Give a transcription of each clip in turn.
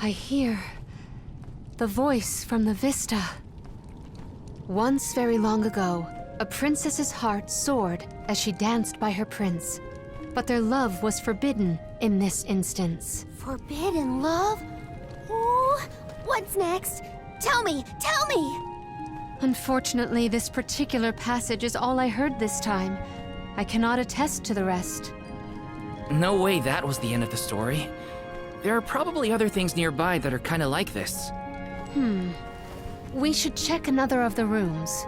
I hear the voice from the vista. Once very long ago, a princess's heart soared as she danced by her prince. But their love was forbidden in this instance. Forbidden love? Ooh, what's next? Tell me, tell me! Unfortunately, this particular passage is all I heard this time. I cannot attest to the rest. No way that was the end of the story. There are probably other things nearby that are kinda like this. We should check another of the rooms.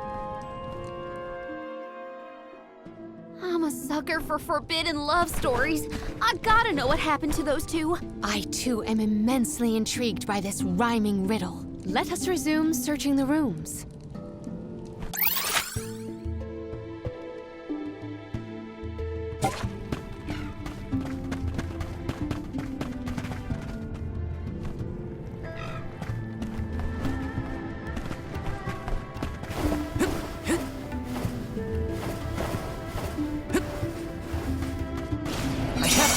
I'm a sucker for forbidden love stories. I gotta know what happened to those two. I too am immensely intrigued by this rhyming riddle. Let us resume searching the rooms.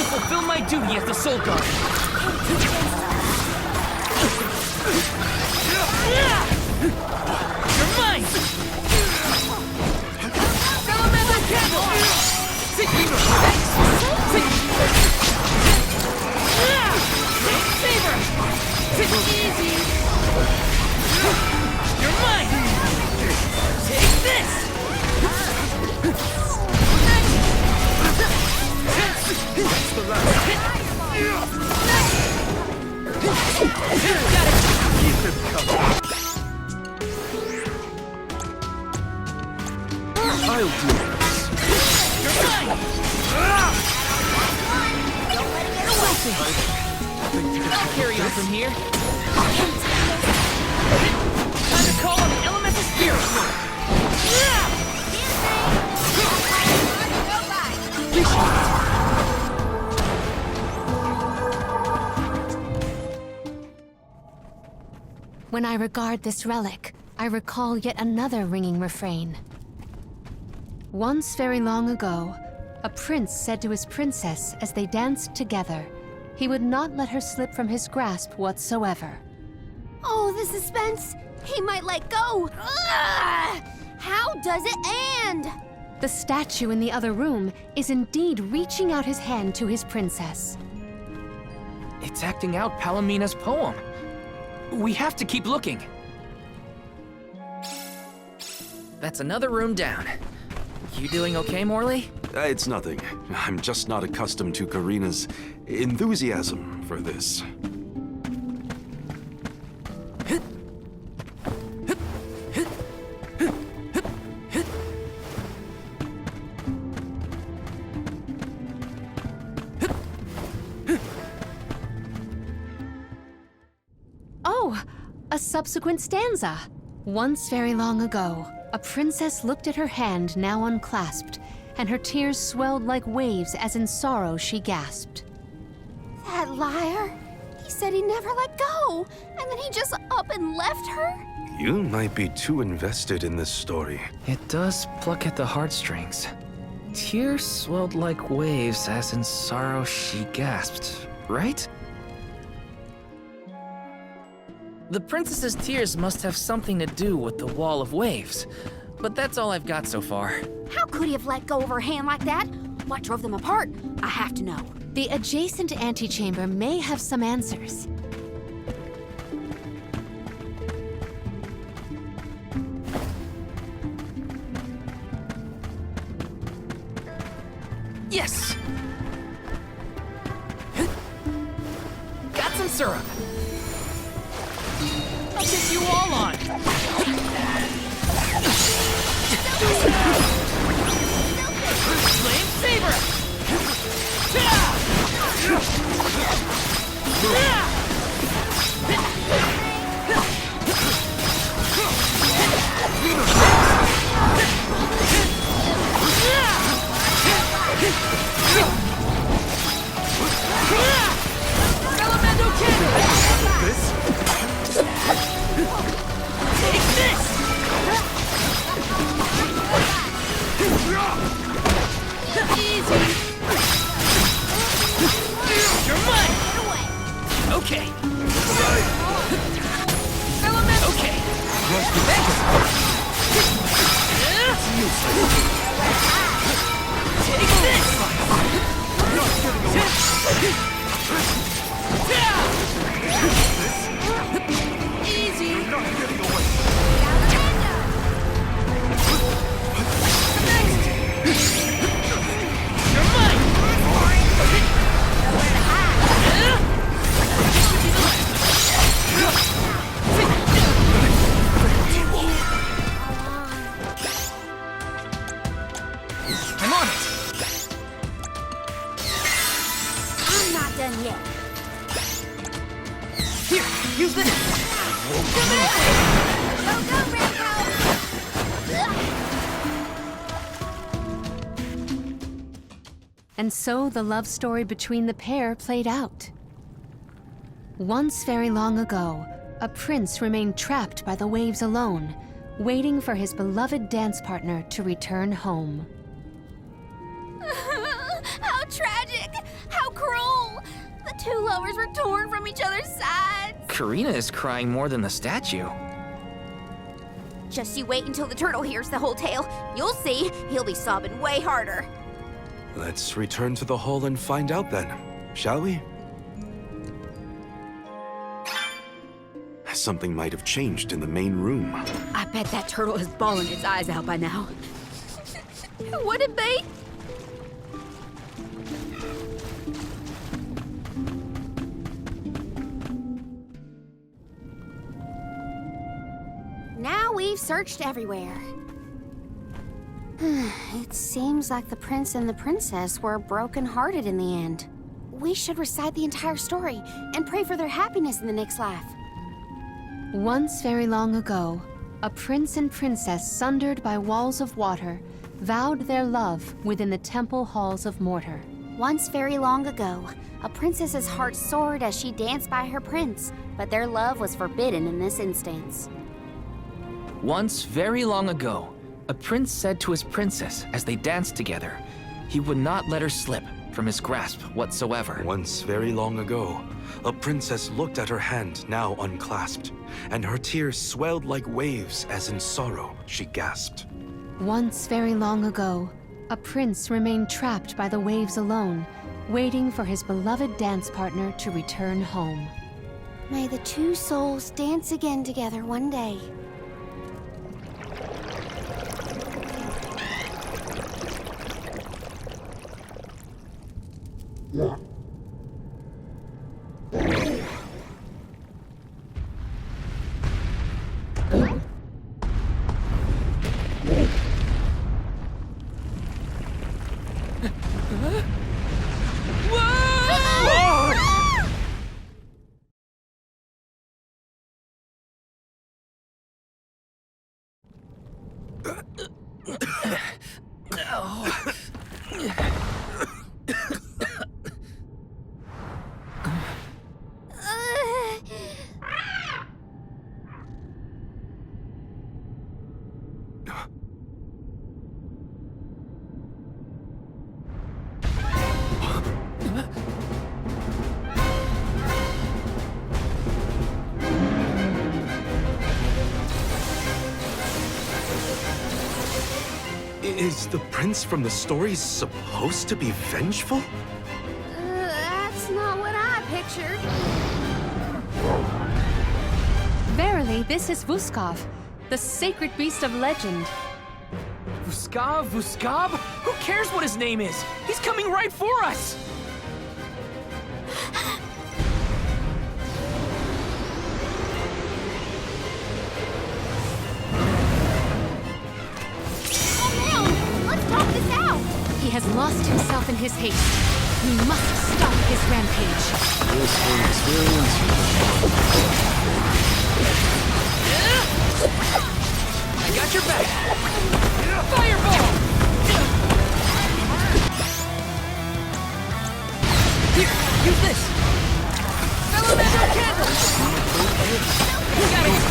Fulfill my duty as the Soul Guard. You're mine! Elemental Candle! Saber! Easy! You're mine! Take this! That's the last. Keep him coming. I'll do this. You're mine! I'll carry on from here. Time to call on the elemental spirit. When I regard this relic, I recall yet another ringing refrain. Once very long ago, a prince said to his princess as they danced together, he would not let her slip from his grasp whatsoever. Oh, the suspense! He might let go! Ugh! How does it end? The statue in the other room is indeed reaching out his hand to his princess. It's acting out Palomina's poem. We have to keep looking. That's another room down. You doing okay, Morley? It's nothing. I'm just not accustomed to Karina's enthusiasm for this. Oh, a subsequent stanza. Once very long ago, a princess looked at her hand now unclasped, and her tears swelled like waves as in sorrow she gasped. That liar! He said he never let go, and then he just up and left her? You might be too invested in this story. It does pluck at the heartstrings. Tears swelled like waves as in sorrow she gasped, right? The princess's tears must have something to do with the wall of waves, but that's all I've got so far. How could he have let go of her hand like that? What drove them apart? I have to know. The adjacent antechamber may have some answers. Yes! Got some syrup. I'll take you all on. Flame Saber! Elemental Candle! This? Take this! use this! Go, go, Rambo! And so the love story between the pair played out. Once very long ago, a prince remained trapped by the waves alone, waiting for his beloved dance partner to return home. How tragic! How cruel! The two lovers were torn from each other's sides. Karina is crying more than the statue. Just you wait until the turtle hears the whole tale. You'll see, he'll be sobbing way harder. Let's return to the hall and find out then, shall we? Something might have changed in the main room. I bet that turtle is bawling its eyes out by now. Would it be? Now we've searched everywhere. It seems like the prince and the princess were broken-hearted in the end. We should recite the entire story and pray for their happiness in the next life. Once very long ago, a prince and princess sundered by walls of water vowed their love within the temple halls of mortar. Once very long ago, a princess's heart soared as she danced by her prince, but their love was forbidden in this instance. Once very long ago, a prince said to his princess as they danced together, he would not let her slip from his grasp whatsoever. Once very long ago, a princess looked at her hand now unclasped, and her tears swelled like waves as in sorrow she gasped. Once very long ago, a prince remained trapped by the waves alone, waiting for his beloved dance partner to return home. May the two souls dance again together one day. Is the prince from the story supposed to be vengeful? That's not what I pictured. Verily, this is Vuskov, the sacred beast of legend. Vuskav? Vuskab? Who cares what his name is? He's coming right for us! He has lost himself in his haste. We must stop his rampage. This experience. I got your back! Fireball! Here, use this! Elemental candle! You got it!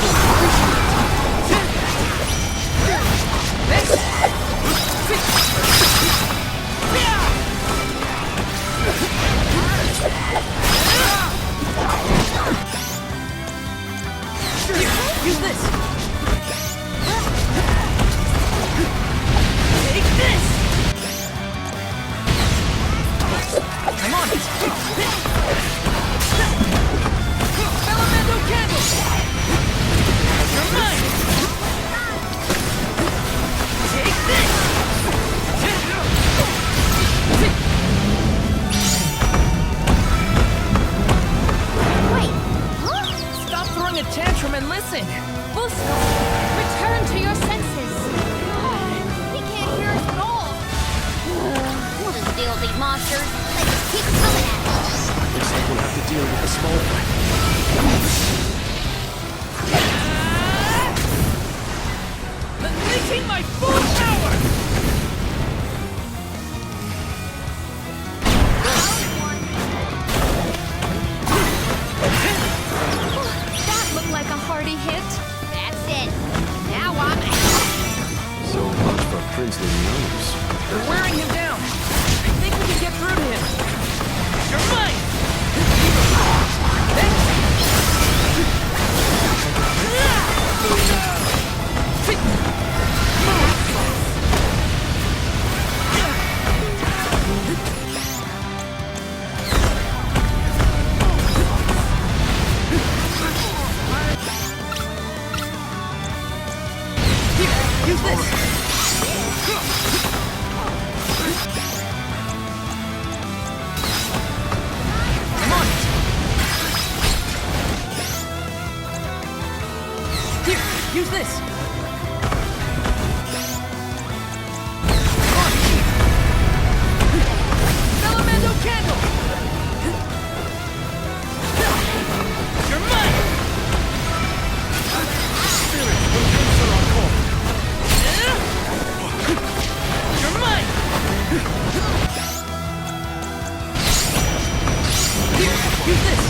Here, use this! Take this! I'm on it! Elemental candle! You're mine! Take this! Wait, Stop throwing a tantrum and listen! Vuskov, return to your senses. he can't hear us at all. We'll just deal with these monsters. They just keep coming at us. Looks like we'll have to deal with the small one. Unleashing my full power! That looked like a hearty hit. That's it. Now I'm So much for princely news. They're wearing him down. I think we can get through to him. You're mine! Use this! Use this! Salamando candle! You're mine! You're mine! Use this!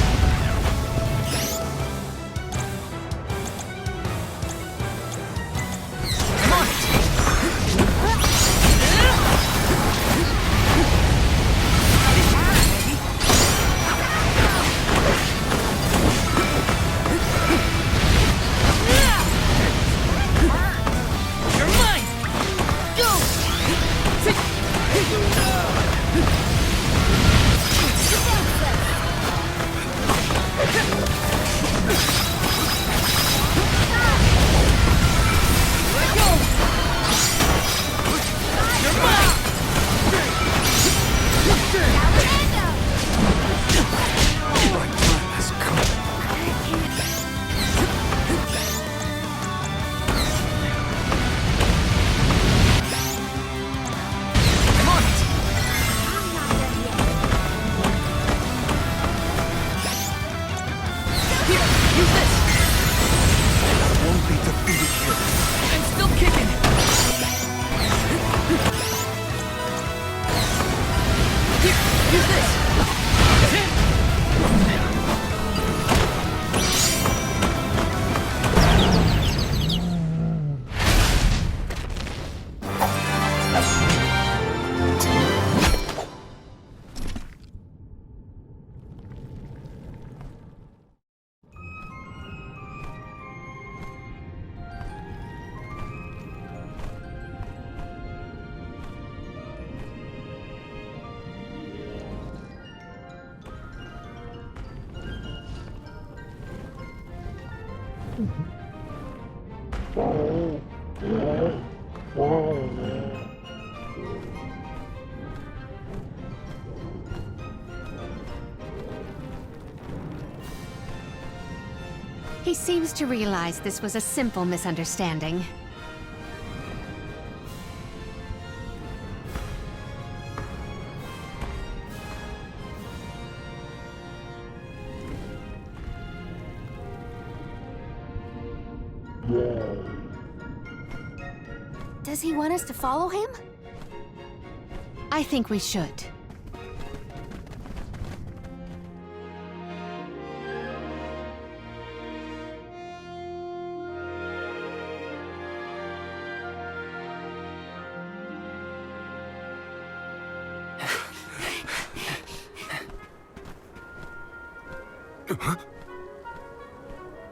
He seems to realize this was a simple misunderstanding. Does he want us to follow him? I think we should.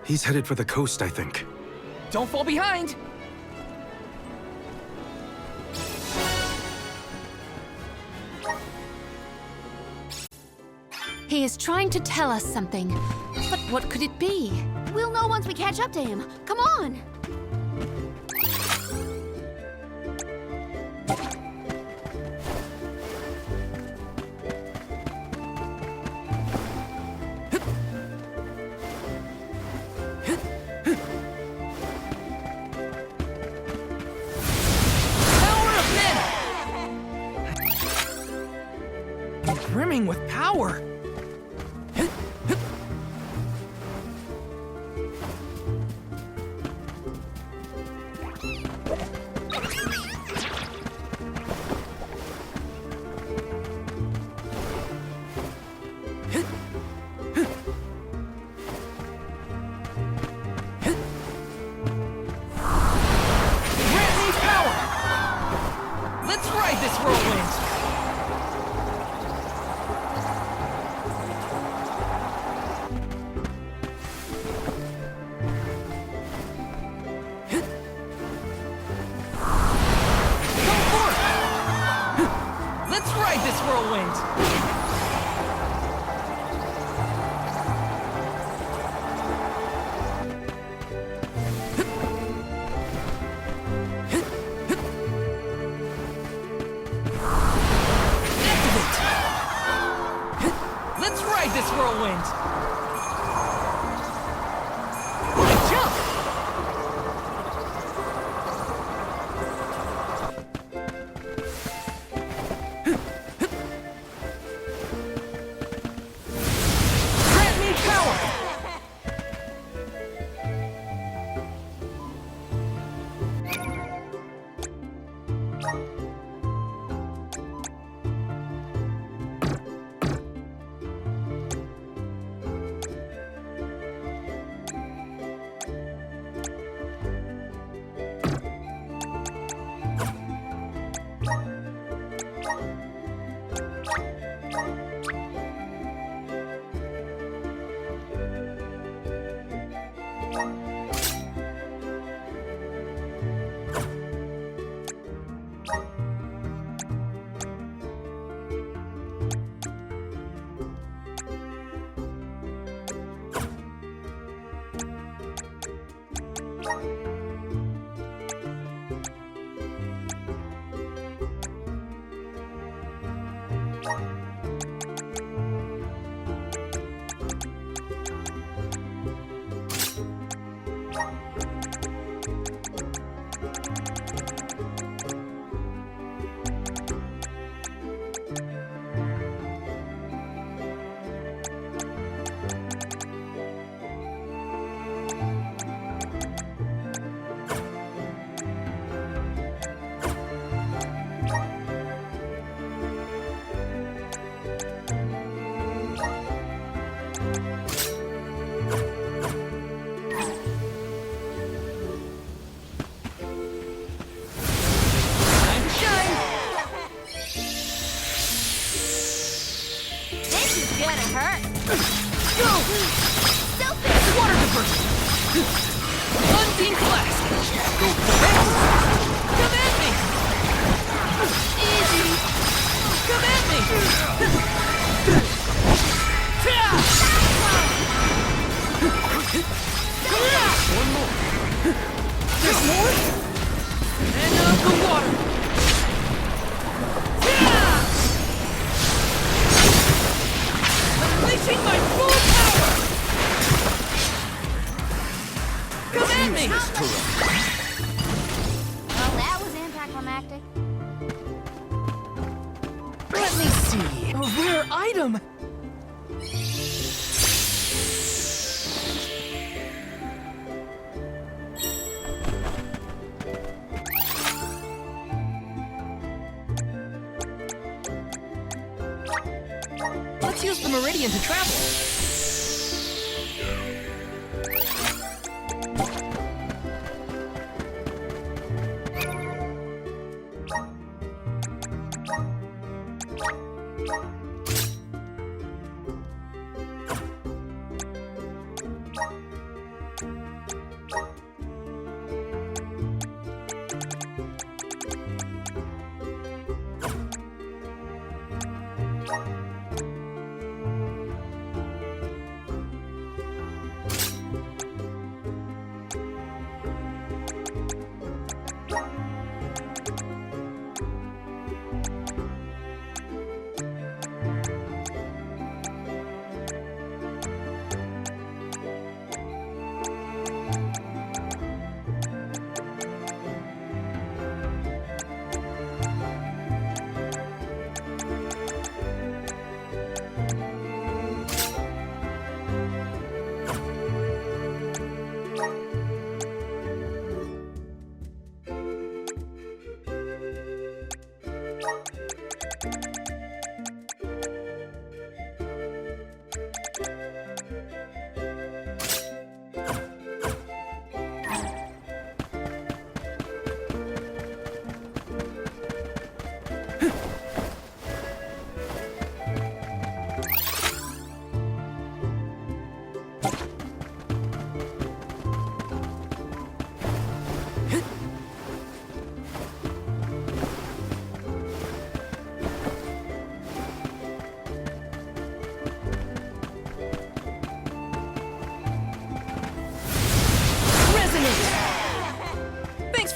He's headed for the coast, I think. Don't fall behind! He is trying to tell us something. But what could it be? We'll know once we catch up to him. Come on! Brimming with power. whirlwind! Go forth! Let's ride this whirlwind! Let's ride this whirlwind! Jump! Grant me power! Time to shine! This is gonna hurt. Go! Stupid! Water diversion! Unseen flask! Go for it! Come at me! Easy! Come at me! One more! There's more? And up the water! Unleashing my full power! Come at me! Well, that was anticlimactic. Let me see. A rare item! Let's use the meridian to travel.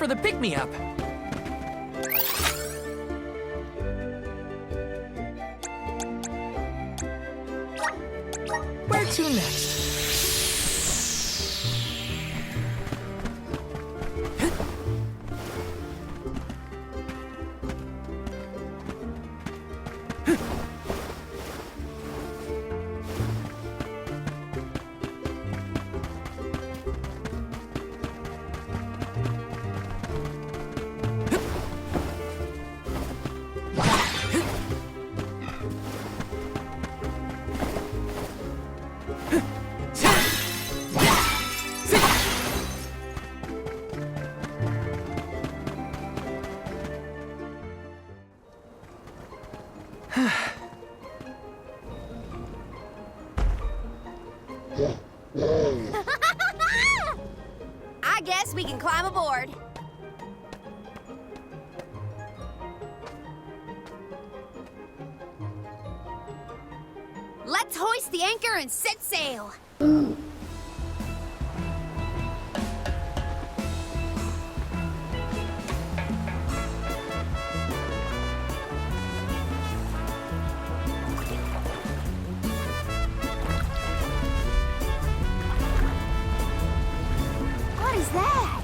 for the pick-me-up. Where to next? I guess we can climb aboard. Let's hoist the anchor and set sail. What is that?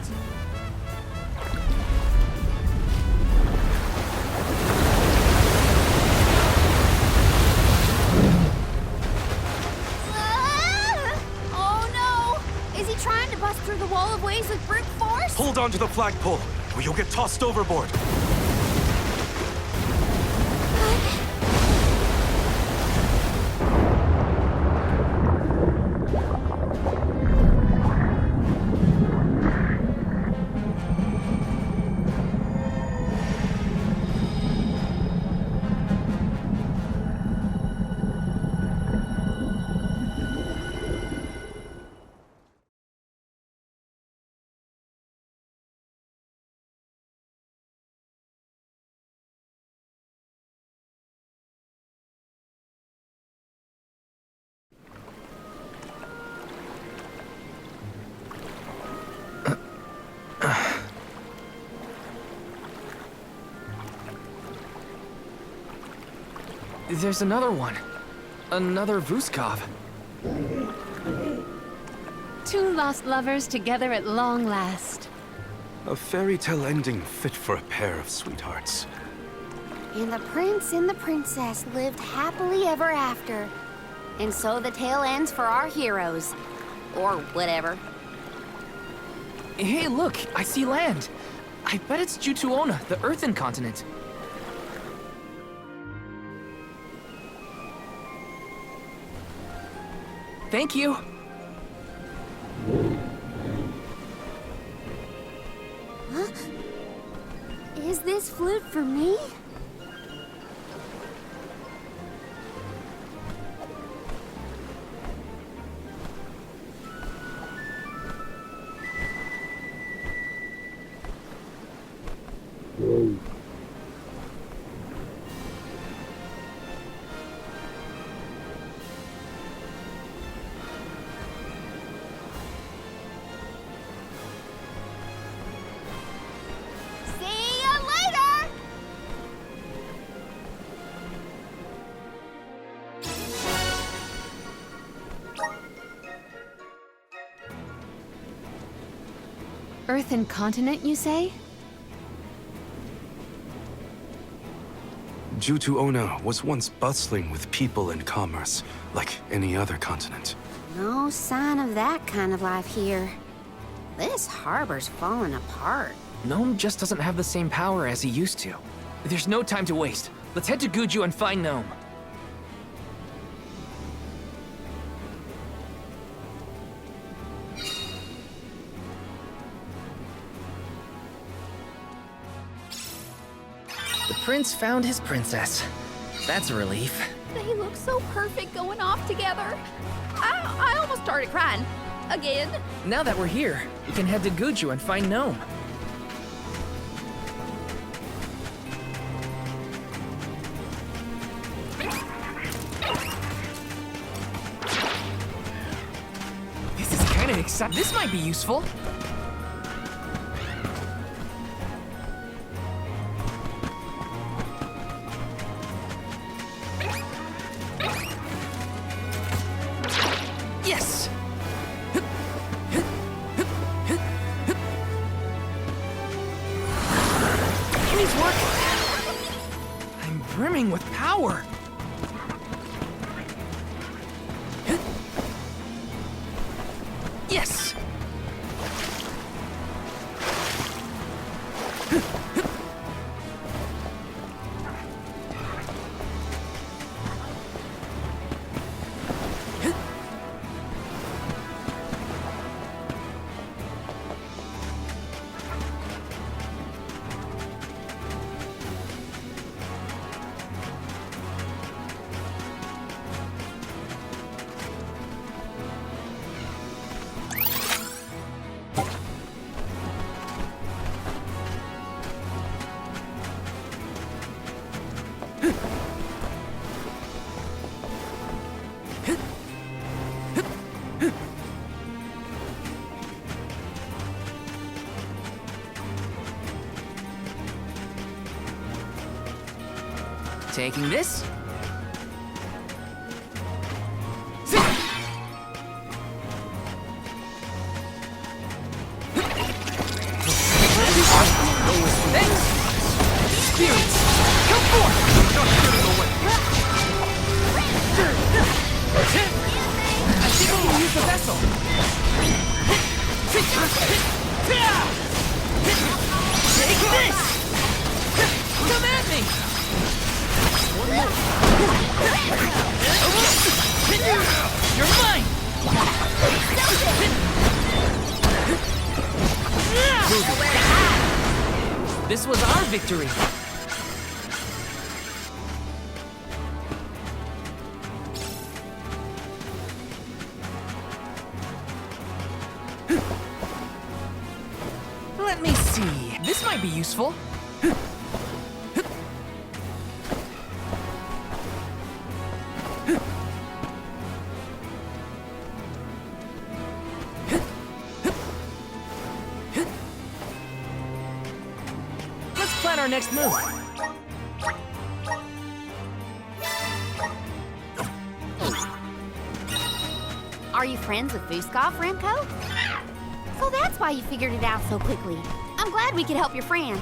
Oh no! Is he trying to bust through the wall of waves with brute force? Hold on to the flagpole, or you'll get tossed overboard. There's another one. Another Vuskov. Two lost lovers together at long last. A fairy tale ending fit for a pair of sweethearts. And the prince and the princess lived happily ever after. And so the tale ends for our heroes. Or whatever. Hey, look, I see land. I bet it's Jutuona, the Earthen continent. Thank you. Huh? Is this flute for me? See ya later! Earthen continent, you say? Jutuona was once bustling with people and commerce, like any other continent. No sign of that kind of life here. This harbor's falling apart. Gnome just doesn't have the same power as he used to. There's no time to waste. Let's head to Guju and find Gnome. The prince found his princess. That's a relief. They look so perfect going off together. I almost started crying. Again. Now that we're here, we can head to Guju and find Gnome. This is kinda exciting. This might be useful. Yes! Please work! I'm brimming with power! Yes! Taking this. Thanks. Spirits, come forth. I think we can use the vessel. Take this. Come at me. You're mine! This was our victory! Let me see. This might be useful. Plan our next move. Are you friends with Vuskov, Remco? So that's why you figured it out so quickly. I'm glad we could help your friend.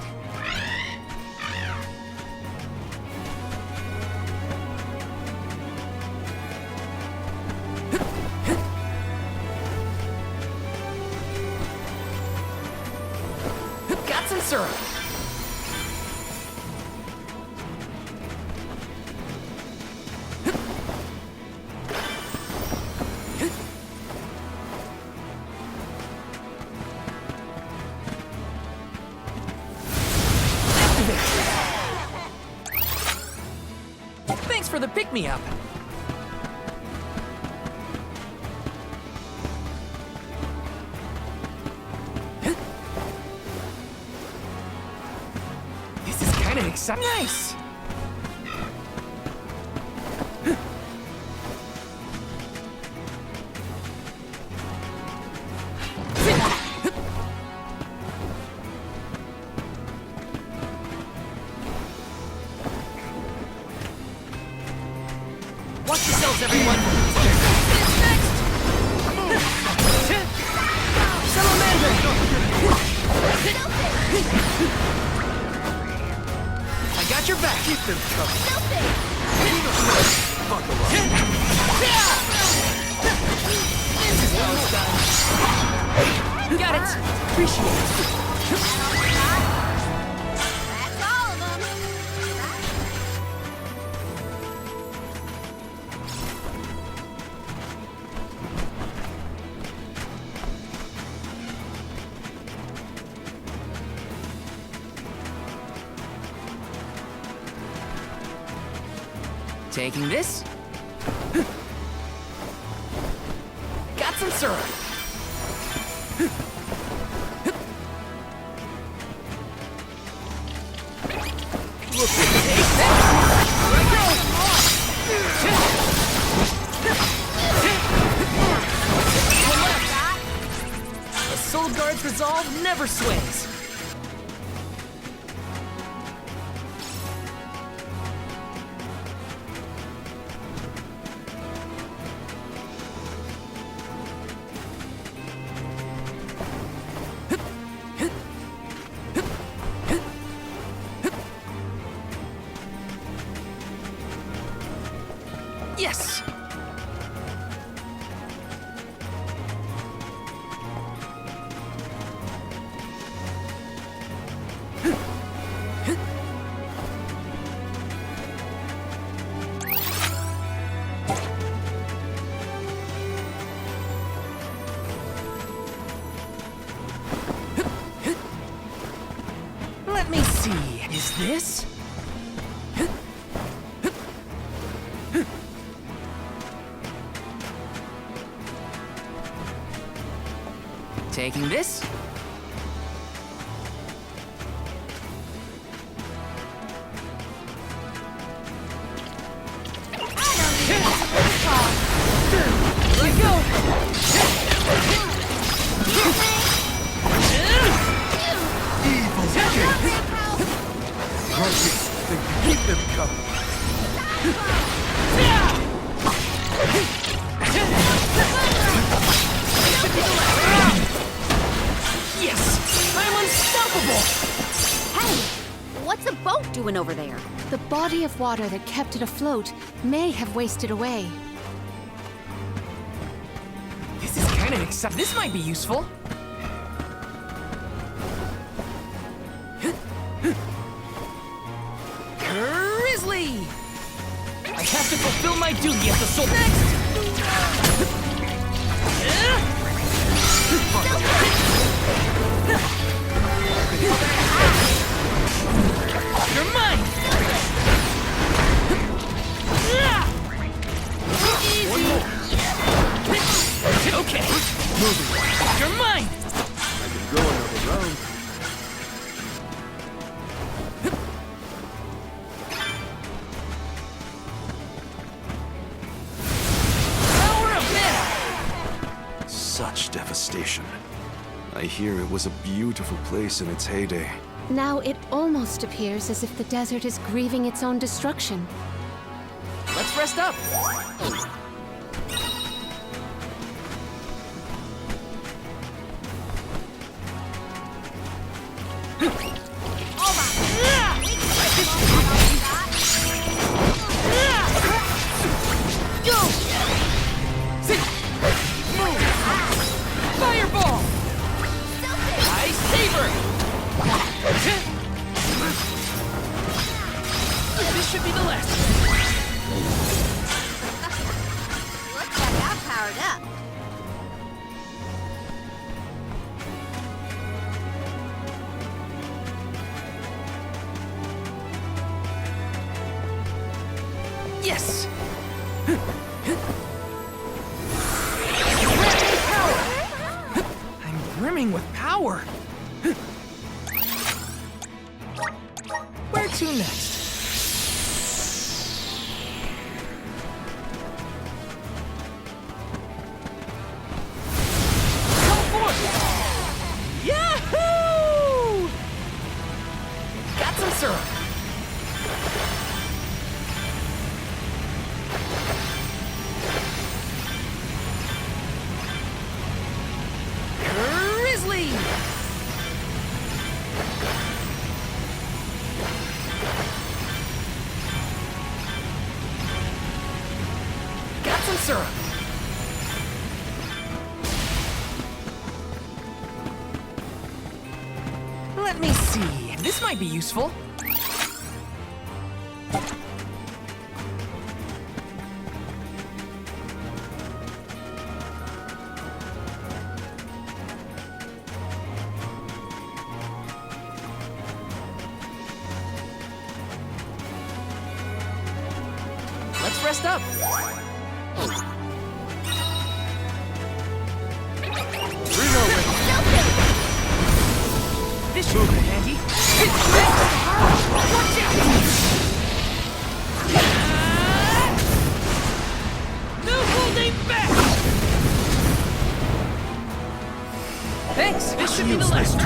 Got some syrup. Thanks for the pick-me-up. This is kind of exciting. Nice! Watch yourselves, everyone! Next! Salamander! I got your back! Keep them coming! Buckle up! This is how it's done! Got it! Appreciate it! That's all of them. Taking this. Got some syrup. Look, take that. A Soul Guard's resolve never sways. Yes! Let me see. Is this? Taking this? Let go! Evil's king! Grudges, then keep them coming. Yes! I'm unstoppable! Hey, what's a boat doing over there? The body of water that kept it afloat may have wasted away. This is kind of exciting. This might be useful. Grizzly! I have to fulfill my duty as the soul. Next! You're mine! Okay. You're mine! I can go another round. Power of mana! Such devastation. I hear it was a beautiful place in its heyday. Now it almost appears as if the desert is grieving its own destruction. Let's rest up. Fireball! Ice Saber! This should be the last. Looks like I'm powered up. Yes! I'm brimming with power. Where to next? Yahoo! Got some syrup. Grizzly! Got some syrup. Let me see. This might be useful. Let's rest up. This should be handy. Watch out! No holding back! Thanks. This should be the last.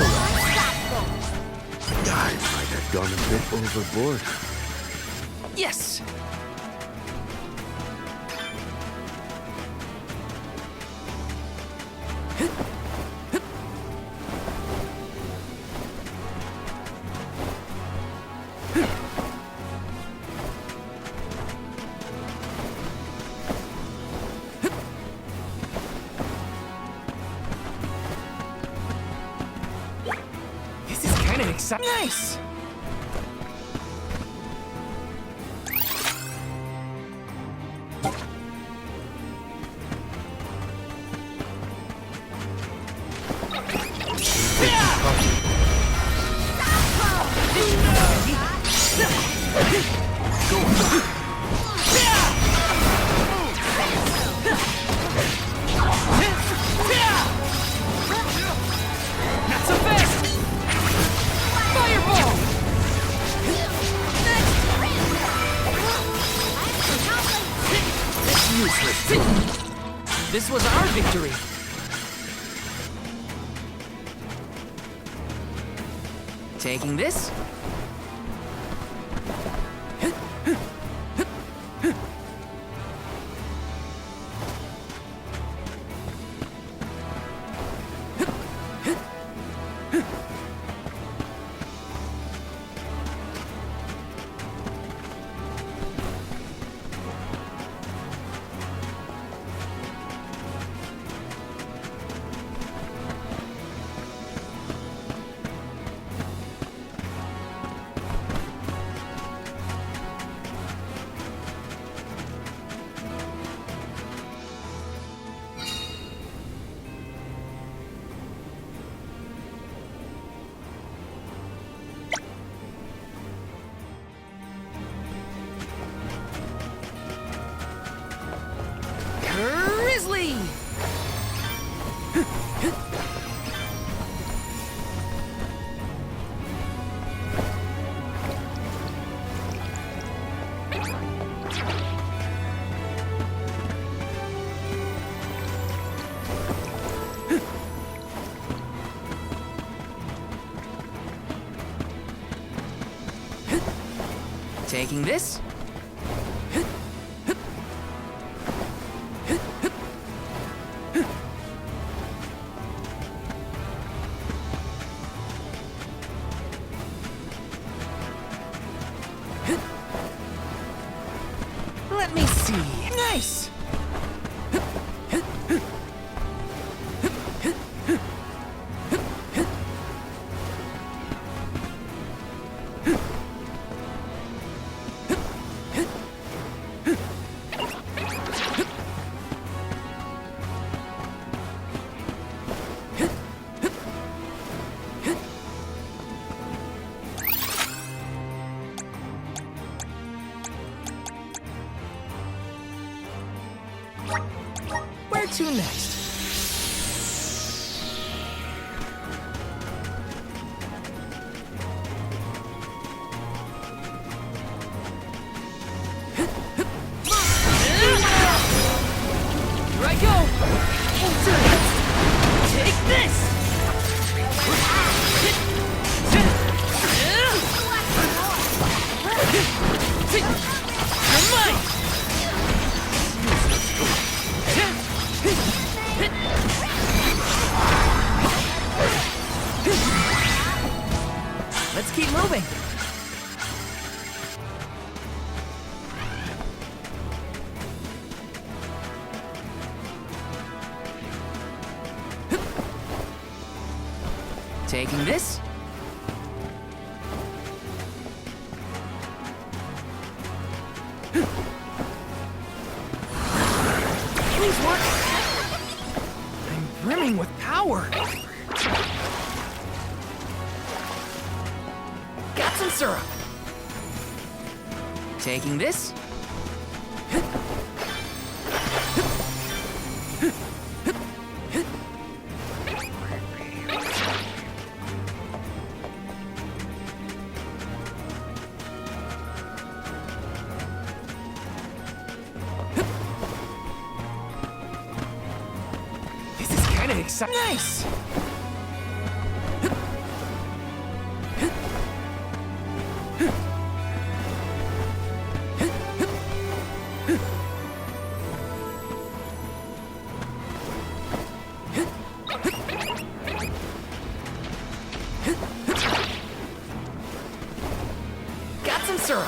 I might have gone a bit overboard. Yes. exciting. Nice! Not so fast! Fireball! That's useless. This was our victory. Taking this? Grizzly! Taking this? Let me see. Nice! Where to next? Here I go! Take this! You're mine! Let's keep moving. Taking this? Please work. I'm brimming with power. Got some syrup. Taking this? This is kind of exciting. Nice. Got some syrup.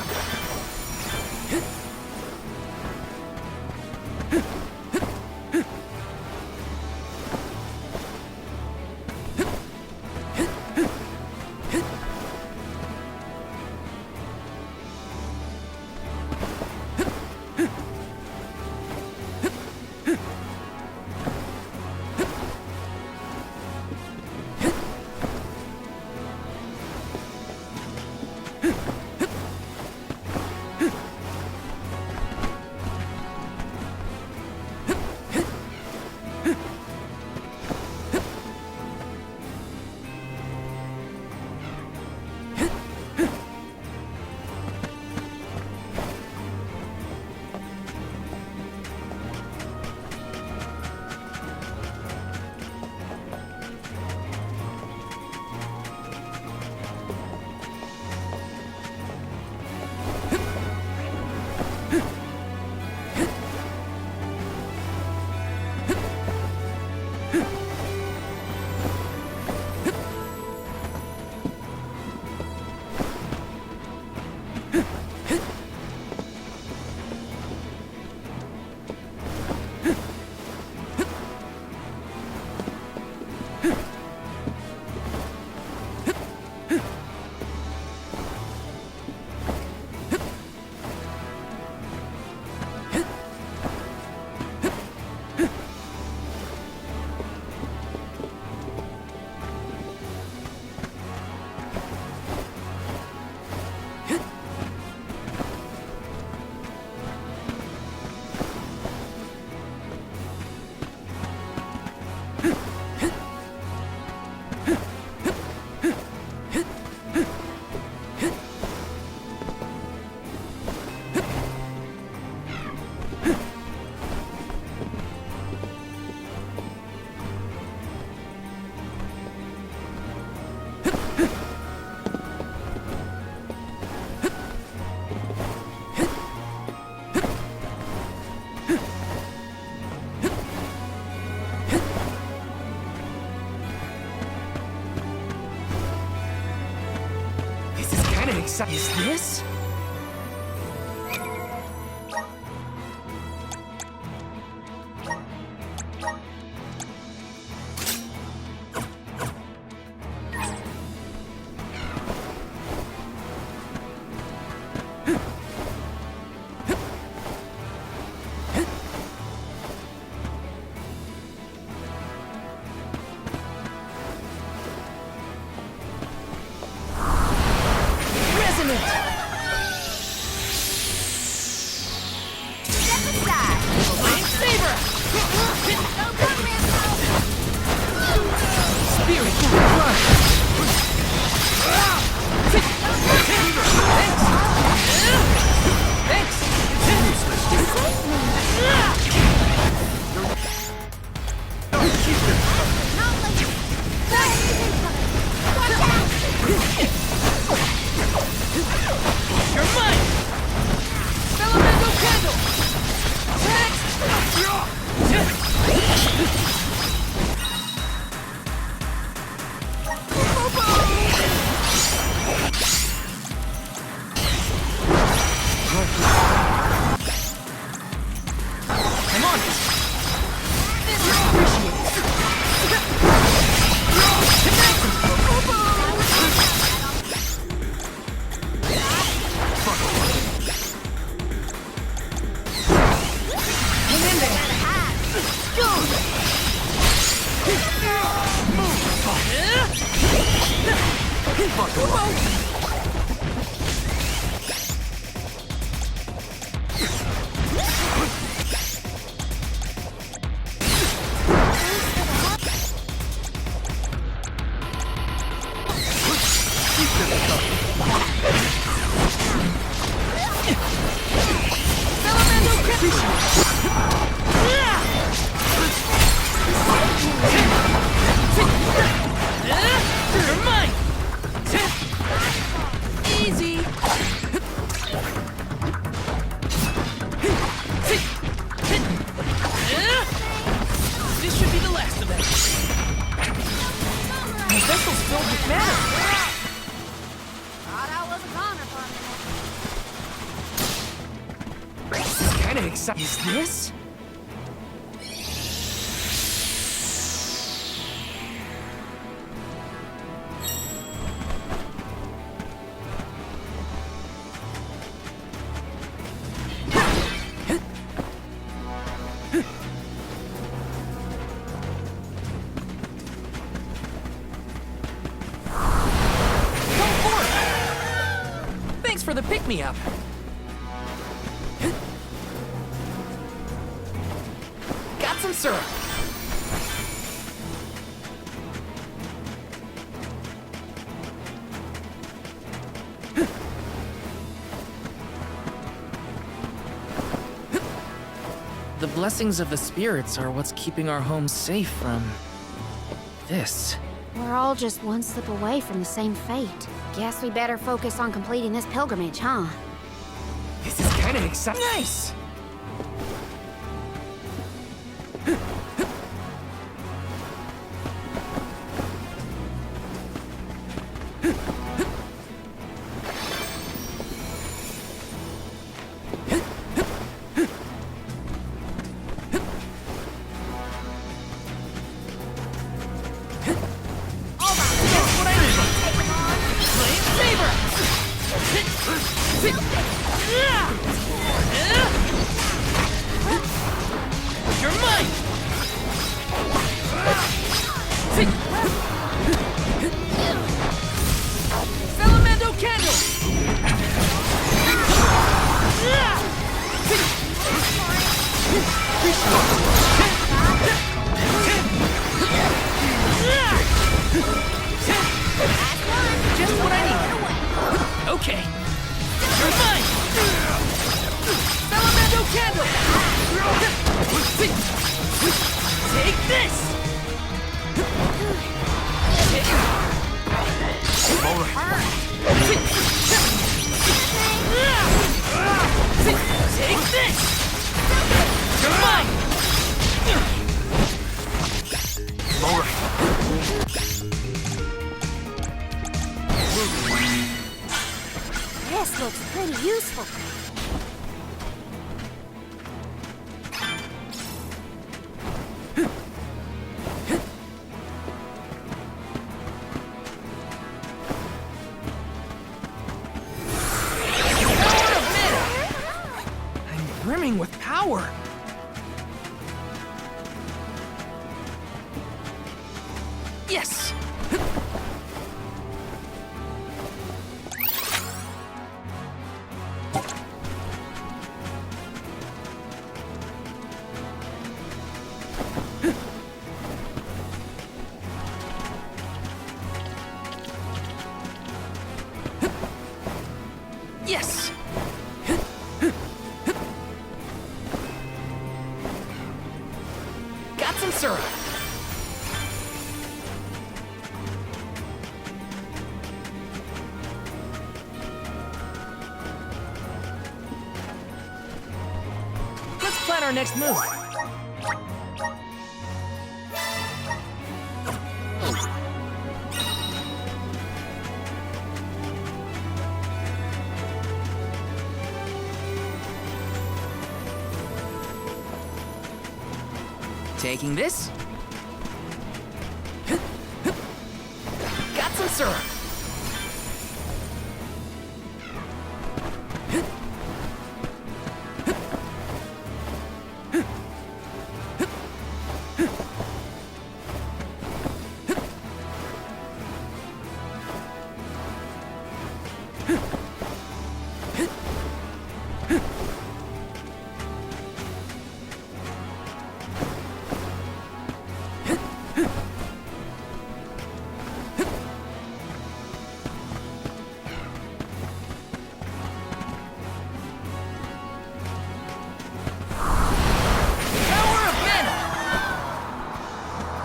exciting. Is this? Is this? Come forth! Thanks for the pick-me-up. Some syrup. The blessings of the spirits are what's keeping our home safe from this. We're all just one slip away from the same fate. Guess we better focus on completing this pilgrimage, huh? This is kind of exciting. Nice! mighty useful. I'm brimming with power. Yes! Yes! Got some syrup. Let's plan our next move. Taking this. Got some syrup.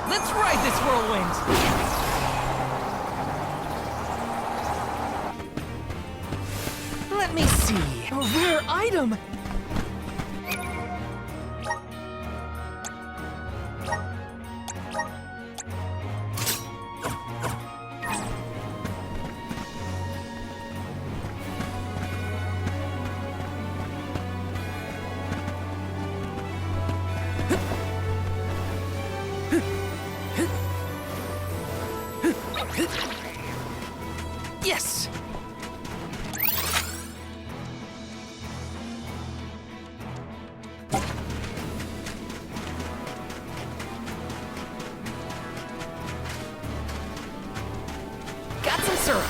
Let's ride this whirlwind! Let me see. A rare item! Yes! Got some syrup.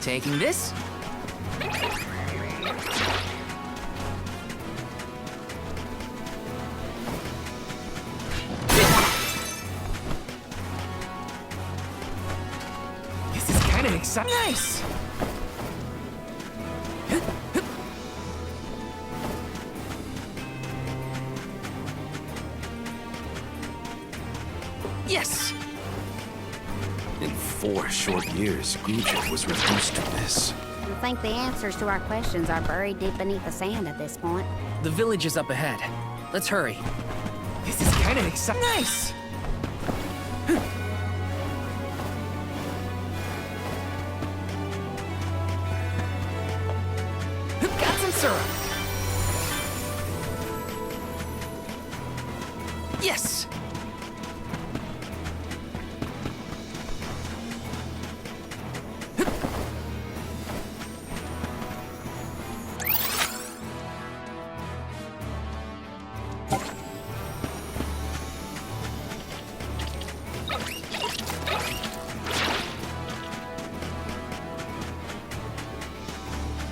Taking this. This is kind of exciting. Nice! Yes! In 4 short years, Egypt was reduced to this. I think the answers to our questions are buried deep beneath the sand at this point. The village is up ahead. Let's hurry. This is kind of exciting. Nice! Got some syrup. Yes!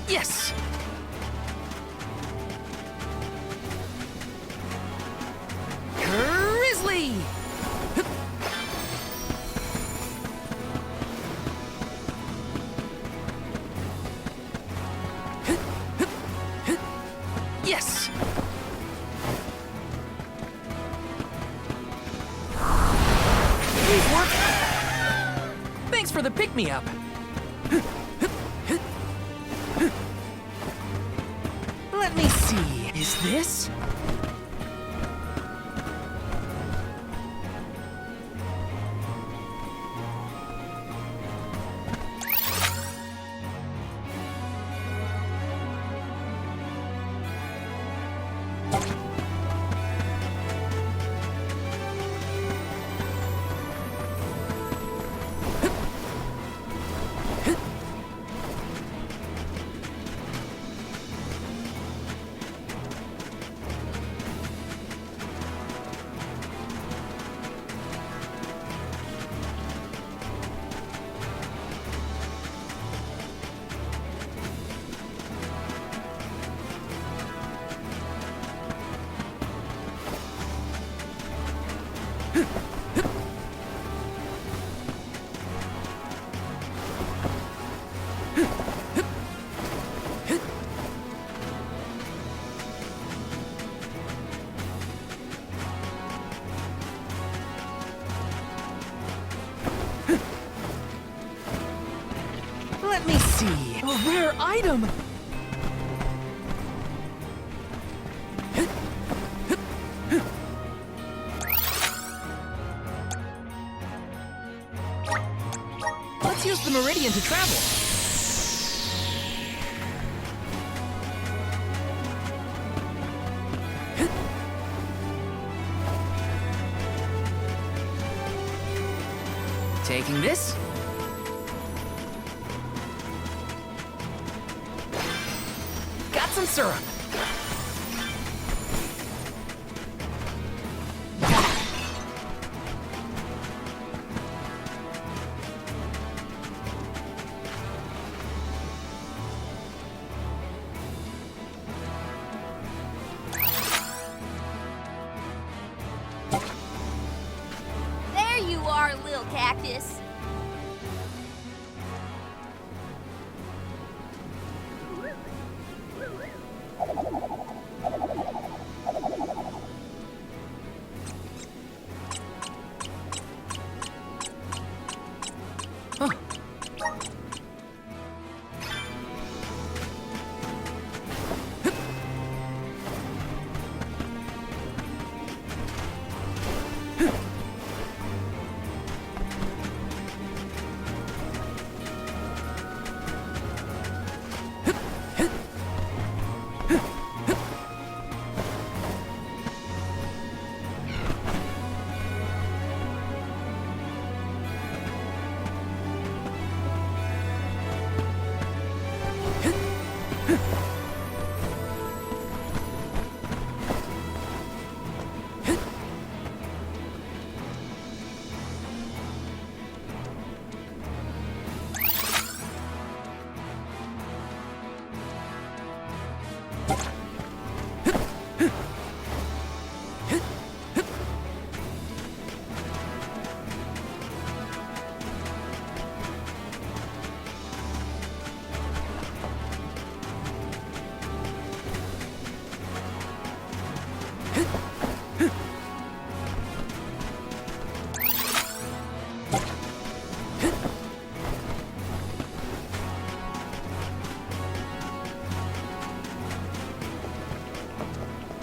Yes! Grizzly! Yes! Please work! Thanks for the pick-me-up. Let me see. Is this? Let me see. A rare item! Let's use the meridian to travel. Taking this. Got some syrup. There you are, little cactus.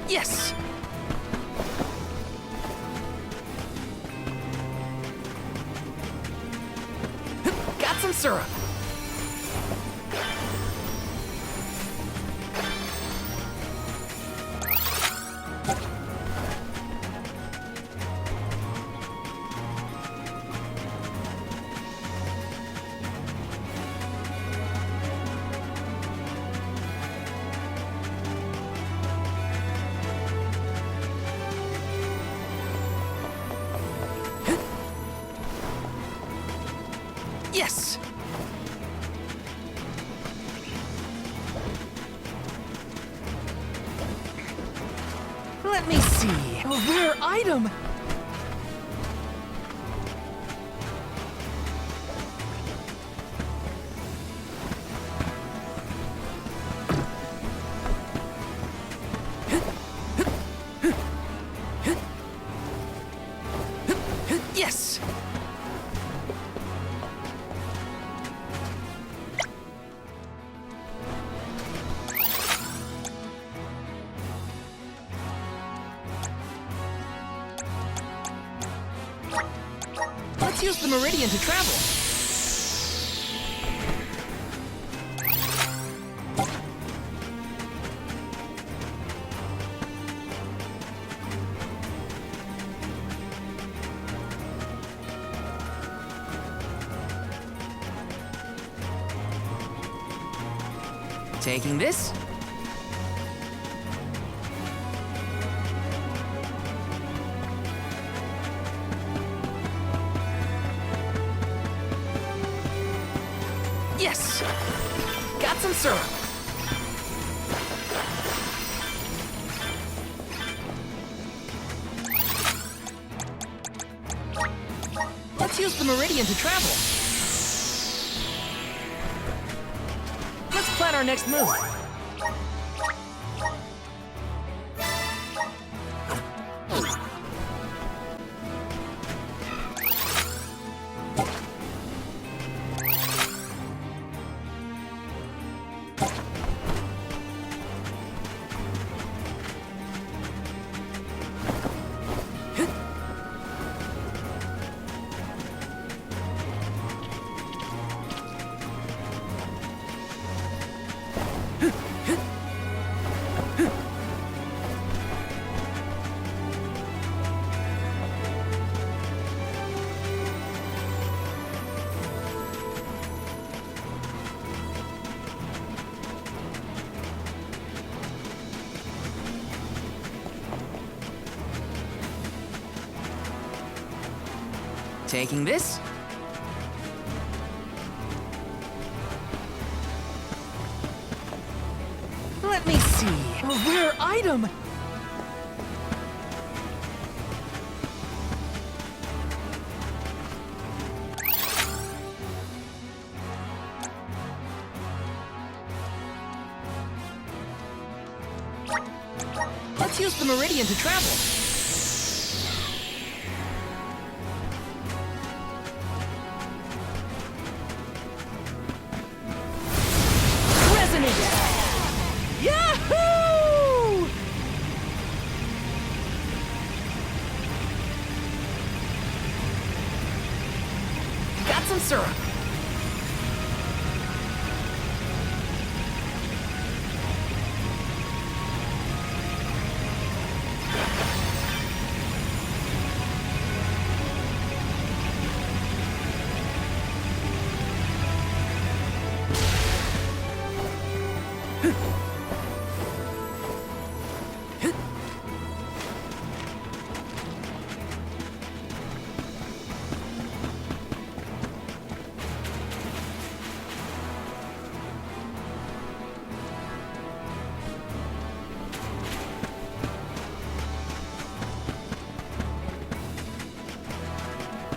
Yes! Got some syrup. Yes! Let me see. A rare item! Yes! use the meridian to travel. Taking this. Yes! Got some syrup. Let's use the meridian to travel. Let's plan our next move. Taking this. Let me see. A rare item. Let's use the meridian to travel. Yahoo! Got some syrup.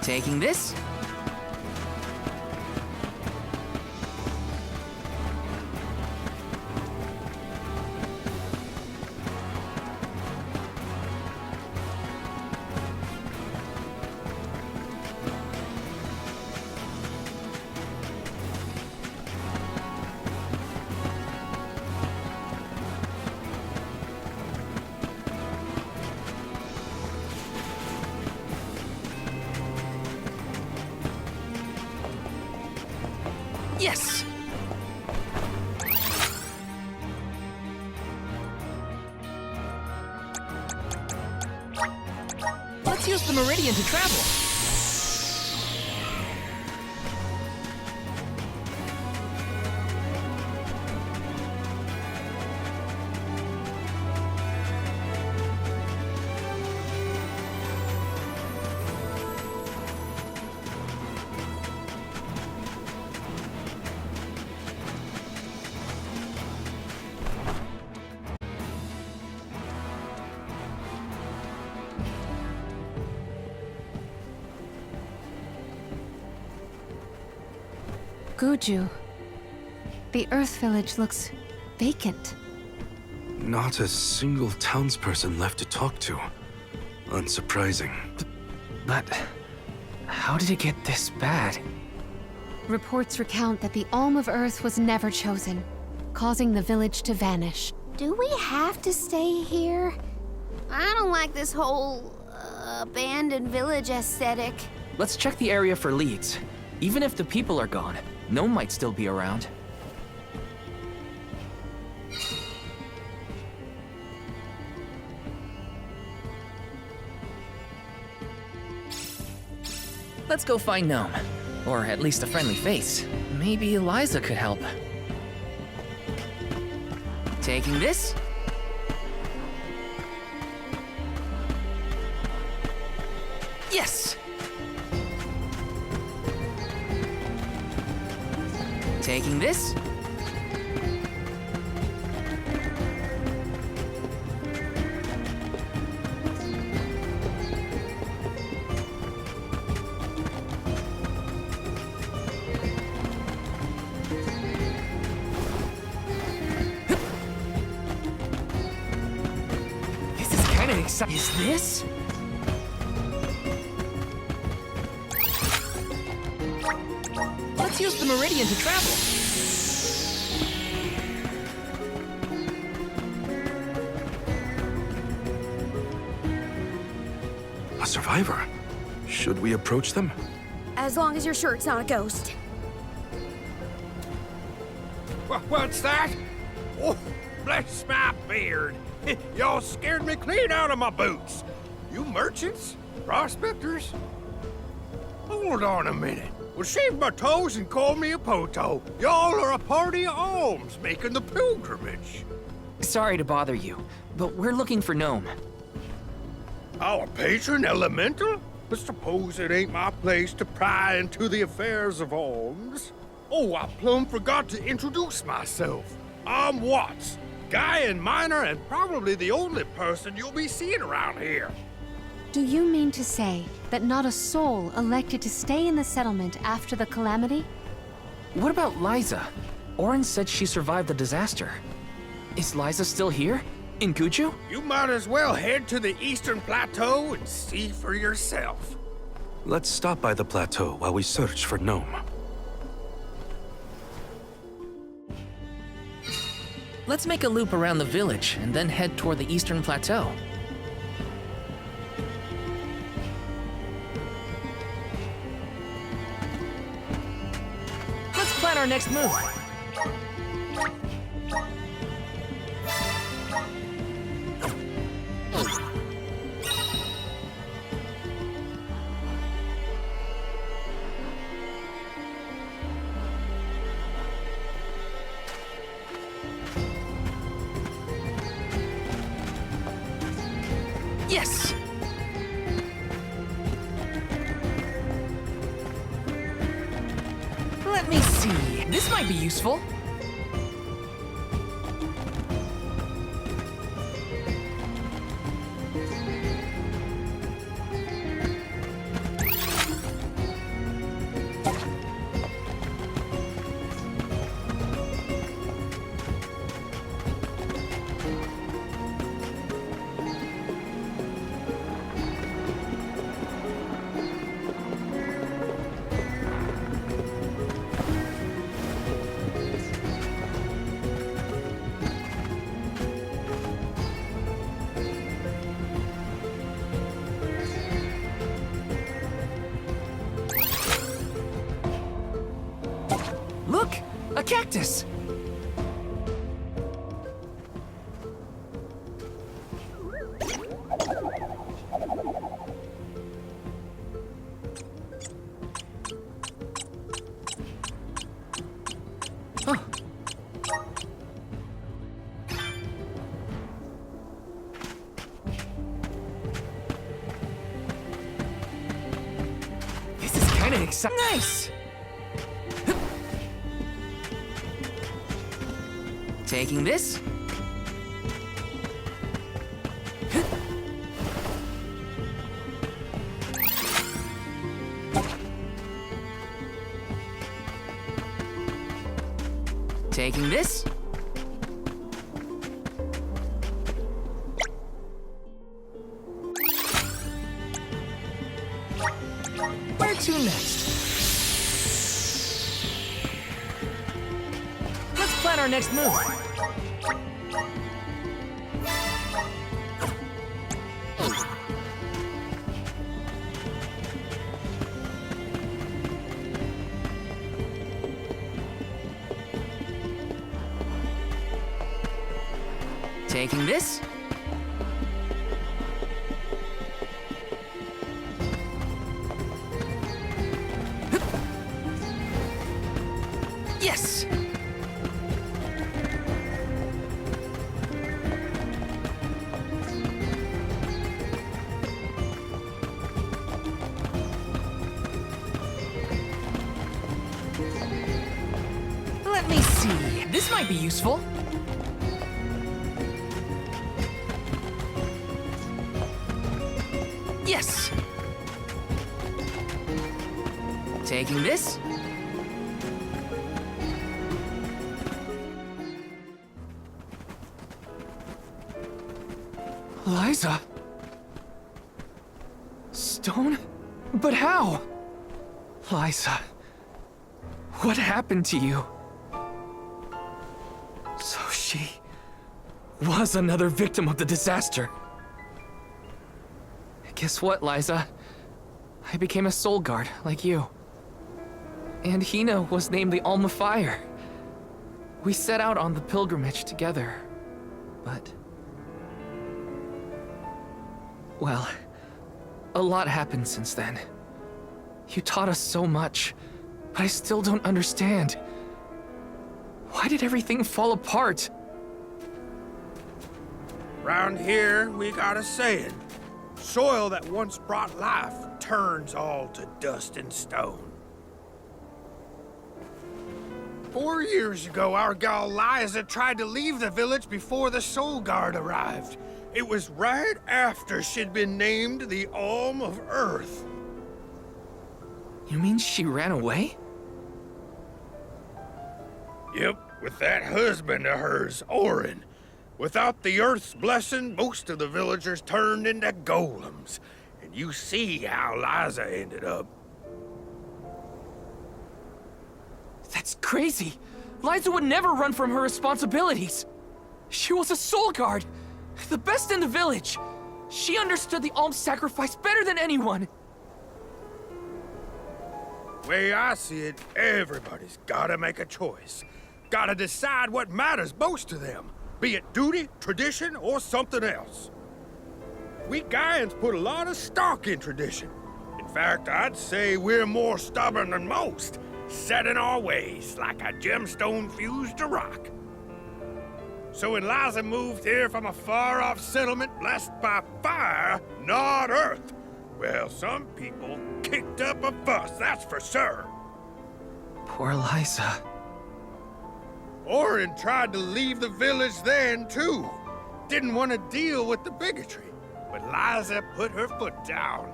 Taking this. Yes! Let's use the meridian to travel. Guju. The Earth Village looks vacant. Not a single townsperson left to talk to. Unsurprising. But how did it get this bad? Reports recount that the Alm of Earth was never chosen, causing the village to vanish. Do we have to stay here? I don't like this whole abandoned village aesthetic. Let's check the area for leads. Even if the people are gone, Gnome might still be around. Let's go find Gnome. Or at least a friendly face. Maybe Eliza could help. Taking this? Yes! Taking this? This is kind of exciting. Is this? Let's use the Meridian to travel. A survivor. Should we approach them? As long as you're sure it's not a ghost. What's that? Oh, bless my beard. Y'all scared me clean out of my boots. You merchants? Prospectors? Hold on a minute. Well, shave my toes and call me a poto. Y'all are a party of alms making the pilgrimage. Sorry to bother you, but we're looking for Gnome. Our patron elemental? But suppose it ain't my place to pry into the affairs of alms. Oh, I plumb forgot to introduce myself. I'm Watts, guy and miner, and probably the only person you'll be seeing around here. Do you mean to say that not a soul elected to stay in the settlement after the calamity? What about Liza? Oren said she survived the disaster. Is Liza still here? In Guju? You might as well head to the Eastern Plateau and see for yourself. Let's stop by the plateau while we search for Gnome. Let's make a loop around the village and then head toward the Eastern Plateau. Let's plan our next move. Yes! Let me see. This might be useful. Look! A cactus! Huh. This is kind of exciting. Nice! Taking this? Taking this? Where to next? Let's plan our next move. Taking this. Yes! Let me see. This might be useful. Yes! Taking this. Liza? Stone? But how? Liza, what happened to you? So she was another victim of the disaster. Guess what, Liza? I became a soul guard, like you. And Hina was named the Alma Fire. We set out on the pilgrimage together, but... well, a lot happened since then. You taught us so much, but I still don't understand. Why did everything fall apart? Round here, we got a saying. Soil that once brought life turns all to dust and stone. 4 years ago, our gal Liza tried to leave the village before the Soul Guard arrived. It was right after she'd been named the Alm of Earth. You mean she ran away? Yep, with that husband of hers, Orin. Without the Earth's blessing, most of the villagers turned into golems. And you see how Liza ended up. That's crazy! Liza would never run from her responsibilities! She was a soul guard! The best in the village! She understood the alms sacrifice better than anyone! Way I see it, everybody's gotta make a choice. Gotta decide what matters most to them, be it duty, tradition, or something else. We Gaians put a lot of stock in tradition. In fact, I'd say we're more stubborn than most, set in our ways like a gemstone fused to rock. So when Liza moved here from a far-off settlement blessed by fire, not earth, well, some people kicked up a fuss, that's for sure. Poor Liza. Orin tried to leave the village then, too. Didn't want to deal with the bigotry, but Liza put her foot down.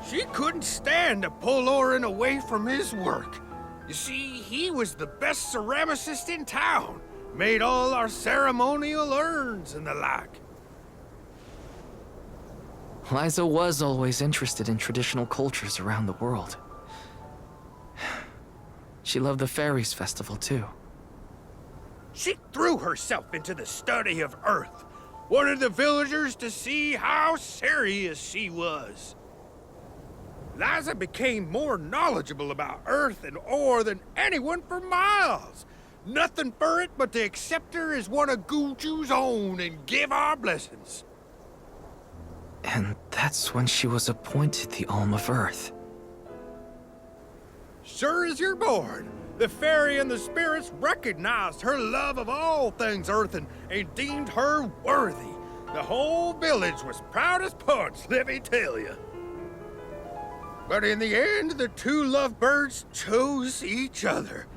She couldn't stand to pull Orin away from his work. You see, he was the best ceramicist in town. Made all our ceremonial urns and the like. Liza was always interested in traditional cultures around the world. She loved the Fairies Festival, too. She threw herself into the study of Earth. Wanted the villagers to see how serious she was. Liza became more knowledgeable about Earth and ore than anyone for miles. Nothing for it but to accept her as one of Guju's own and give our blessings. And that's when she was appointed the Alm of Earth. Sure as you're born, the fairy and the spirits recognized her love of all things earthen and deemed her worthy. The whole village was proud as punch, let me tell you. But in the end, the two lovebirds chose each other.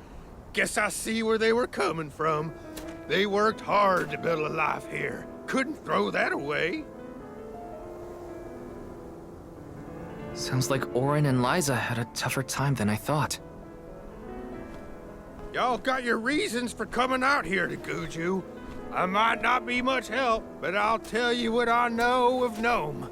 Guess I see where they were coming from. They worked hard to build a life here. Couldn't throw that away. Sounds like Orin and Liza had a tougher time than I thought. Y'all got your reasons for coming out here to Guju. I might not be much help, but I'll tell you what I know of Gnome.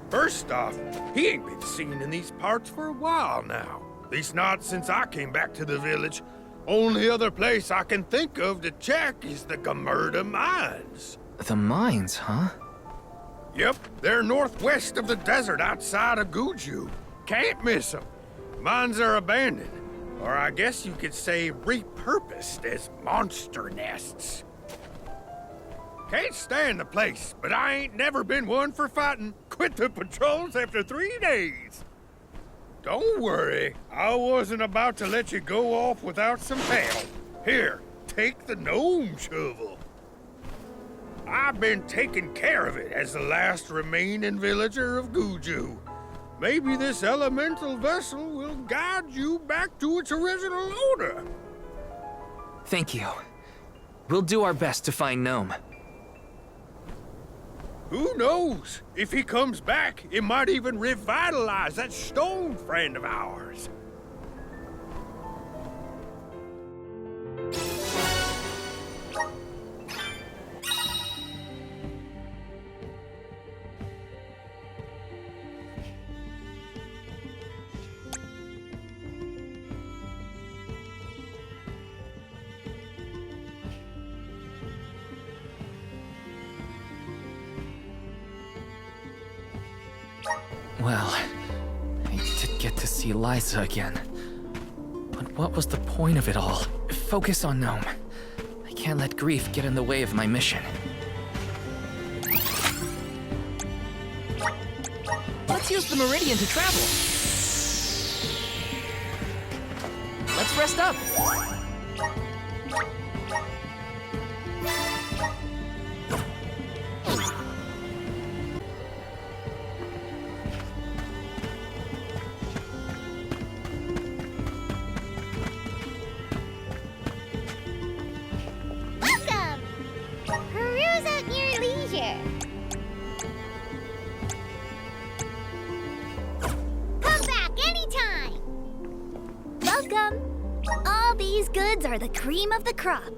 First off, he ain't been seen in these parts for a while now. At least not since I came back to the village. Only other place I can think of to check is the Gamerda Mines. The mines, huh? Yep, they're northwest of the desert outside of Guju. Can't miss them. Mines are abandoned, or I guess you could say repurposed as monster nests. Can't stand the place, but I ain't never been one for fighting. Quit the patrols after 3 days. Don't worry, I wasn't about to let you go off without some help. Here, take the gnome shovel. I've been taking care of it as the last remaining villager of Guju. Maybe this elemental vessel will guide you back to its original owner. Thank you. We'll do our best to find Gnome. Who knows? If he comes back, it might even revitalize that stone friend of ours. Well, I did get to see Liza again. But what was the point of it all? Focus on Gnome. I can't let grief get in the way of my mission. Let's use the Meridian to travel. Let's rest up. Welcome! Peruse at your leisure. Come back anytime! Welcome! All these goods are the cream of the crop.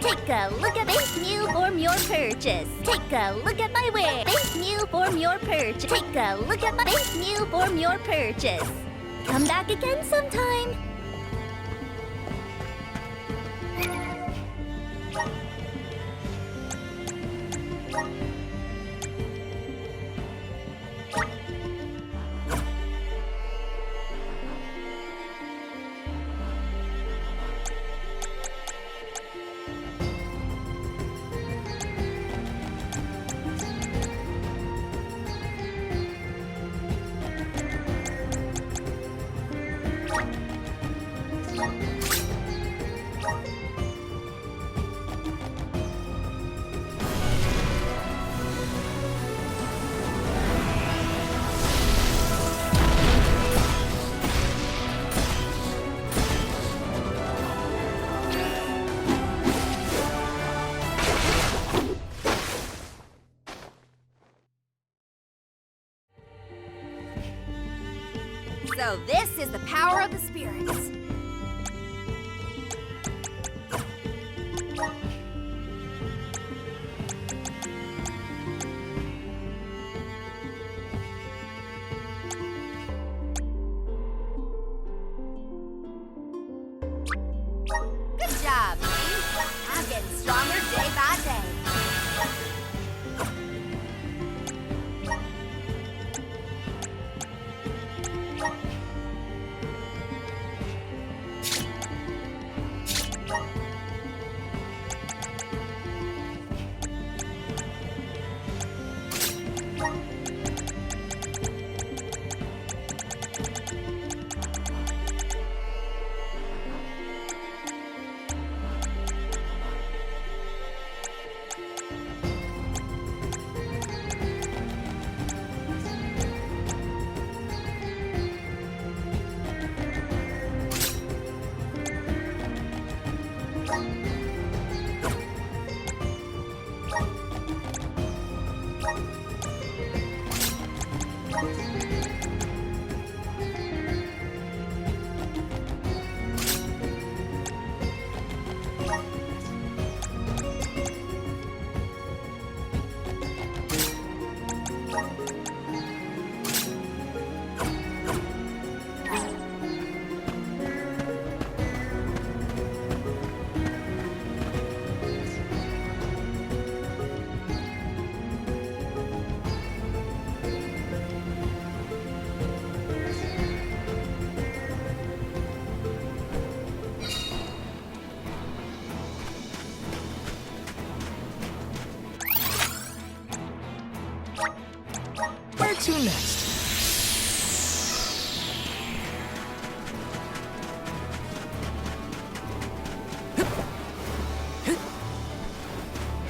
Take a look at base meal form your purchase. Take a look at my ware. Base meal form your purchase. Take a look at my base meal form your purchase. Come back again sometime. So this is the power of the spirits. Good job, me. I'm getting stronger day by day. to next?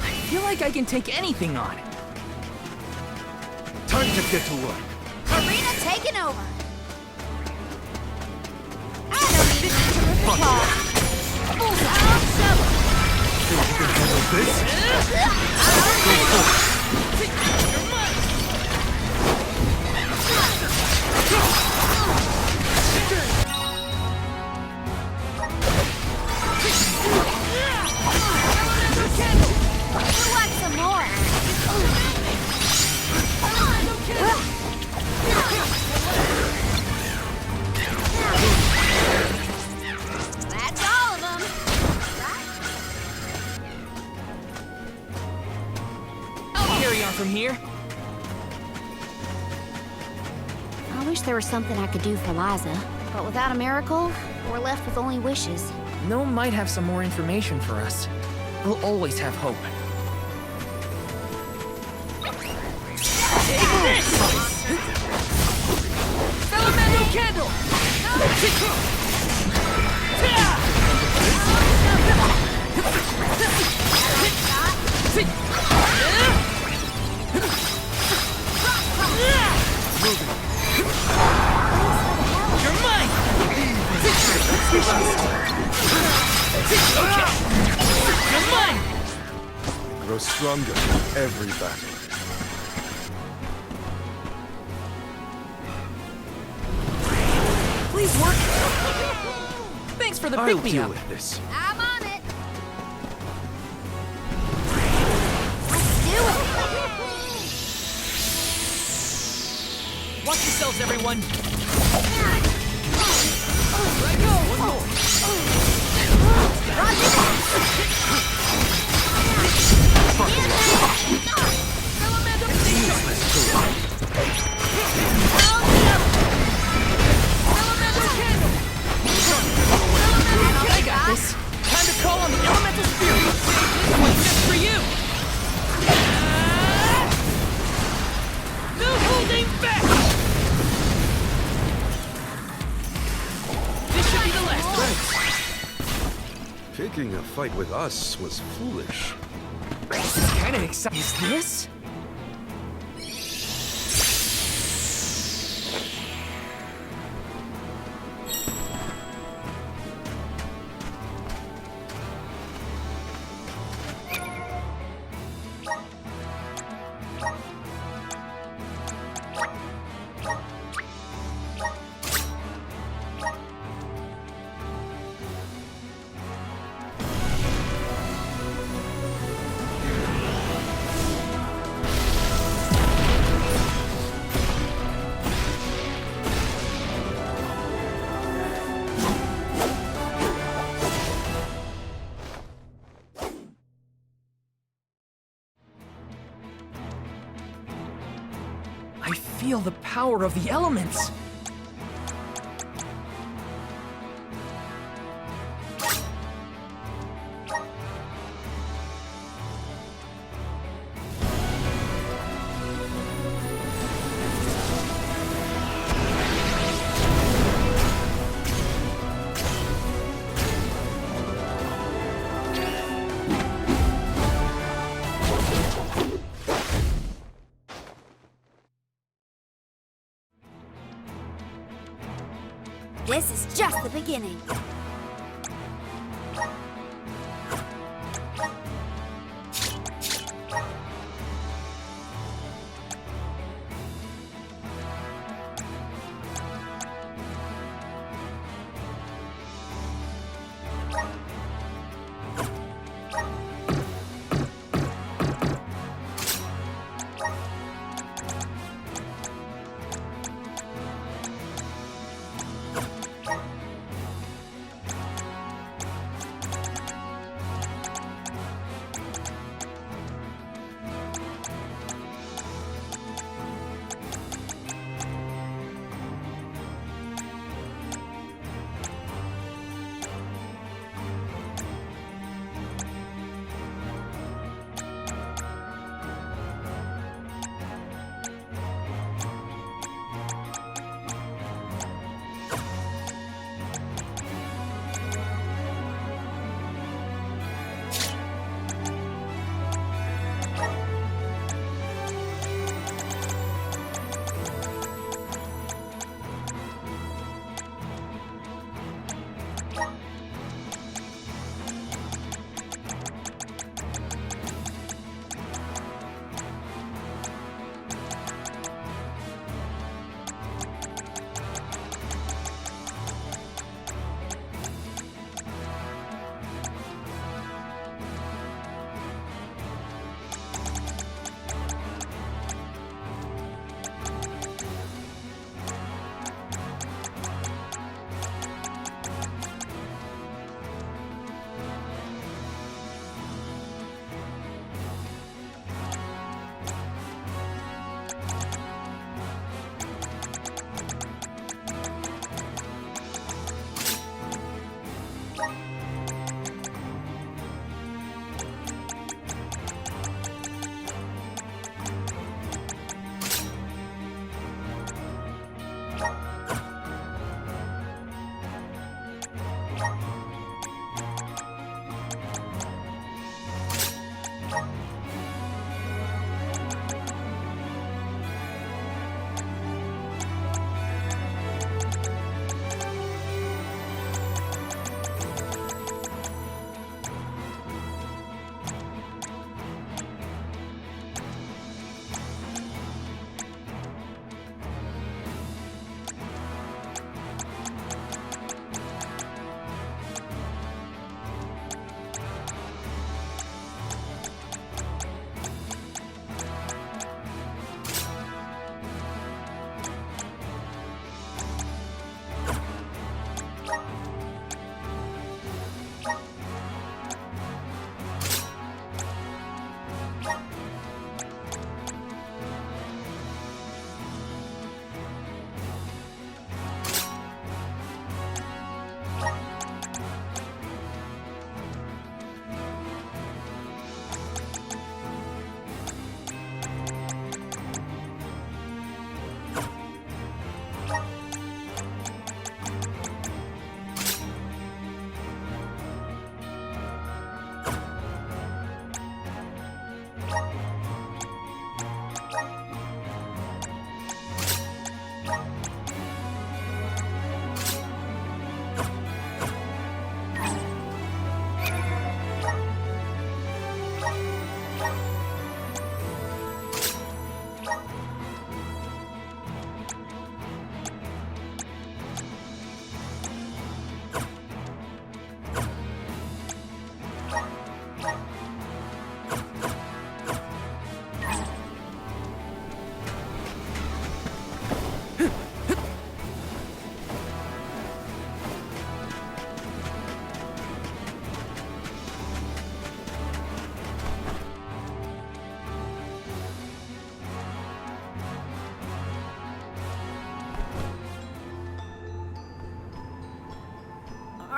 I feel like I can take anything on. Time to get to work. Arena taking over. I don't need a terrific call. Bullseye. Shovel. Think you can handle this? Go for it. Who wants some more? That's all of them. I'll carry on from here. I wish there was something I could do for Liza, but without a miracle, we're left with only wishes. Gnome might have some more information for us. We'll always have hope. Elemental candle! You're mine! Okay. You're mine! Grow stronger every battle. Please work. Thanks for the I'll pick-me-up. deal with this. I'm on it. Let's do it. Watch yourselves, everyone. Let go. One more. I got this. Time to call on the elemental spirit. This one's just for you. No holding back. This should be the last one. Thanks. Picking a fight with us was foolish. This is kind of exciting. Is this? I feel the power of the elements. This is just the beginning.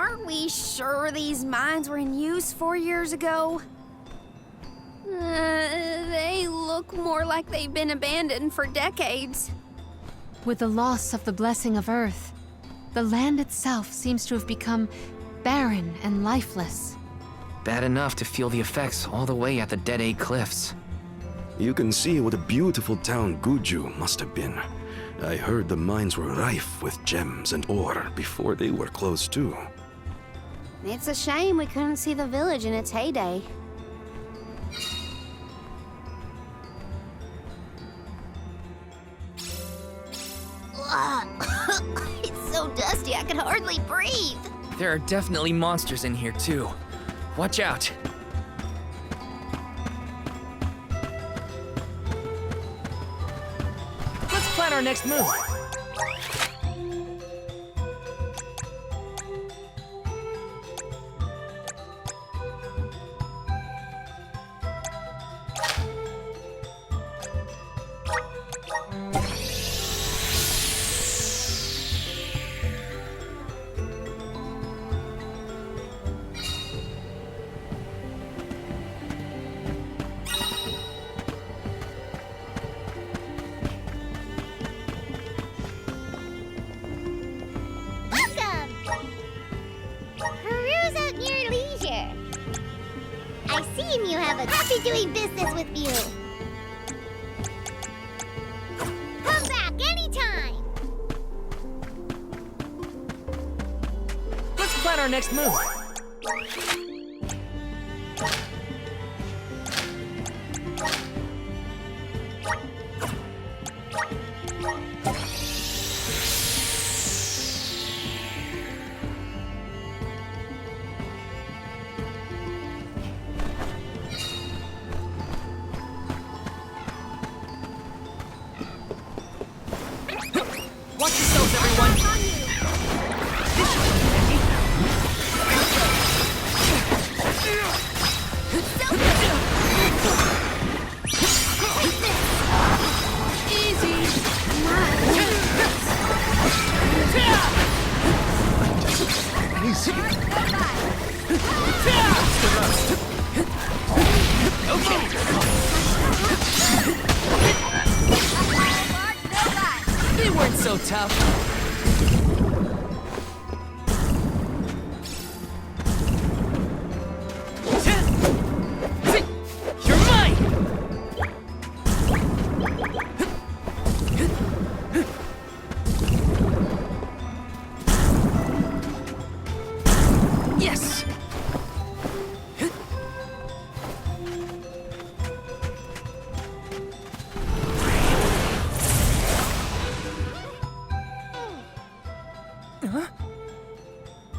Aren't we sure these mines were in use 4 years ago? They look more like they've been abandoned for decades. With the loss of the blessing of Earth, the land itself seems to have become barren and lifeless. Bad enough to feel the effects all the way at the Dead Egg Cliffs. You can see what a beautiful town Guju must have been. I heard the mines were rife with gems and ore before they were closed too. It's a shame we couldn't see the village in its heyday. It's so dusty I can hardly breathe. There are definitely monsters in here too. Watch out. Let's plan our next move. Welcome! Peruse at your leisure. I see you have a happy doing business with you. Come back anytime. Let's plan our next move. Watch yourselves, everyone. This should be handy. They weren't so tough. You're mine! Yes!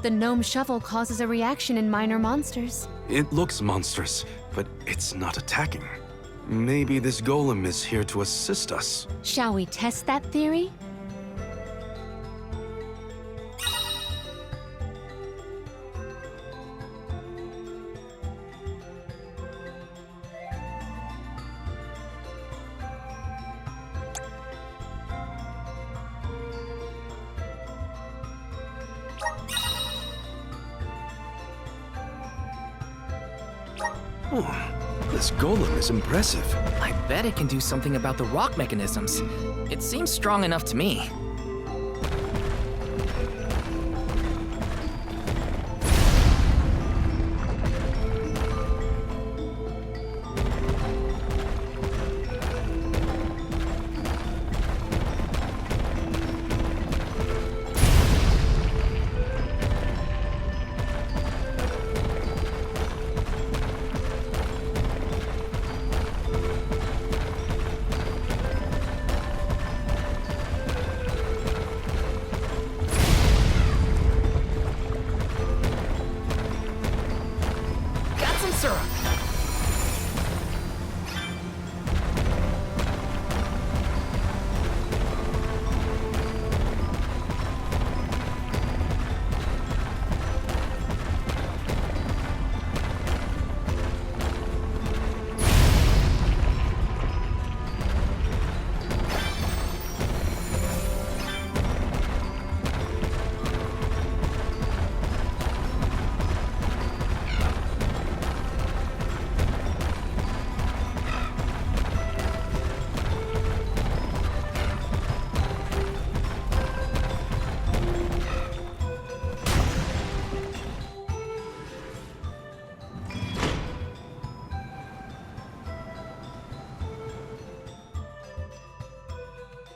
The gnome shovel causes a reaction in minor monsters. It looks monstrous, but it's not attacking. Maybe this golem is here to assist us. Shall we test that theory? Oh, this golem is impressive. I bet it can do something about the rock mechanisms. It seems strong enough to me.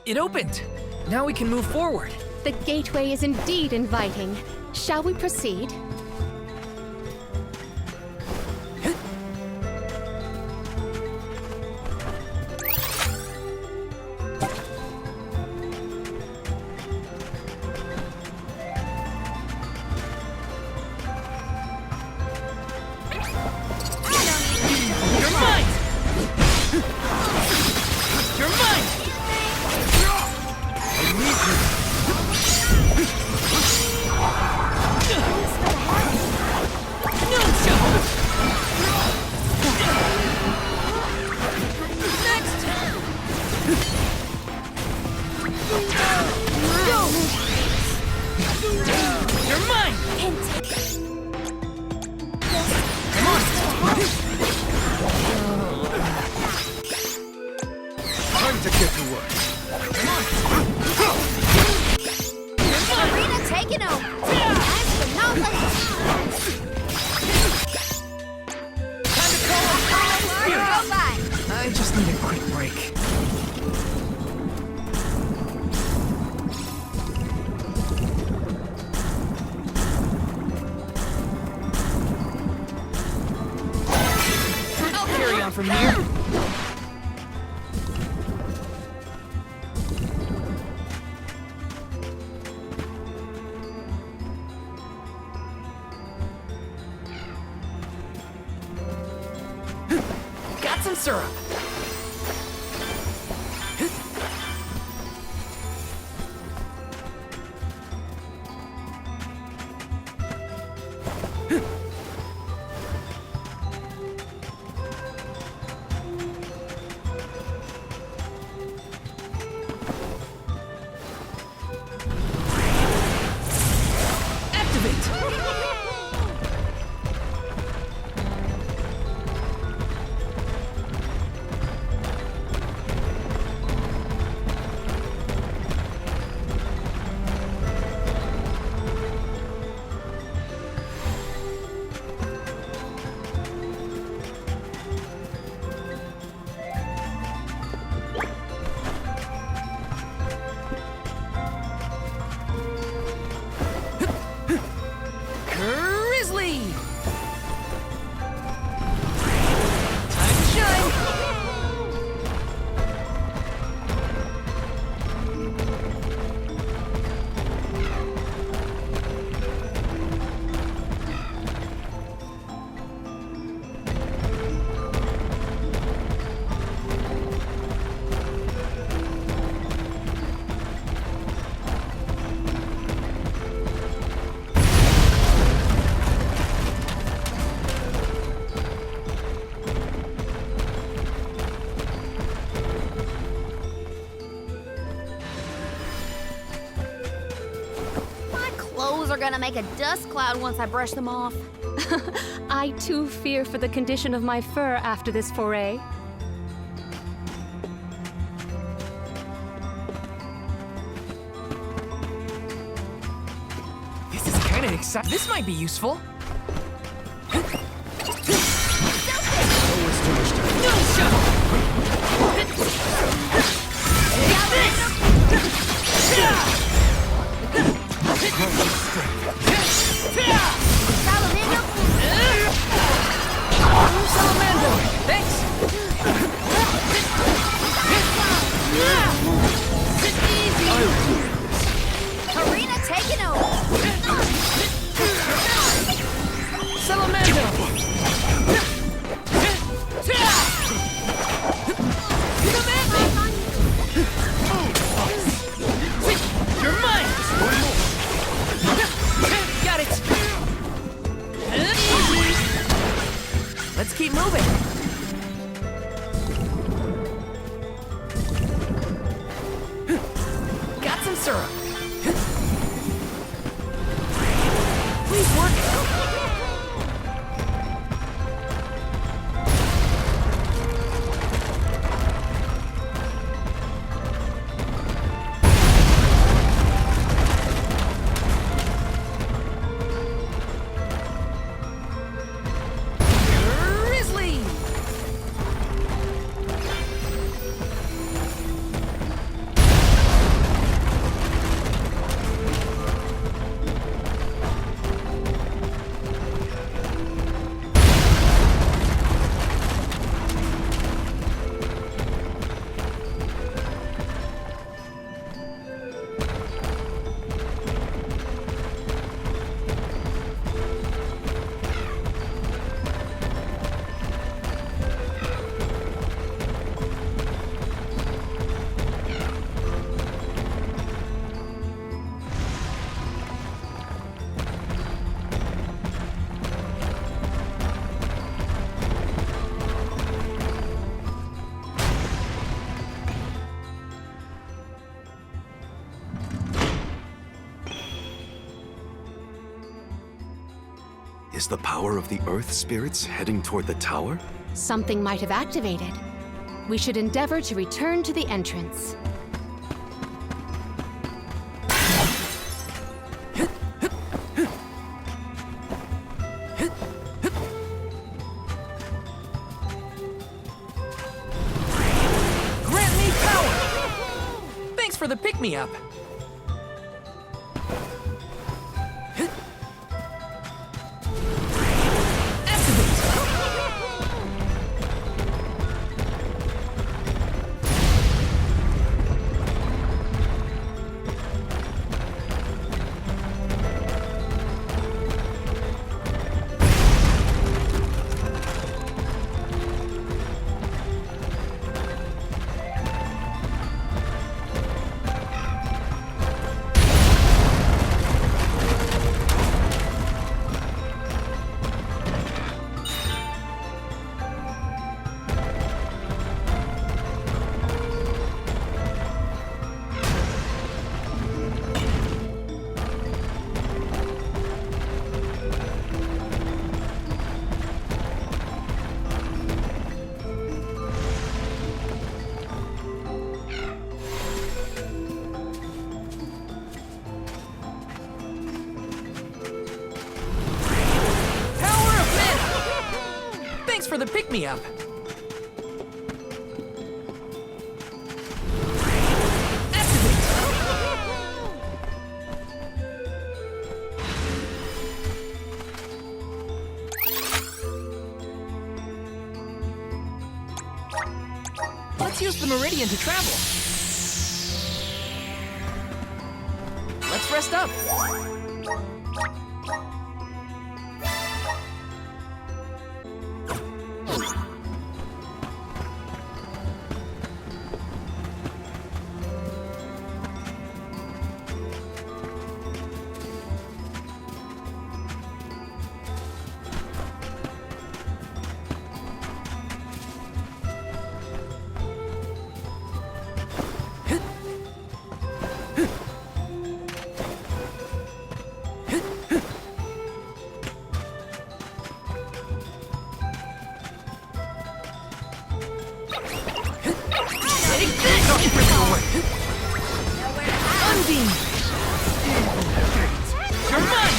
It opened! Now we can move forward. The gateway is indeed inviting. Shall we proceed? You're mine! You're mine! You're mine! Time to get to work. Arena taking over. Last but not least. Time to call up Chio's spirit! Bye. I just need a quick break. I'll carry on from here. Got some syrup. Activate! Grizzly! Time to shine! My clothes are gonna make a dust cloud once I brush them off. I too fear for the condition of my fur after this foray. This is kinda exciting. This might be useful. No shot! Salamander! Thanks! Arena taking over. Salamander! You're mine! Got it! Let's keep moving. Got some syrup. Please work. Grizzly! Is the power of the Earth spirits heading toward the tower? Something might have activated. We should endeavor to return to the entrance. Grant me power! Thanks for the pick-me-up. For the pick-me-up. Let's use the meridian to travel. Let's rest up. Undine! You're mine!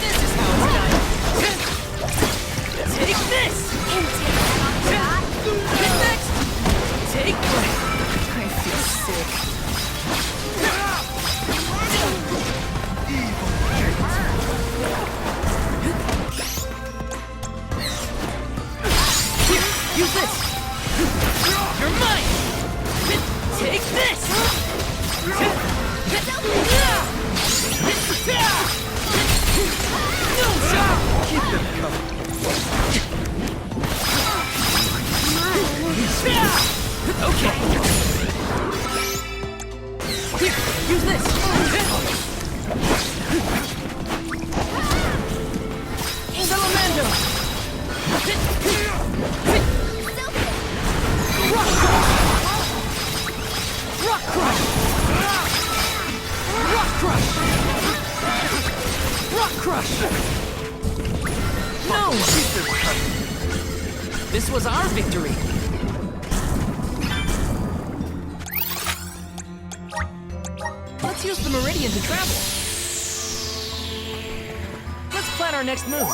This is how it's done! Take this! Next! Take that! I feel sick. Here, use this! You're mine! Take this! No shot! Keep them coming. Okay. Here, use this! Salamando! Rock crush! Rock crush! Rock crush! Rock crush! No! This was our victory! Let's use the meridian to travel. Let's plan our next move.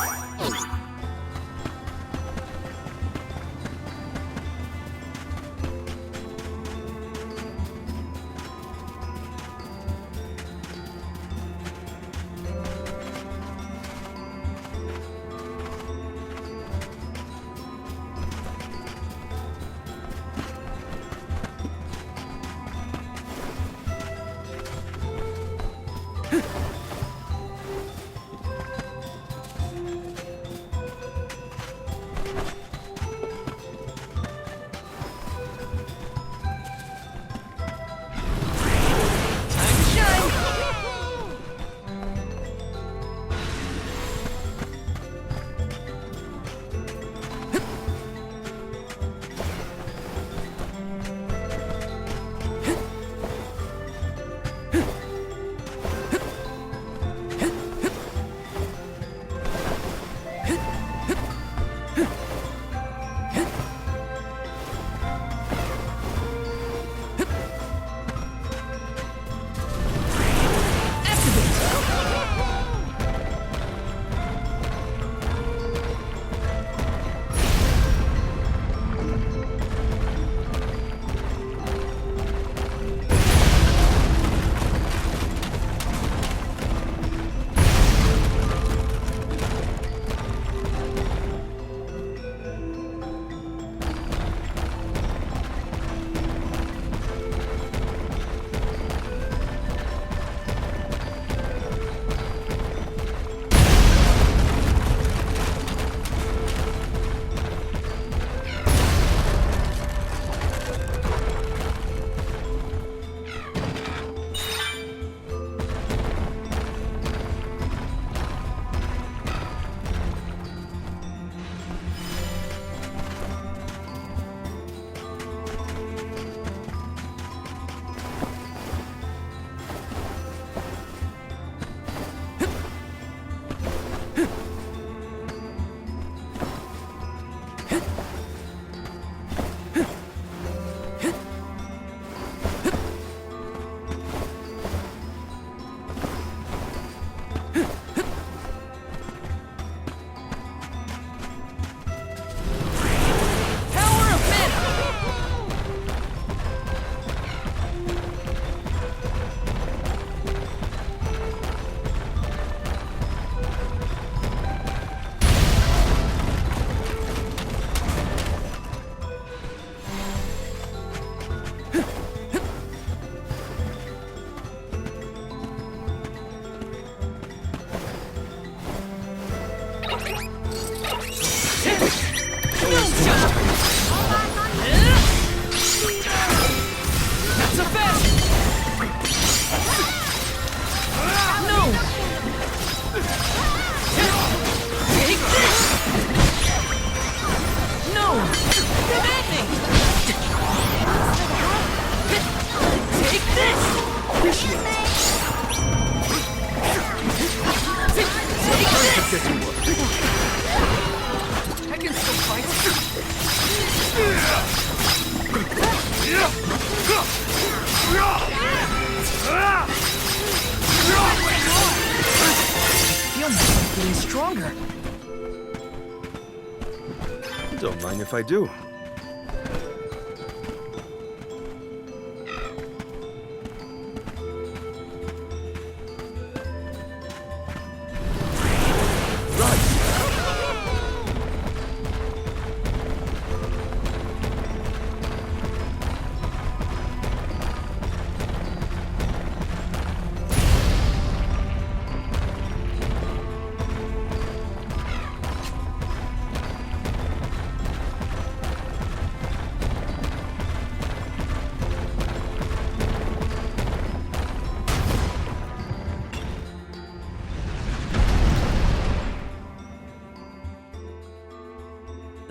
Mind if I do?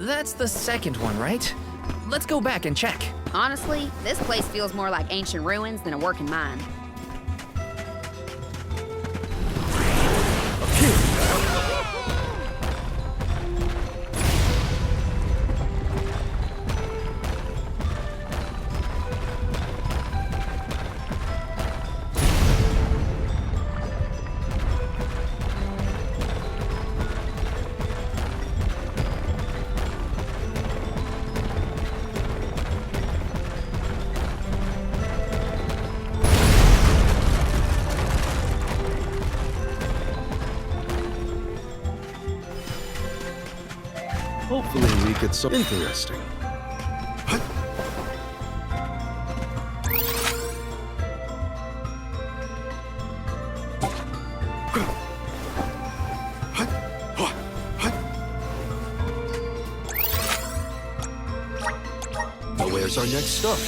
That's the second one, right? Let's go back and check. Honestly, this place feels more like ancient ruins than a working mine. Hopefully we get some interesting. Now where's our next stop?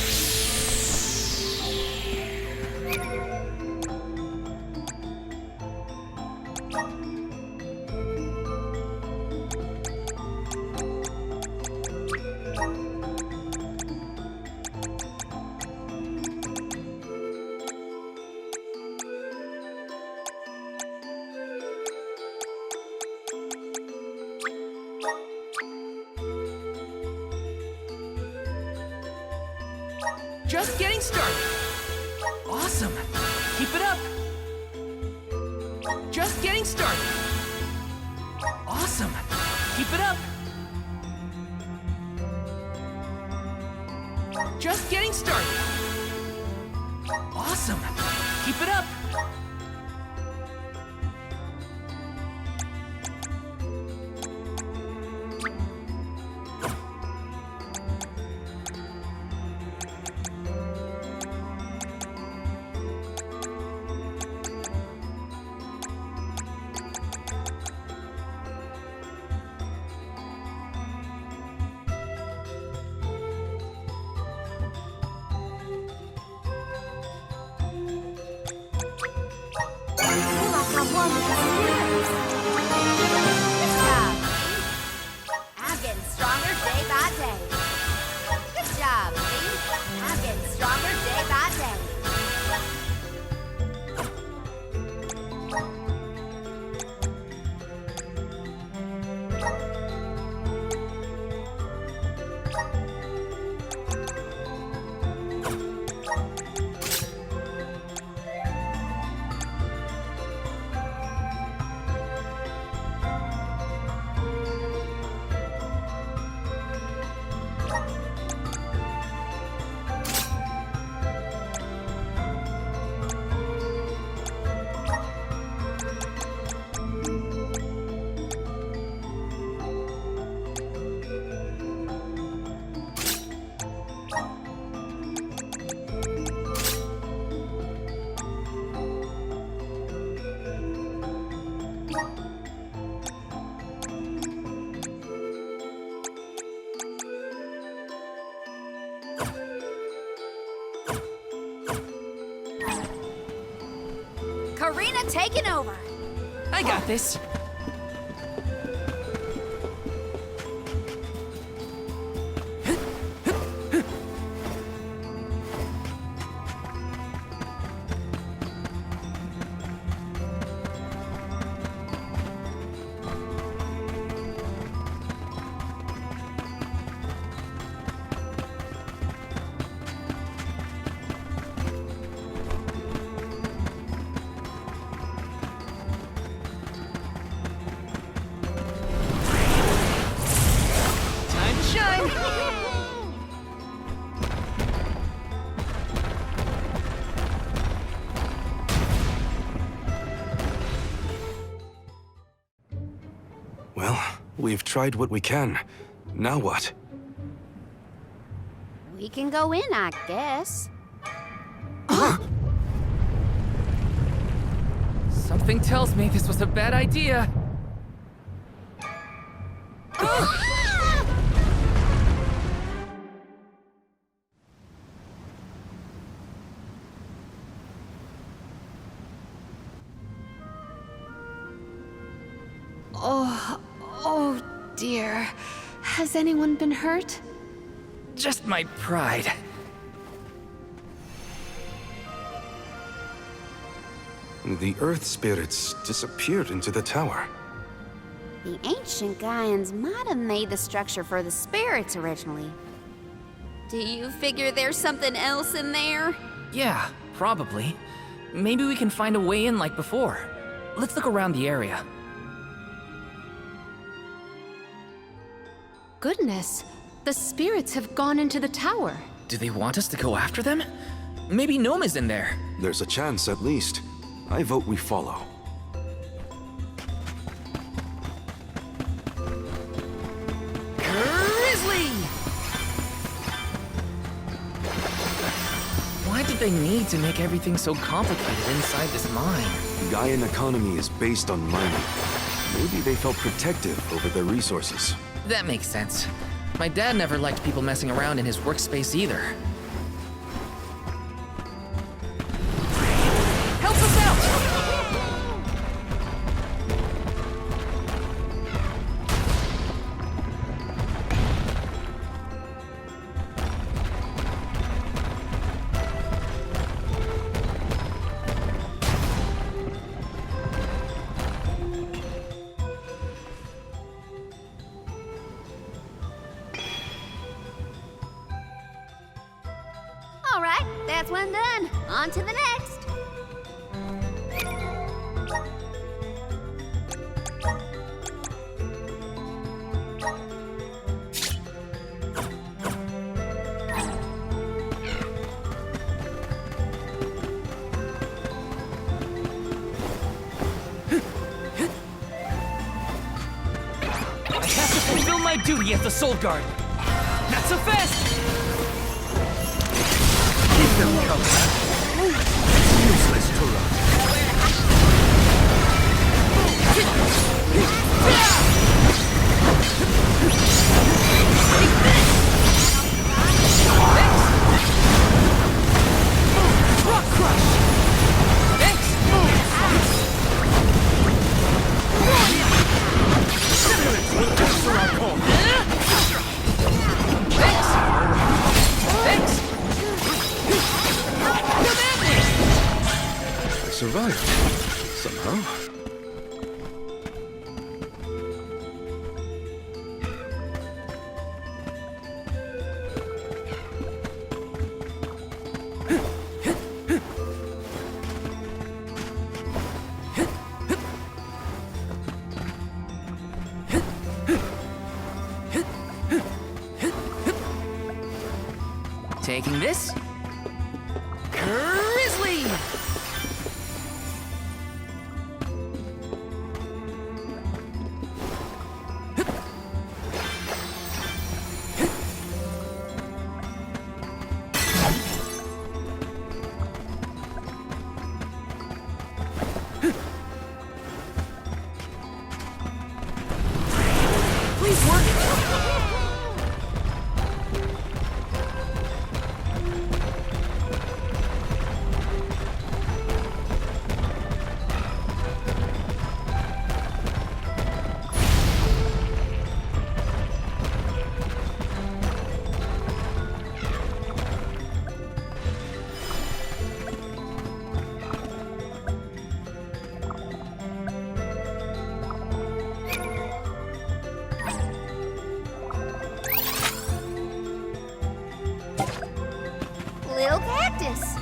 Just getting started. Awesome. Keep it up. Just getting started. Awesome. Keep it up. Just getting started. Awesome. Keep it up. I'm getting stronger day by day. Good job, Lee. I'm getting stronger day by day. Karina taking over. I got this. We've tried what we can. Now what? We can go in, I guess. Something tells me this was a bad idea. Oh dear. Has anyone been hurt? Just my pride. The Earth spirits disappeared into the tower. The ancient Gaians might have made the structure for the spirits originally. Do you figure there's something else in there? Yeah, probably. Maybe we can find a way in like before. Let's look around the area. Goodness, the spirits have gone into the tower. Do they want us to go after them? Maybe Gnome is in there. There's a chance, at least. I vote we follow. Grizzly! Why did they need to make everything so complicated inside this mine? Gaian economy is based on mining. Maybe they felt protective over their resources. That makes sense. My dad never liked people messing around in his workspace either. Help us out! All right, that's one done. On to the next. I have to fulfill my duty as the Soul Guard. Not so fast! Keep them coming. It's useless to run. Rock Crush! Thanks! Just for our call. Thanks! I survived. Somehow. Taking this. Grizzly! Please work! Lil Cactus.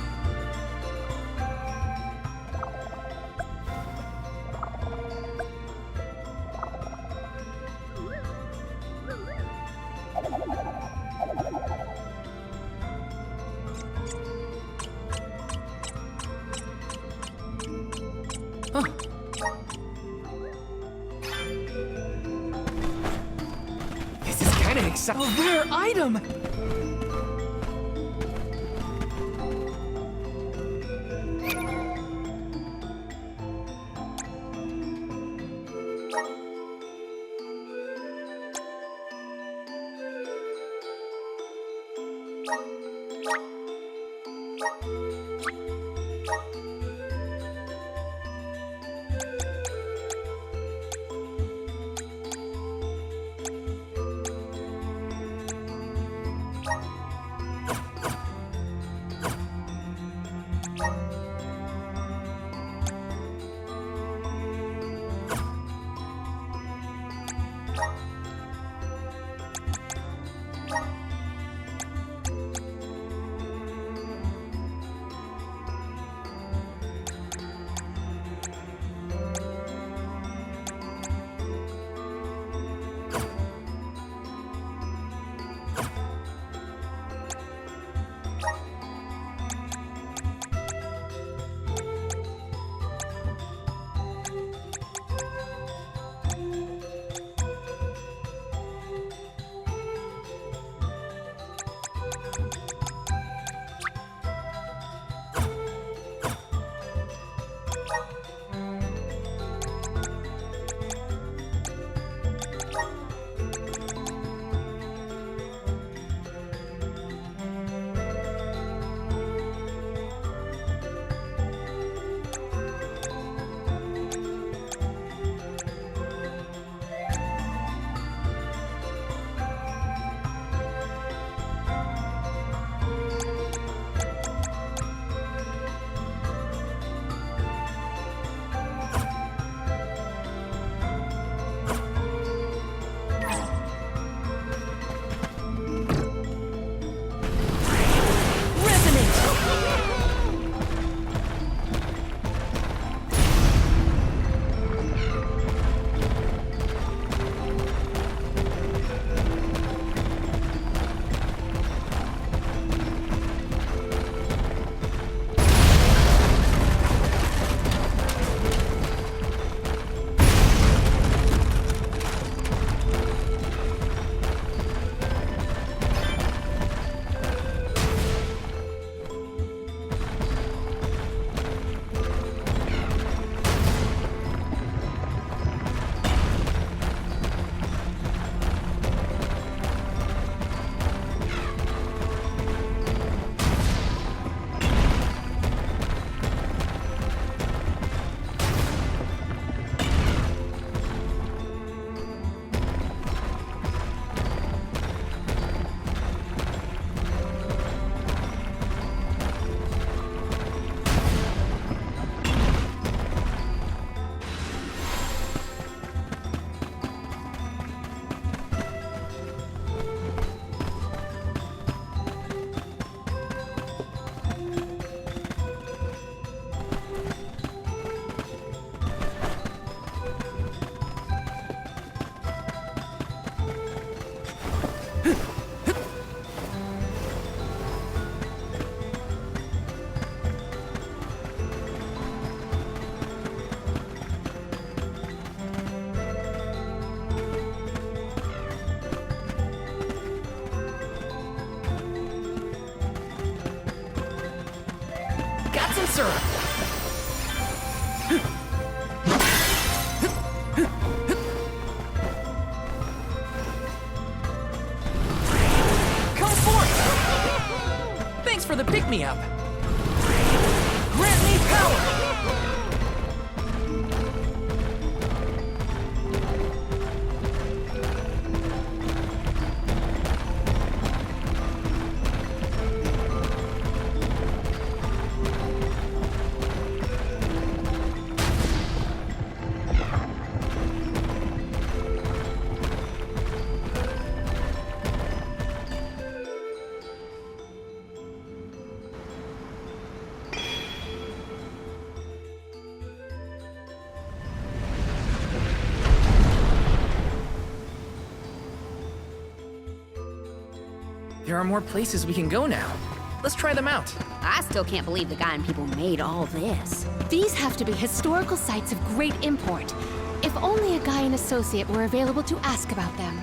a rare item! Syrup. Come forth! Thanks for the pick-me-up. Grant me power! There are more places we can go now. Let's try them out. I still can't believe the guy and people made all this. These have to be historical sites of great import. If only a guy and associate were available to ask about them.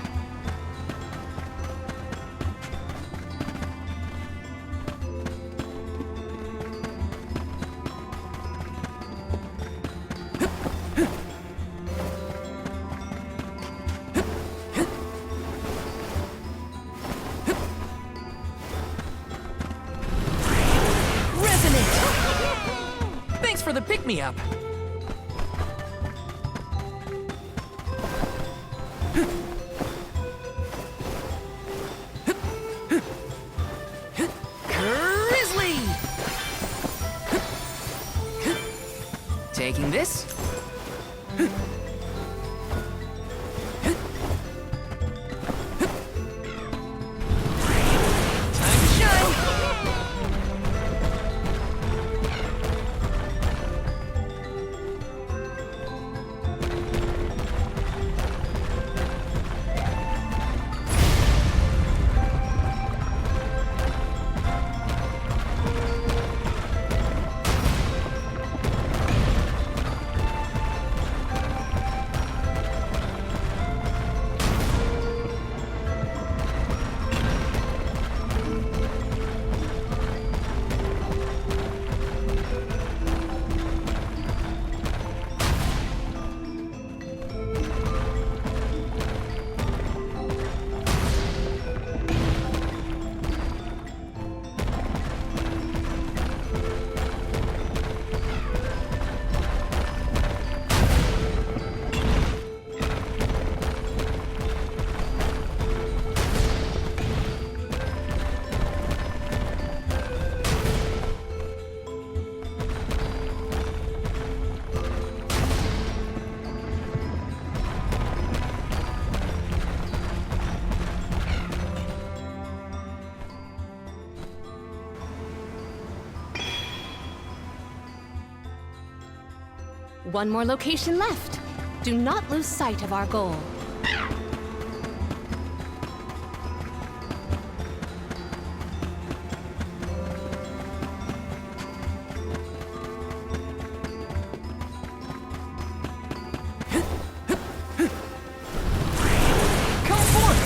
for the pick-me-up. Grizzly! Taking this. Time to shine! One more location left. Do not lose sight of our goal. Come forth!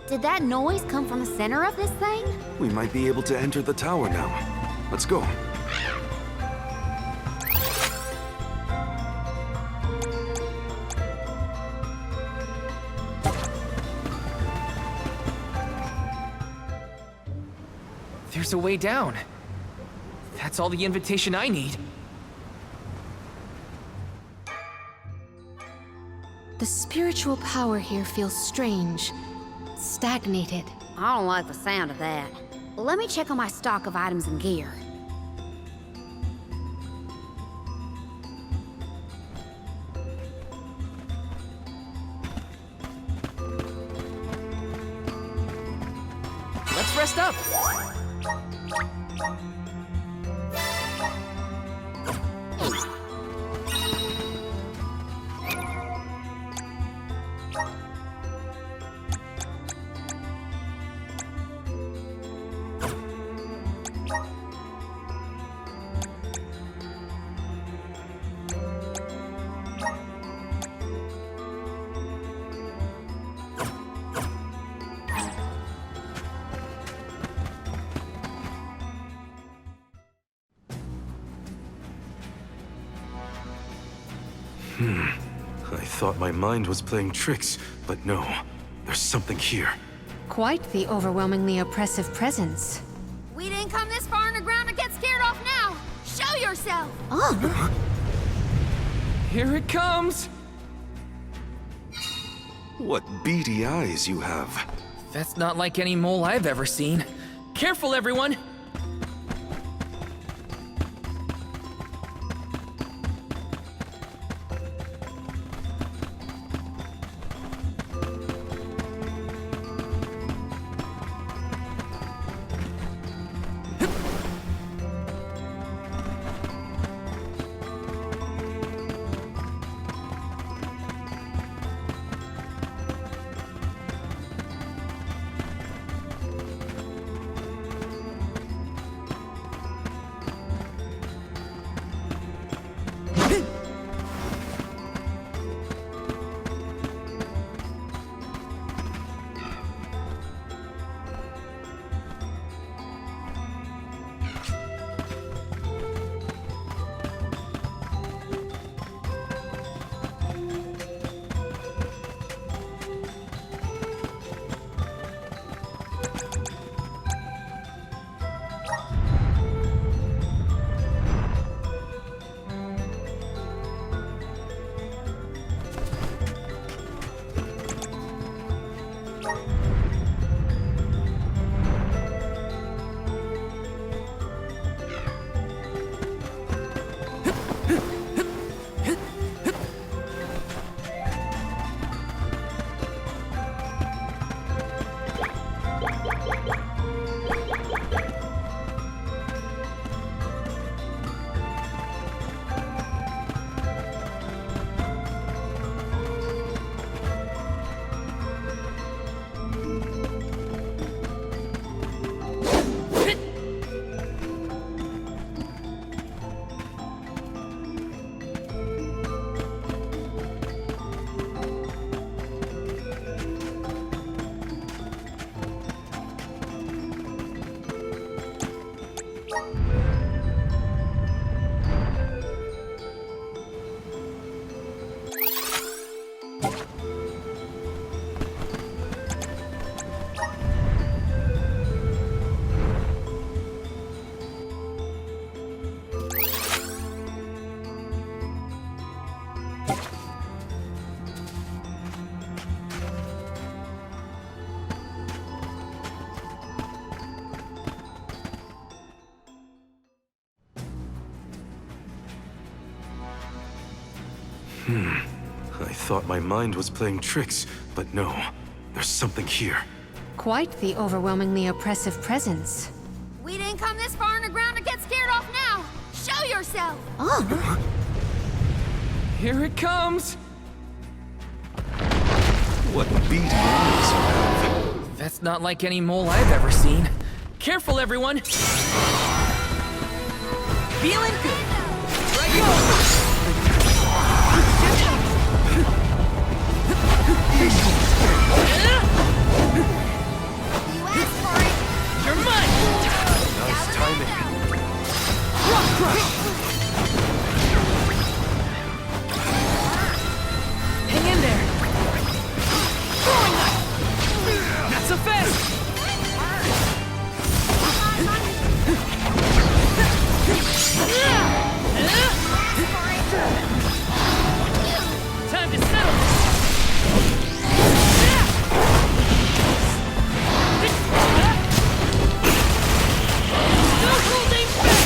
Did that noise come from the center of this thing? We might be able to enter the tower now. Let's go. There's a way down. That's all the invitation I need. The spiritual power here feels strange, stagnated. I don't like the sound of that. Let me check on my stock of items and gear. Let's rest up. I thought my mind was playing tricks, but no. There's something here. Quite the overwhelmingly oppressive presence. We didn't come this far underground to get scared off now. Show yourself. Here it comes. What beady eyes you have. That's not like any mole I've ever seen. Careful, everyone! I thought my mind was playing tricks, but no. There's something here. Quite the overwhelmingly oppressive presence. We didn't come this far underground to get scared off now. Show yourself. Here it comes! What beat eyes you have. That's not like any mole I've ever seen. Careful, everyone! Feeling good! Right go! You asked for it. You're mine! Nice timing. Rock crush! Hang in there! Throwing knife! Not so fast! Time to settle this! No holding back!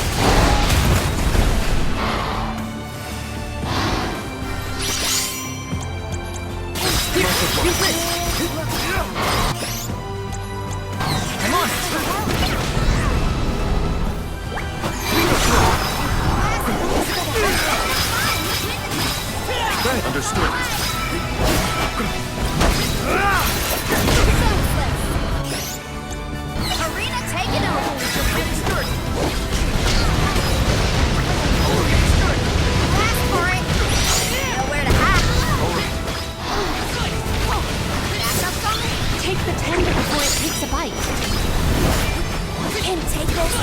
Here, use this! I'm on it! Understood. Arena taking over. Understood! Ask for it. Nowhere to hide. Backup coming. Take the tender before it takes a bite. And take this.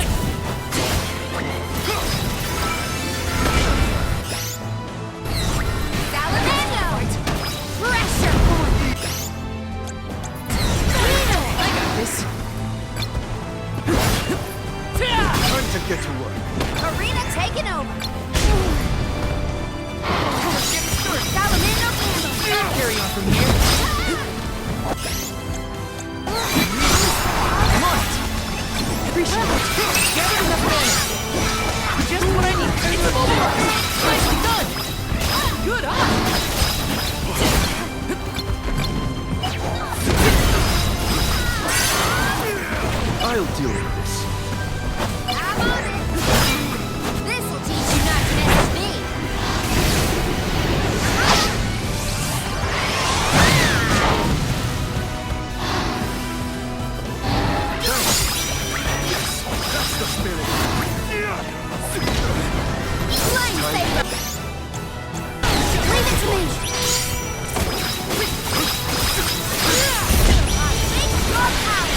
Salamando. Pressure point. I got this. Time to get to work. Arena taking over. Salamando handle. Carry on from here! Come on! Appreciate it! Gathered enough mana! Just what I need! It's immobilized! Nicely done! Good eye! I'll deal with this. I'm on it. This'll teach you not to mess with me. That's the spirit. Lightsaber. Leave it to me. Unleash your power.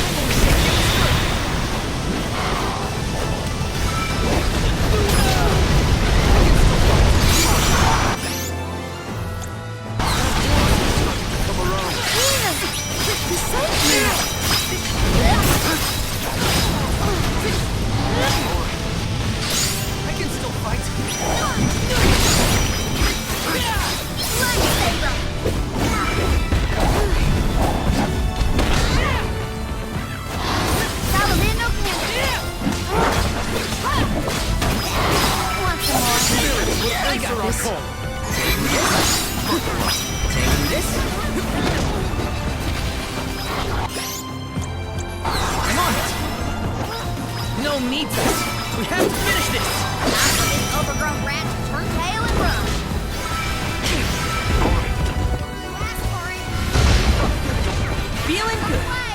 I can still fight! Lightsaber. Salamando cannon. Want some more? I got this! Taking this? I'm on it! No needs us! We have to finish this! Time for this overgrown rat to turn tail and run. Ask for it. Feeling good! Play.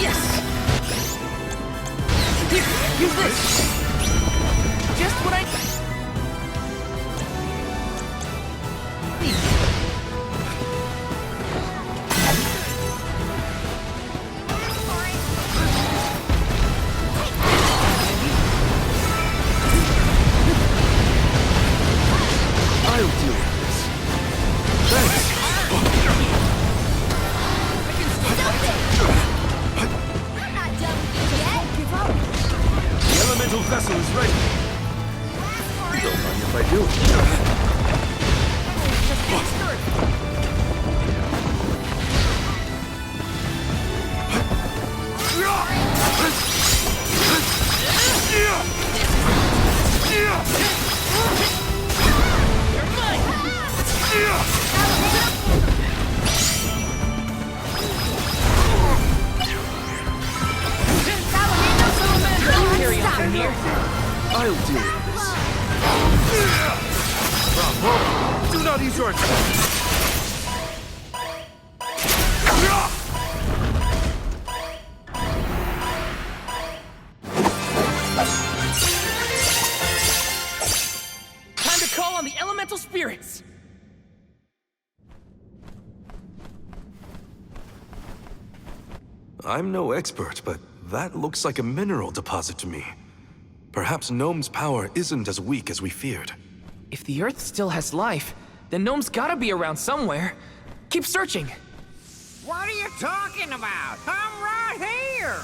Yes! Here, use this! Just what I need! Ask for it. I'll deal with this. Thanks. I'm not done with you yet. Give up. The elemental vessel is ready. Ask for it. Don't mind if I do. Just get started! I'll deal with this. Bravo! Do not use your attack! Time to call on the elemental spirits! I'm no expert, but that looks like a mineral deposit to me. Perhaps Gnome's power isn't as weak as we feared. If the Earth still has life, then Gnome's gotta be around somewhere. Keep searching. What are you talking about? I'm right here!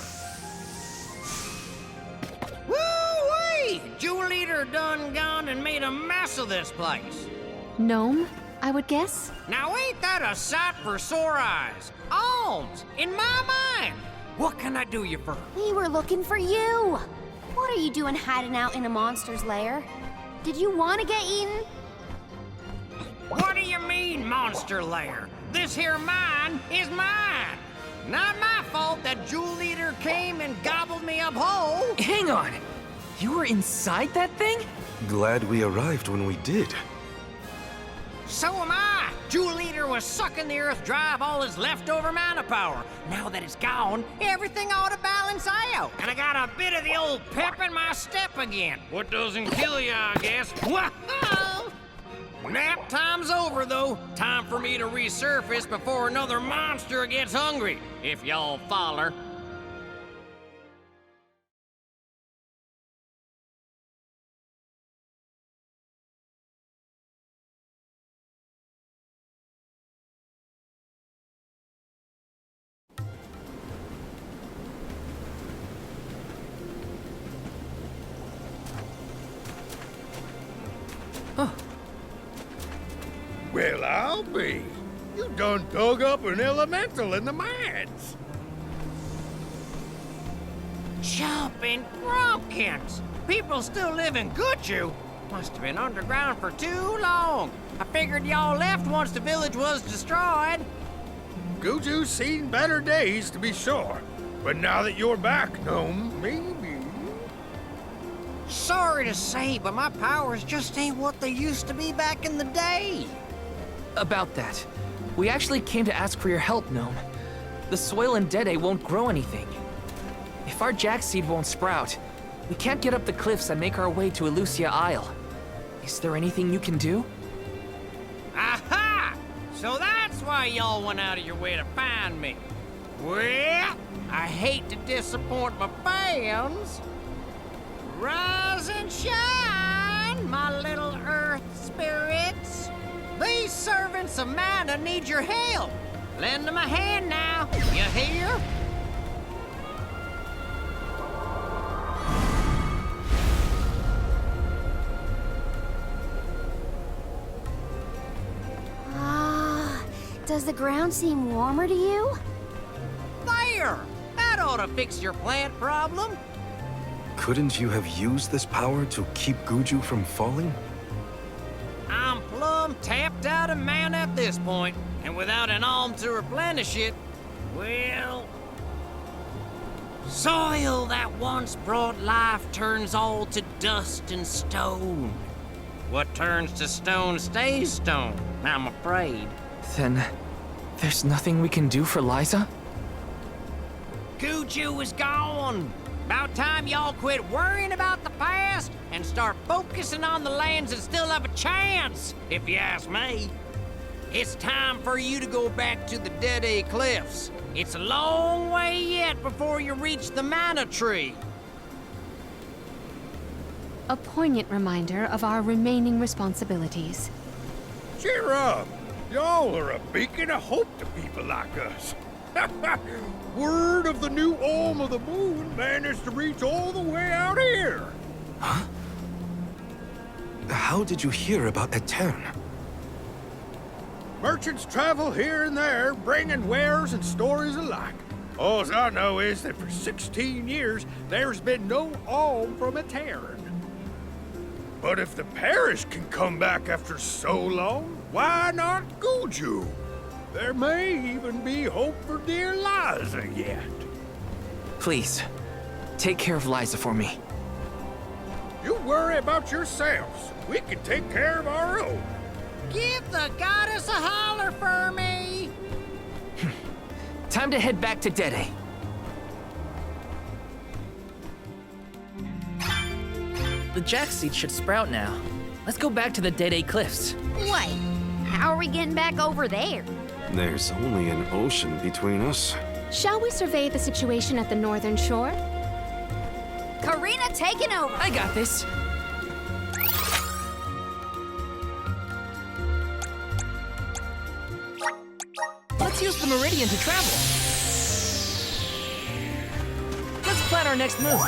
Woo-wee! Jewel Eater done gone and made a mess of this place. Gnome, I would guess? Now ain't that a sight for sore eyes? Alms, in my mind! What can I do you for? We were looking for you. What are you doing hiding out in a monster's lair? Did you want to get eaten? What do you mean, monster lair? This here mine is mine. Not my fault that Jewel Eater came and gobbled me up whole. Hang on! You were inside that thing? Glad we arrived when we did. So am I. Jewel Eater was sucking the earth dry of all his leftover mana power. Now that it's gone, everything ought to balance out. And I got a bit of the old pep in my step again. What doesn't kill you, I guess. Whoa! Nap time's over, though. Time for me to resurface before another monster gets hungry, if y'all follow. Well, I'll be. You done dug up an elemental in the mines. Jumping pumpkins! People still live in Guju. Must have been underground for too long. I figured y'all left once the village was destroyed. Guju's seen better days, to be sure. But now that you're back, Gnome, maybe... Sorry to say, but my powers just ain't what they used to be back in the day. About that, we actually came to ask for your help, Gnome. The soil in Dede won't grow anything. If our jack seed won't sprout, we can't get up the cliffs and make our way to Elusia Isle. Is there anything you can do? Aha! So that's why y'all went out of your way to find me. Well, I hate to disappoint my fans. Rise and shine, my little earth spirits. These servants of mana need your help. Lend them a hand now, you hear? Does the ground seem warmer to you? There! That ought to fix your plant problem. Couldn't you have used this power to keep Guju from falling? I'm plumb tapped out of mana at this point, and without an alm to replenish it, well... Soil that once brought life turns all to dust and stone. What turns to stone stays stone, I'm afraid. Then, there's nothing we can do for Liza? Guju is gone. About time y'all quit worrying about the past and start focusing on the lands that still have a chance, if you ask me. It's time for you to go back to the Dede Cliffs. It's a long way yet before you reach the mana tree. A poignant reminder of our remaining responsibilities. Cheer up! Y'all are a beacon of hope to people like us. Word of the new Alm of the Moon managed to reach all the way out here. Huh? How did you hear about Etern? Merchants travel here and there, bringing wares and stories alike. All I know is that for 16 years, there's been no alm from Etern. But if the parish can come back after so long, why not Guju? There may even be hope for dear Liza yet. Please, take care of Liza for me. You worry about yourselves. We can take care of our own. Give the goddess a holler for me! Time to head back to Dede. The jack seed should sprout now. Let's go back to the Dede Cliffs. Wait, how are we getting back over there? There's only an ocean between us. Shall we survey the situation at the northern shore? Karina taking over. I got this. Let's use the meridian to travel. Let's plan our next move.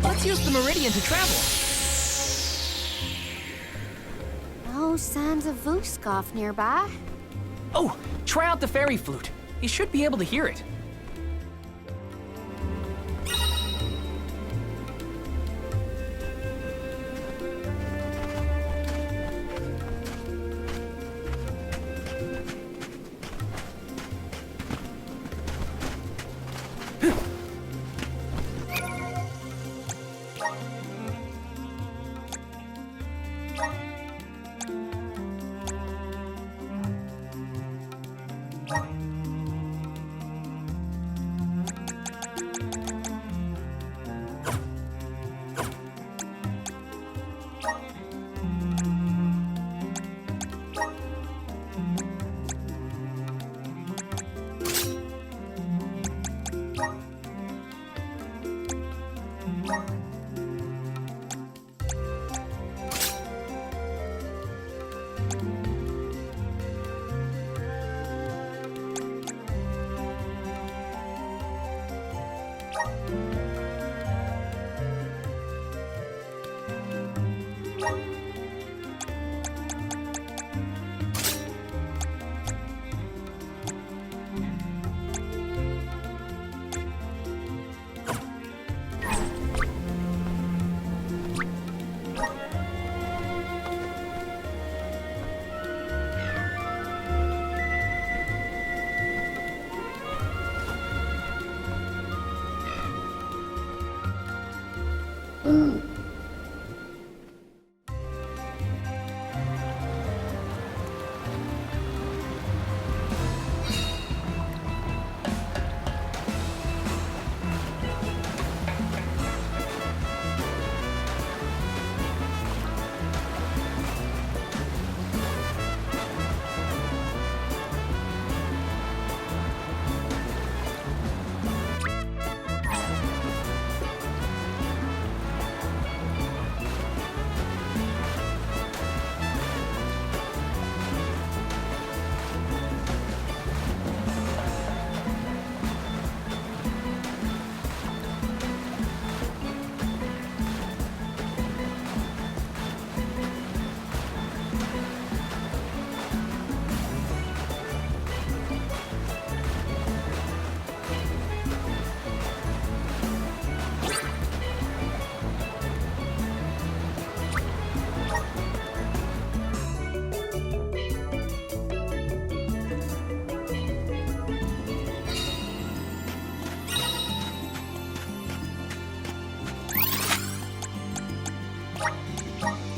Let's use the meridian to travel. No signs of Vuskov nearby. Oh, try out the fairy flute. You should be able to hear it.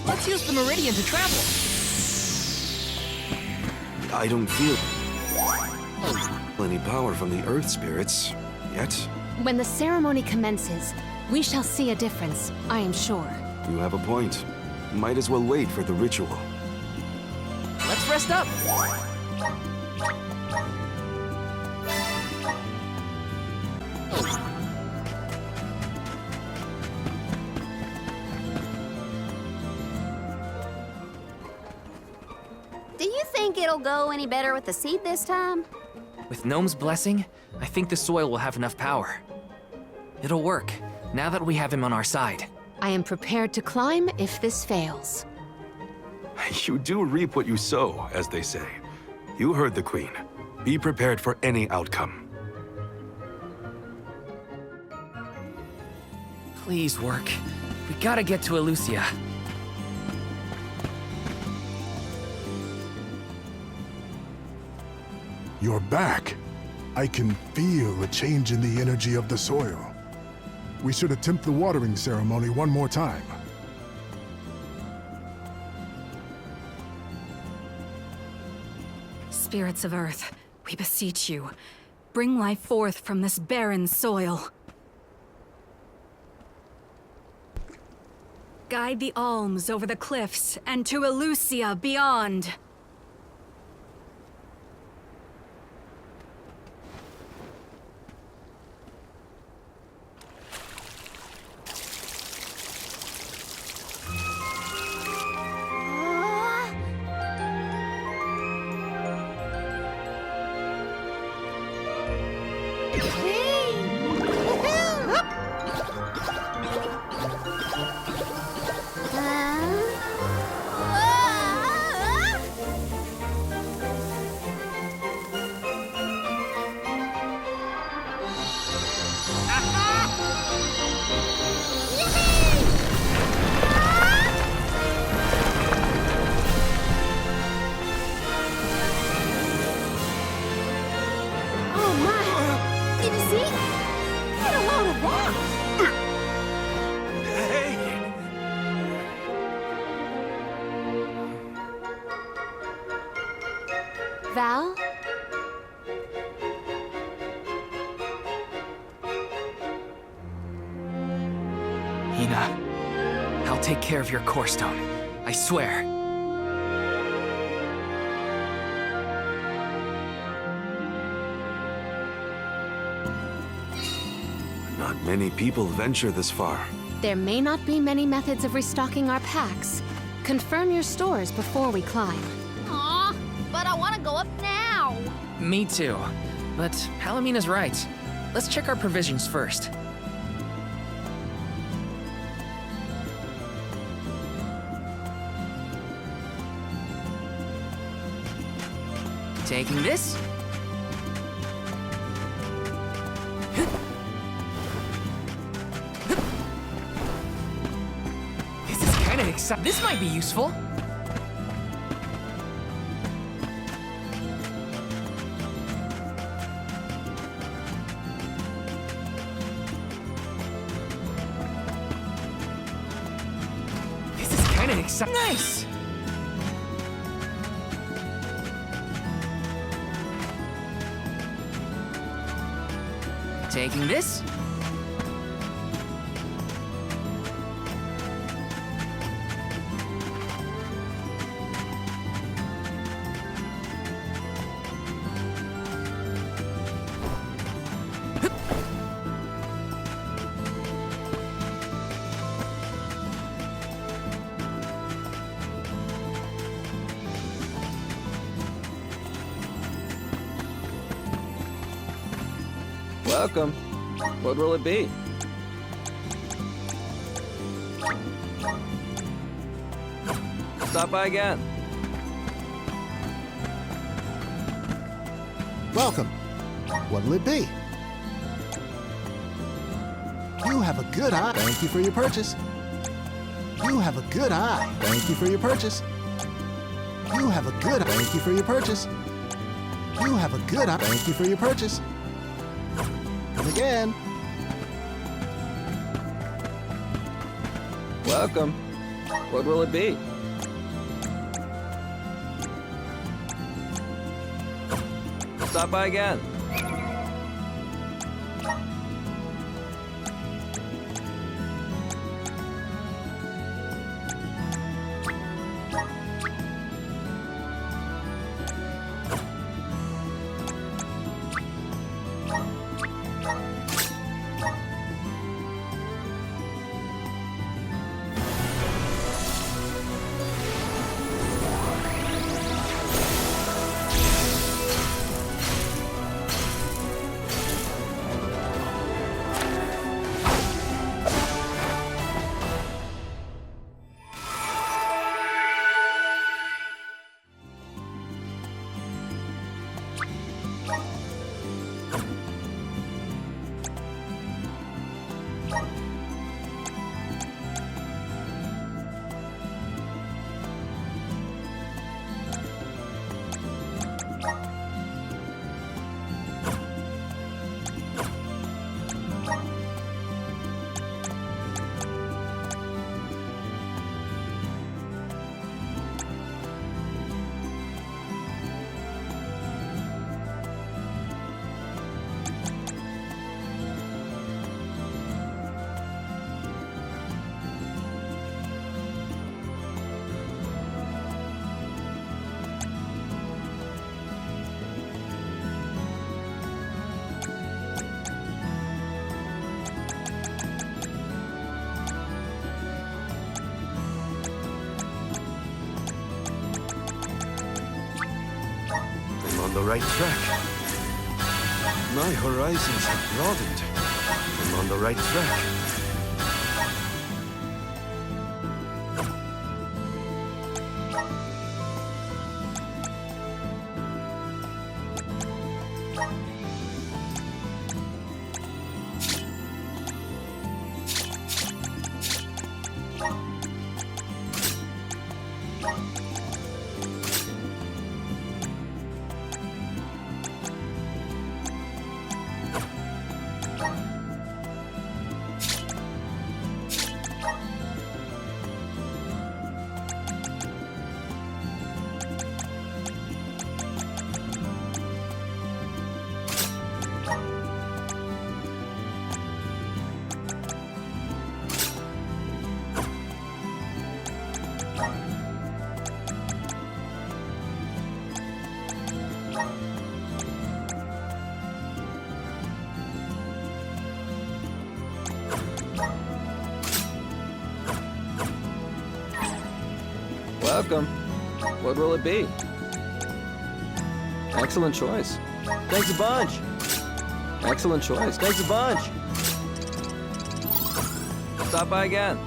Let's use the meridian to travel. I don't feel any power from the earth spirits yet. When the ceremony commences, we shall see a difference, I am sure. You have a point. Might as well wait for the ritual. Let's rest up. Do you think it'll go any better with the seed this time? With Gnome's blessing, I think the soil will have enough power. It'll work, now that we have him on our side. I am prepared to climb if this fails. You do reap what you sow, as they say. You heard the Queen. Be prepared for any outcome. Please work. We gotta get to Elucia. You're back. I can feel a change in the energy of the soil. We should attempt the watering ceremony one more time. Spirits of Earth, we beseech you. Bring life forth from this barren soil. Guide the alms over the cliffs and to Elucia beyond. Val? Hina, I'll take care of your core stone. I swear. Not many people venture this far. There may not be many methods of restocking our packs. Confirm your stores before we climb. Aw, but I want to go up now. Me too. But Palomina's right. Let's check our provisions first. Taking this. This is kind of exciting. This might be useful. This is kind of exciting. Nice. Taking this. Welcome. What will it be? Stop by again. Welcome. What'll it be? You have a good eye. Thank you for your purchase. You have a good eye. Thank you for your purchase. You have a good eye. Thank you for your purchase. You have a good eye. Thank you for your purchase. And again. Welcome. What will it be? Stop by again. on the right track. My horizons have broadened. I'm on the right track. Welcome. What will it be? Excellent choice. Thanks a bunch. Excellent choice. Thanks a bunch. Stop by again.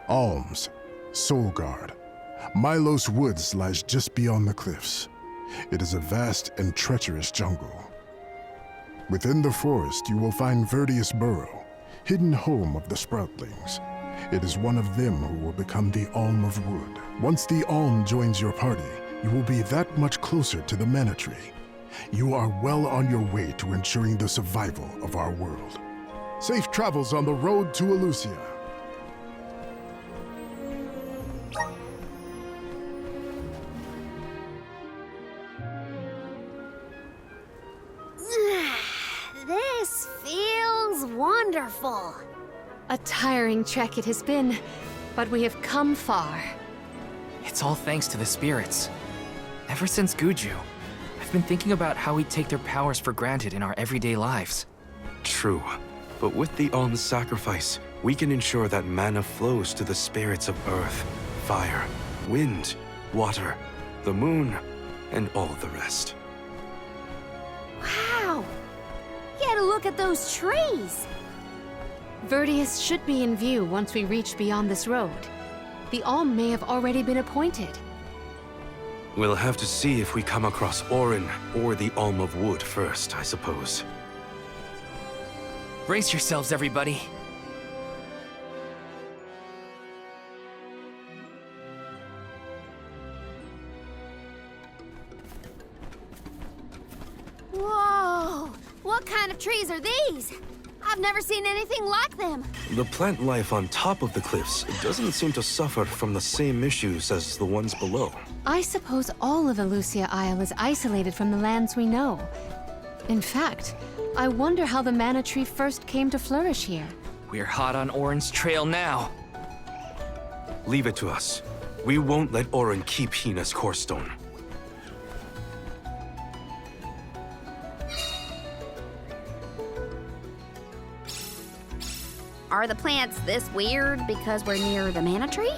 Alms, Soul Guard. Milos Woods lies just beyond the cliffs. It is a vast and treacherous jungle. Within the forest, you will find Verdius Burrow, hidden home of the Sproutlings. It is one of them who will become the Alm of Wood. Once the Alm joins your party, you will be that much closer to the Mana Tree. You are well on your way to ensuring the survival of our world. Safe travels on the road to Elusia. This feels wonderful. A tiring trek it has been, but we have come far. It's all thanks to the spirits. Ever since Guju, I've been thinking about how we take their powers for granted in our everyday lives. True, but with the Alm's sacrifice, we can ensure that mana flows to the spirits of earth, fire, wind, water, the moon, and all the rest. Wow! Get a look at those trees! Verdius should be in view once we reach beyond this road. The Alm may have already been appointed. We'll have to see if we come across Orin or the Alm of Wood first, I suppose. Brace yourselves, everybody. Whoa! What kind of trees are these? I've never seen anything like them. The plant life on top of the cliffs doesn't seem to suffer from the same issues as the ones below. I suppose all of Elusia Isle is isolated from the lands we know. In fact, I wonder how the Mana Tree first came to flourish here. We're hot on Orin's trail now. Leave it to us. We won't let Orin keep Hina's core stone. Are the plants this weird because we're near the Mana Tree?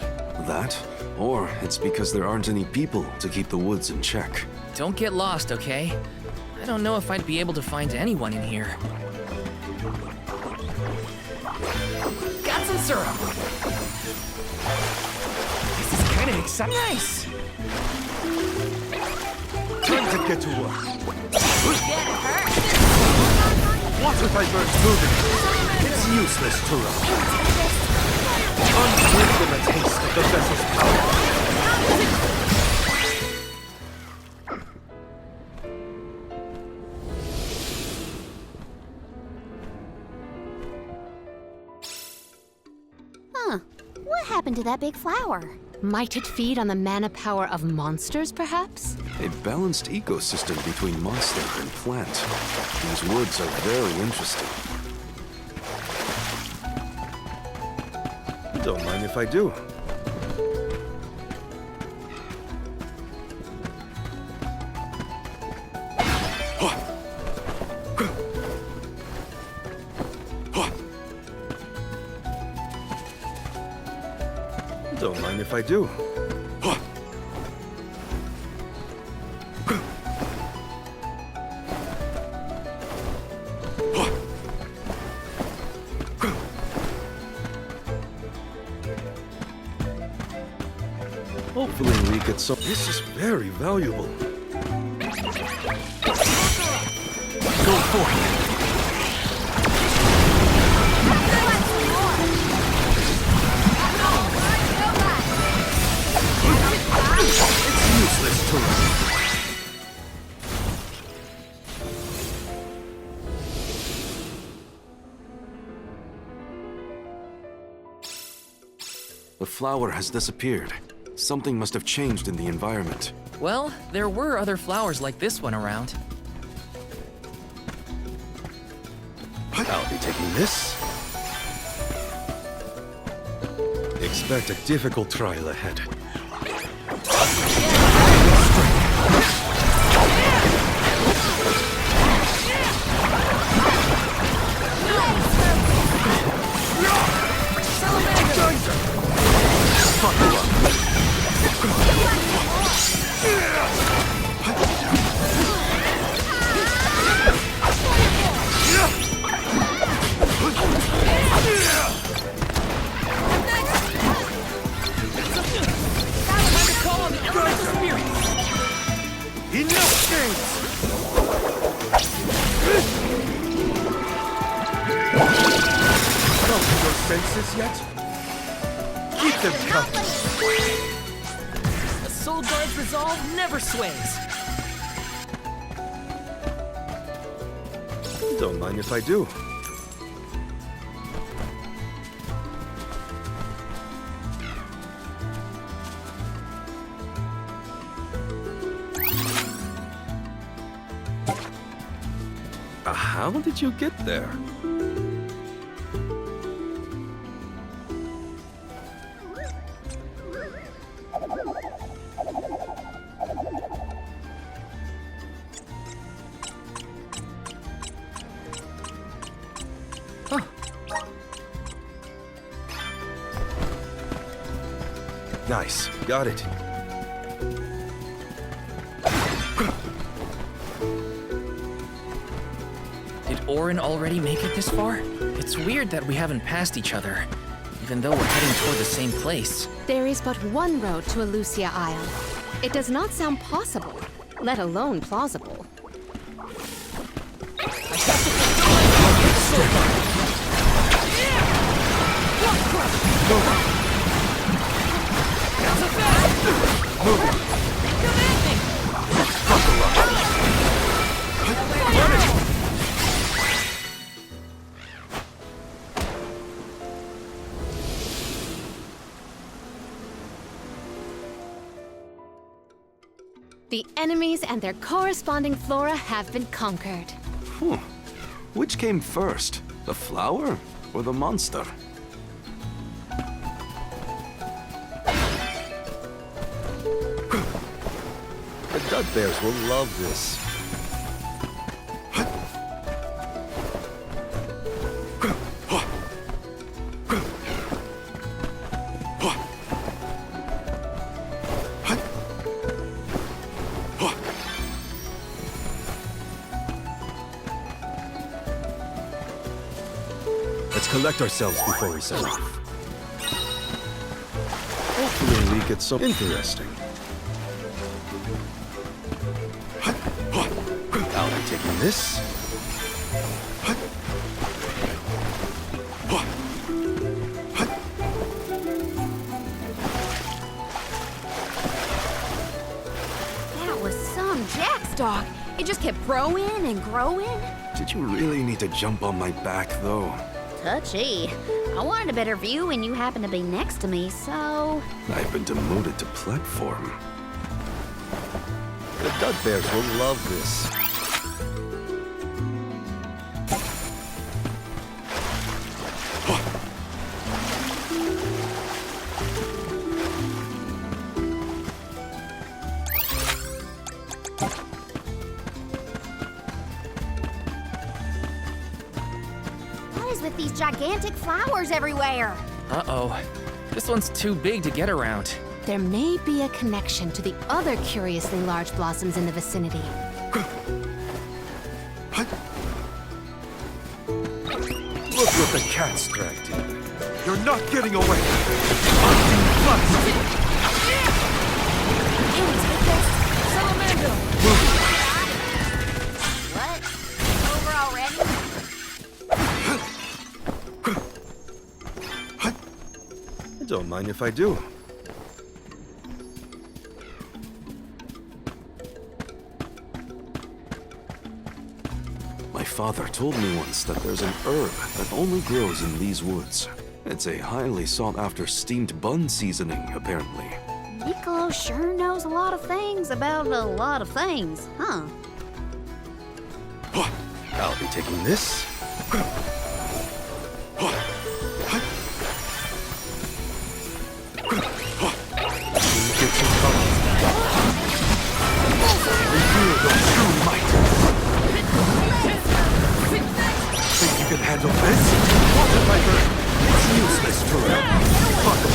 That? Or it's because there aren't any people to keep the woods in check. Don't get lost, okay? I don't know if I'd be able to find anyone in here. Got some syrup! This is kinda exciting. Nice! Time to get to work. Get hurt. What if I burst through them? It's useless to run. Until them a taste of the vessel's power. Huh. What happened to that big flower? Might it feed on the mana power of monsters, perhaps? A balanced ecosystem between monster and plant. These woods are very interesting. Don't mind if I do. Don't mind if I do. Hopefully we get some. This is very valuable. Go for it. It's useless to run. The flower has disappeared. Something must have changed in the environment. Well, there were other flowers like this one around. I'll be taking this. Expect a difficult trial ahead. Senses yet? Keep them coming. A soul guard's resolve never sways. Don't mind if I do. How did you get there? Nice. Got it. Did Orin already make it this far? It's weird that we haven't passed each other, even though we're heading toward the same place. There is but one road to Alucia Isle. It does not sound possible, let alone plausible. The enemies and their corresponding flora have been conquered. Which came first, the flower or the monster? The Dud Bears will love this. Let's collect ourselves before we set off. Hopefully we get some interesting. I'll be taking this. That was some jackstock. It just kept growing and growing. Did you really need to jump on my back, though? Touchy. I wanted a better view and you happened to be next to me, so... I've been demoted to platform. The Dud Bears will love this. What is with these gigantic flowers everywhere? Uh-oh. This one's too big to get around. There may be a connection to the other curiously large blossoms in the vicinity. Look what the cat's dragged in. You're not getting away. Unseen flux. You take this. Salamando! What? Over already? I don't mind if I do. My father told me once that there's an herb that only grows in these woods. It's a highly sought-after steamed bun seasoning, apparently. Piccolo sure knows a lot of things about a lot of things, huh? I'll be taking this. Reveal your true might. Think you can handle this? Water Viper! It's useless, Terrell. Fuck 'em.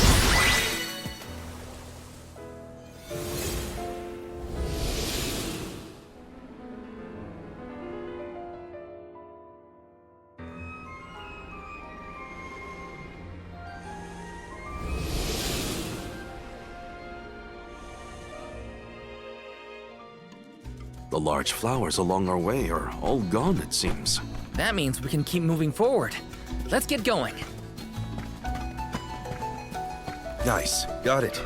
The large flowers along our way are all gone, it seems. That means we can keep moving forward. Let's get going. Nice. Got it.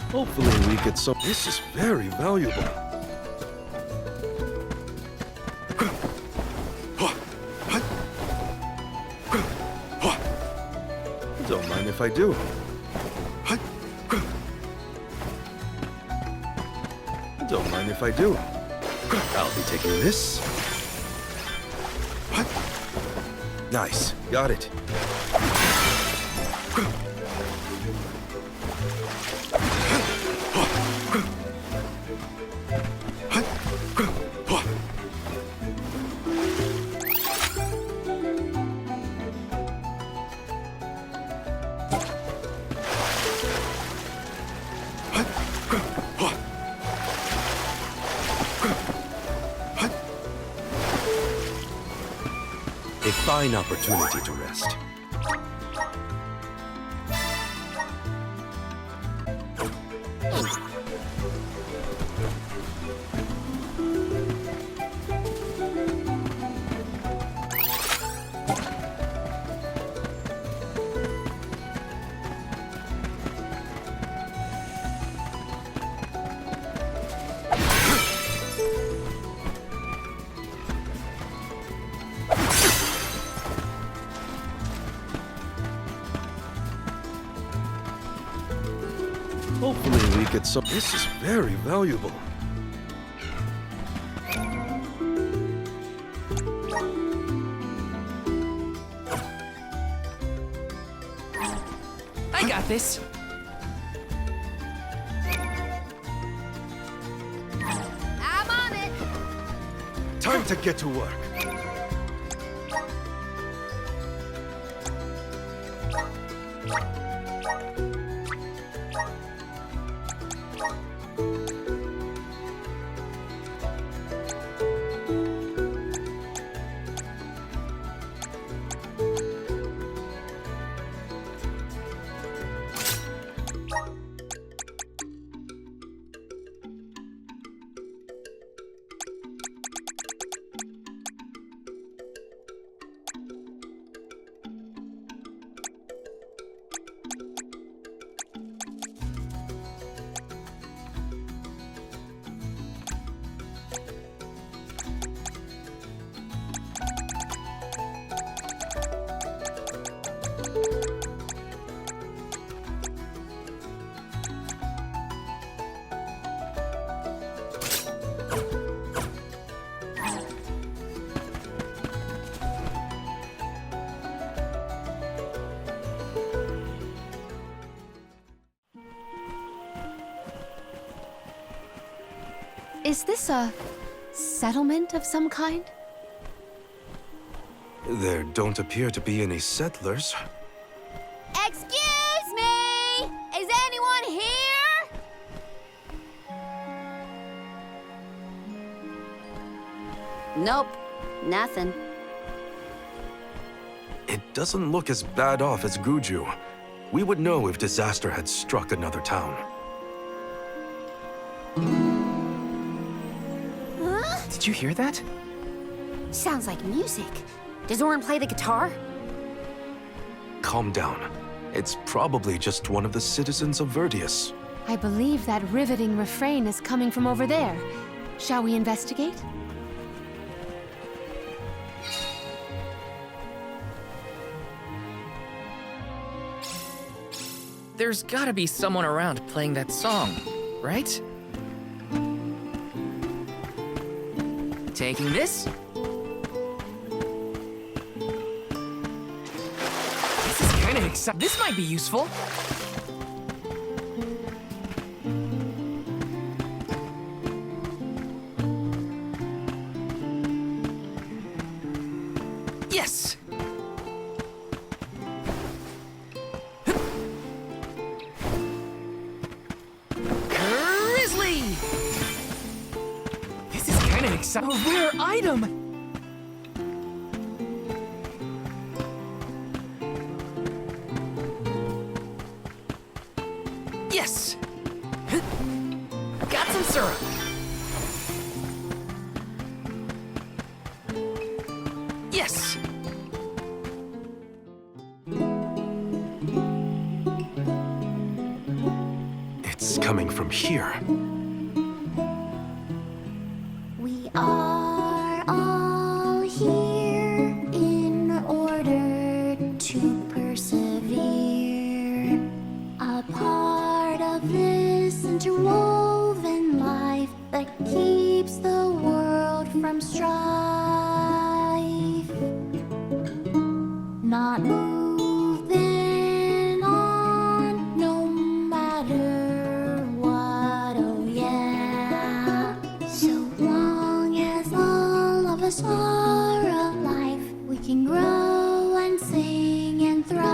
Hopefully we get some... This is very valuable. Don't mind if I do. Don't mind if I do. I'll be taking this. Nice. Got it. A fine opportunity to rest. Hopefully we get some... This is very valuable. I got this. I'm on it. Time to get to work. Is this a settlement of some kind? There don't appear to be any settlers. Excuse me! Is anyone here? Nope, nothing. It doesn't look as bad off as Guju. We would know if disaster had struck another town. Huh? Did you hear that? Sounds like music. Does Orin play the guitar? Calm down. It's probably just one of the citizens of Verdius. I believe that riveting refrain is coming from over there. Shall we investigate? There's gotta be someone around playing that song, right? Taking this? This is kind of exciting. This might be useful. Yes! Grizzly! This is kind of exciting. A rare item! Yes! Got some syrup! Yes! It's coming from here. We are all here in order to persevere. A part of this interwoven life that keeps the world from strife. Not moving on, no matter what, oh yeah. So long as all of us are alive, we can grow and sing and thrive.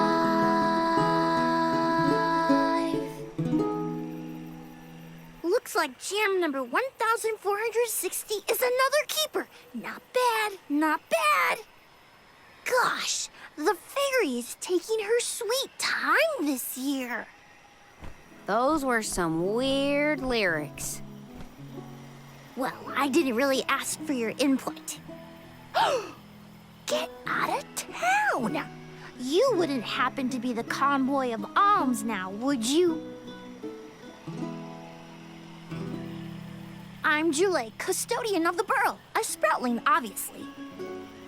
Looks like jam number 1460 is another keeper. Not bad, not bad. Gosh, the fairy is taking her sweet time this year. Those were some weird lyrics. Well, I didn't really ask for your input. Get out of town! You wouldn't happen to be the convoy of alms now, would you? I'm Jule, custodian of the burrow, a sproutling, obviously.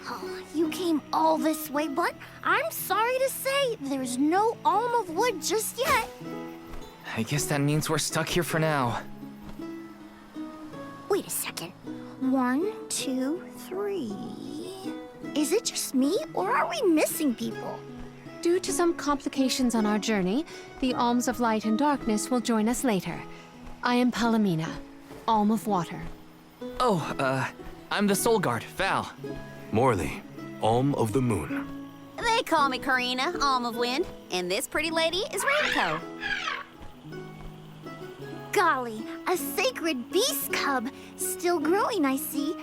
Oh, you came all this way, but I'm sorry to say there's no alm of wood just yet. I guess that means we're stuck here for now. Wait a second. 1, 2, 3. Is it just me, or are we missing people? Due to some complications on our journey, the Alms of Light and Darkness will join us later. I am Palomina, Alm of Water. Oh, I'm the Soul Guard, Val. Morley, Alm of the Moon. They call me Karina, Alm of Wind, and this pretty lady is Ramco. Golly, a sacred beast cub. Still growing, I see.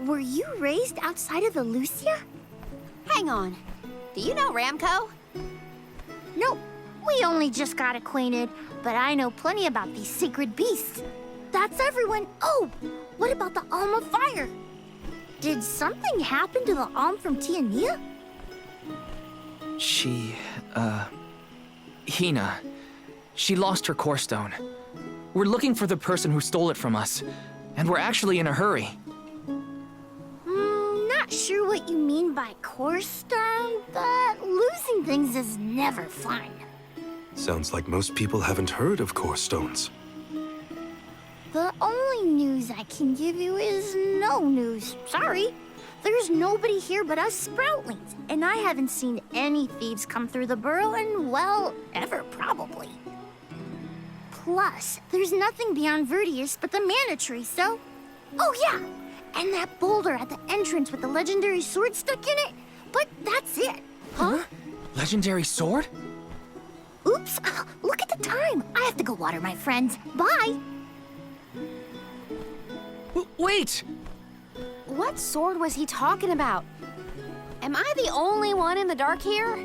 Were you raised outside of the Lucia? Hang on. Do you know Ramco? Nope. We only just got acquainted, but I know plenty about these sacred beasts. That's everyone. Oh, what about the Alm of Fire? Did something happen to the Alm from Tiania? She, Hina. She lost her core stone. We're looking for the person who stole it from us, and we're actually in a hurry. Not sure what you mean by core stone, but losing things is never fun. Sounds like most people haven't heard of core stones. The only news I can give you is no news. Sorry. There's nobody here but us Sproutlings, and I haven't seen any thieves come through the burrow in, well, ever probably. Plus, there's nothing beyond Verdius but the mana tree, so... Oh yeah! And that boulder at the entrance with the legendary sword stuck in it? but that's it. Huh? Legendary sword? Oops, look at the time. I have to go water my friends. Bye. Wait! What sword was he talking about? Am I the only one in the dark here?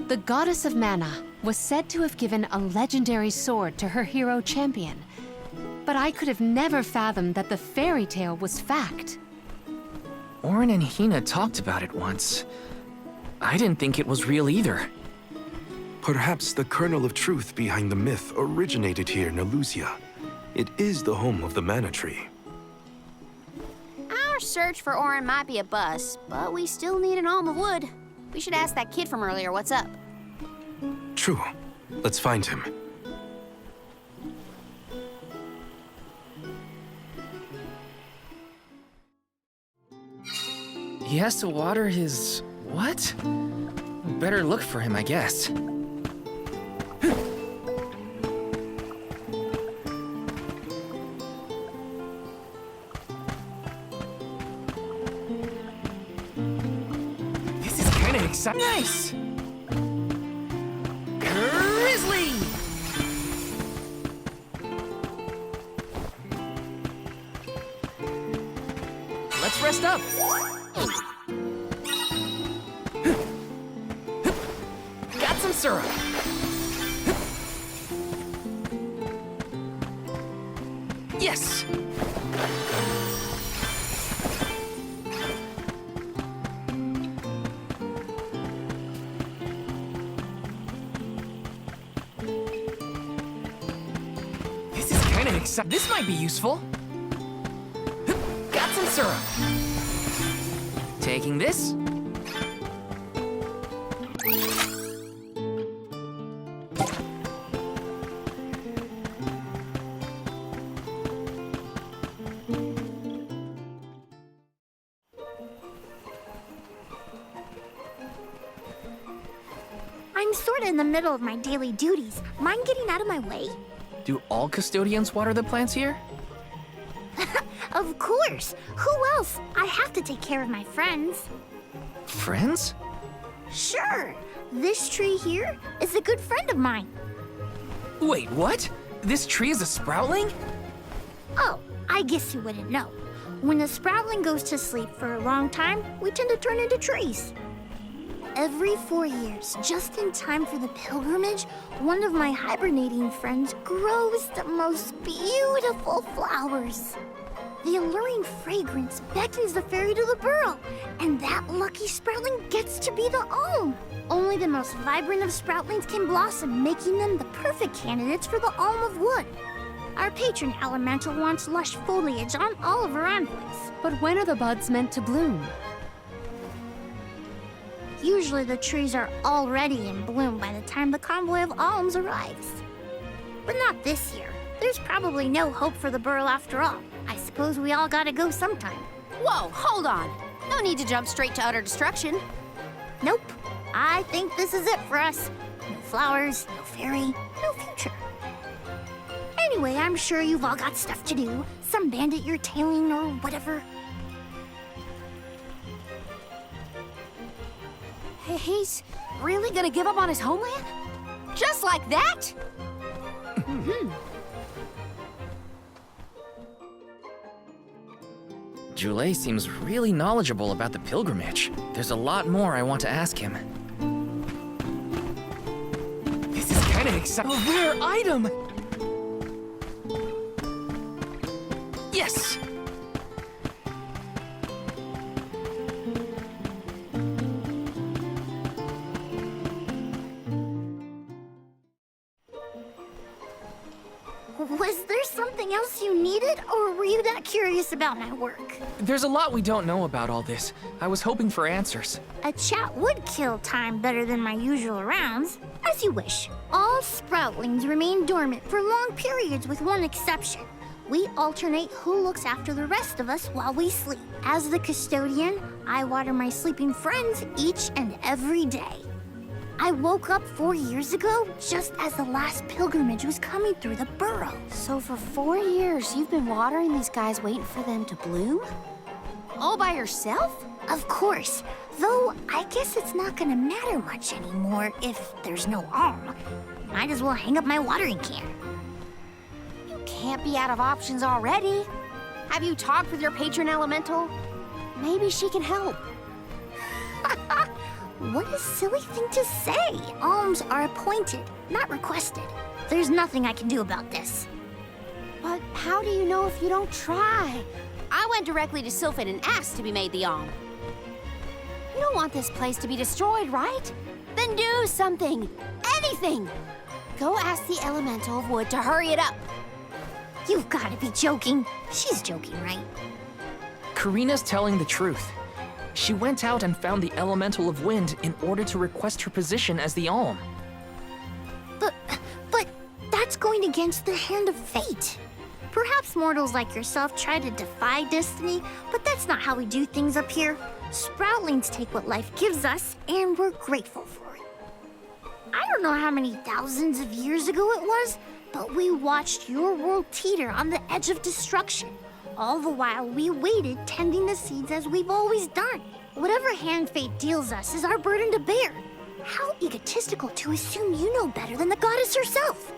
The goddess of mana was said to have given a legendary sword to her hero champion. But I could have never fathomed that the fairy tale was fact. Orin and Hina talked about it once. I didn't think it was real either. Perhaps the kernel of truth behind the myth originated here in Elusia. It is the home of the mana tree. Our search for Orin might be a bust, but we still need an alm of wood. We should ask that kid from earlier what's up. True. Let's find him. He has to water his... what? Better look for him, I guess. This is kinda exciting. Nice! Grizzly! Let's rest up. Got some syrup. Yes! This is kinda exciting. This might be useful. Got some syrup. Taking this. I'm sort of in the middle of my daily duties. Mind getting out of my way? Do all custodians water the plants here? Of course. Who else? I have to take care of my friends. Friends? Sure. This tree here is a good friend of mine. Wait, what? This tree is a sproutling? Oh, I guess you wouldn't know. When a sproutling goes to sleep for a long time, we tend to turn into trees. Every 4 years, just in time for the pilgrimage, one of my hibernating friends grows the most beautiful flowers. The alluring fragrance beckons the fairy to the burrow, and that lucky sproutling gets to be the alm. Only the most vibrant of sproutlings can blossom, making them the perfect candidates for the alm of wood. Our patron elemental wants lush foliage on all of her envoys. But when are the buds meant to bloom? Usually the trees are already in bloom by the time the convoy of alms arrives. But not this year. There's probably no hope for the burrow after all. I suppose we all gotta go sometime. Whoa, hold on. No need to jump straight to utter destruction. Nope. I think this is it for us. No flowers, no fairy, no future. Anyway, I'm sure you've all got stuff to do. Some bandit you're tailing or whatever. He's really gonna give up on his homeland? Just like that? Joulet seems really knowledgeable about the pilgrimage. There's a lot more I want to ask him. This is kinda exciting. A rare item! Yes! Was there something else you needed, or were you that curious about my work? There's a lot we don't know about all this. I was hoping for answers. A chat would kill time better than my usual rounds. As you wish. All sproutlings remain dormant for long periods with one exception. We alternate who looks after the rest of us while we sleep. As the custodian, I water my sleeping friends each and every day. I woke up 4 years ago, just as the last pilgrimage was coming through the burrow. So for 4 years, you've been watering these guys waiting for them to bloom? All by yourself? Of course. Though, I guess it's not gonna matter much anymore if there's no Alm. Might as well hang up my watering can. You can't be out of options already. Have you talked with your patron elemental? Maybe she can help. What a silly thing to say. Alms are appointed, not requested. There's nothing I can do about this. But how do you know if you don't try? I went directly to Sylphin and asked to be made the Alm. You don't want this place to be destroyed, right? Then do something. Anything. Go ask the Elemental of Wood to hurry it up. You've got to be joking. She's joking, right? Karina's telling the truth. She went out and found the Elemental of Wind in order to request her position as the Alm. But that's going against the hand of fate. Perhaps mortals like yourself try to defy destiny, but that's not how we do things up here. Sproutlings take what life gives us, and we're grateful for it. I don't know how many thousands of years ago it was, but we watched your world teeter on the edge of destruction. All the while we waited, tending the seeds as we've always done. Whatever hand fate deals us is our burden to bear. How egotistical to assume you know better than the goddess herself.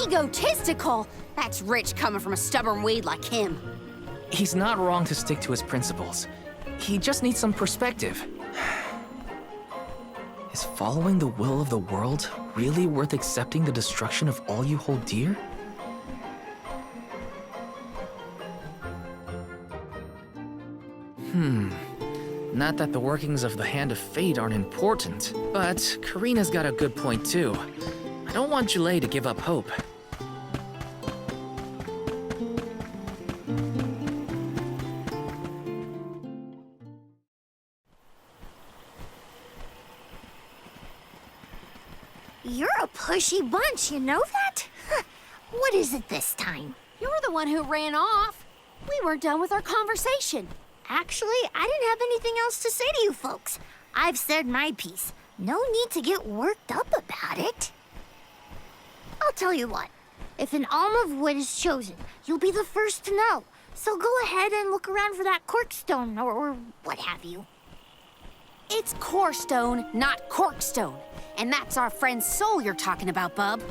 Egotistical? That's rich coming from a stubborn weed like him. He's not wrong to stick to his principles. He just needs some perspective. Is following the will of the world really worth accepting the destruction of all you hold dear? Not that the workings of the Hand of Fate aren't important, but Karina's got a good point too. I don't want Julay to give up hope. You're a pushy bunch, you know that? What is it this time? You're the one who ran off. We weren't done with our conversation. Actually, I didn't have anything else to say to you folks. I've said my piece. No need to get worked up about it. I'll tell you what. If an Alm of Wood is chosen, you'll be the first to know. So go ahead and look around for that corkstone or what have you. It's corestone, not corkstone. And that's our friend's soul you're talking about, bub.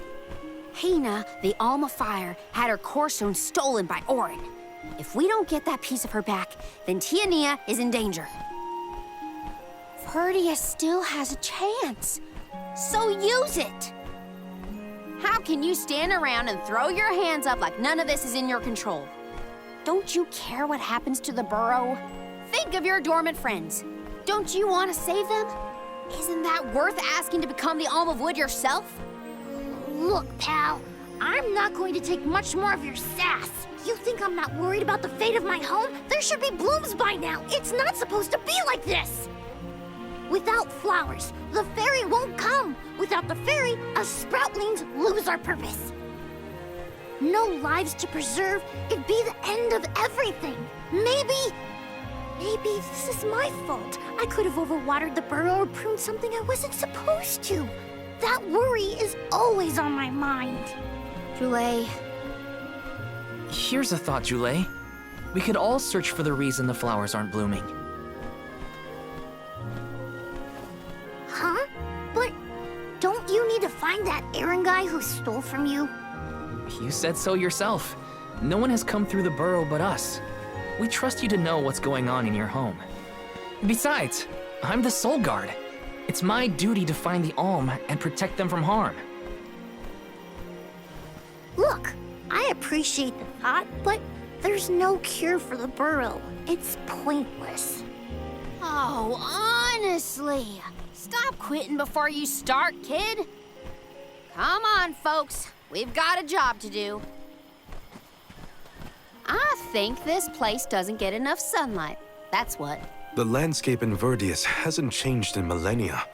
Hina, the Alm of Fire, had her corestone stolen by Orin. If we don't get that piece of her back, then Tiania is in danger. Verdia still has a chance, so use it. How can you stand around and throw your hands up like none of this is in your control? Don't you care what happens to the burrow? Think of your dormant friends. Don't you want to save them? Isn't that worth asking to become the Alm of Wood yourself? Look, pal, I'm not going to take much more of your sass. You think I'm not worried about the fate of my home? There should be blooms by now. It's not supposed to be like this. Without flowers, the fairy won't come. Without the fairy, us sproutlings lose our purpose. No lives to preserve, it'd be the end of everything. Maybe this is my fault. I could have overwatered the burrow or pruned something I wasn't supposed to. That worry is always on my mind. Julay. Here's a thought, Julay. We could all search for the reason the flowers aren't blooming. Huh? But don't you need to find that Aaron guy who stole from you? You said so yourself. No one has come through the burrow but us. We trust you to know what's going on in your home. Besides, I'm the Soul Guard. It's my duty to find the Alm and protect them from harm. Look, I appreciate the thought, but there's no cure for the burrow. It's pointless. Oh, honestly. Stop quitting before you start, kid. Come on, folks. We've got a job to do. I think this place doesn't get enough sunlight. That's what. The landscape in Verdius hasn't changed in millennia.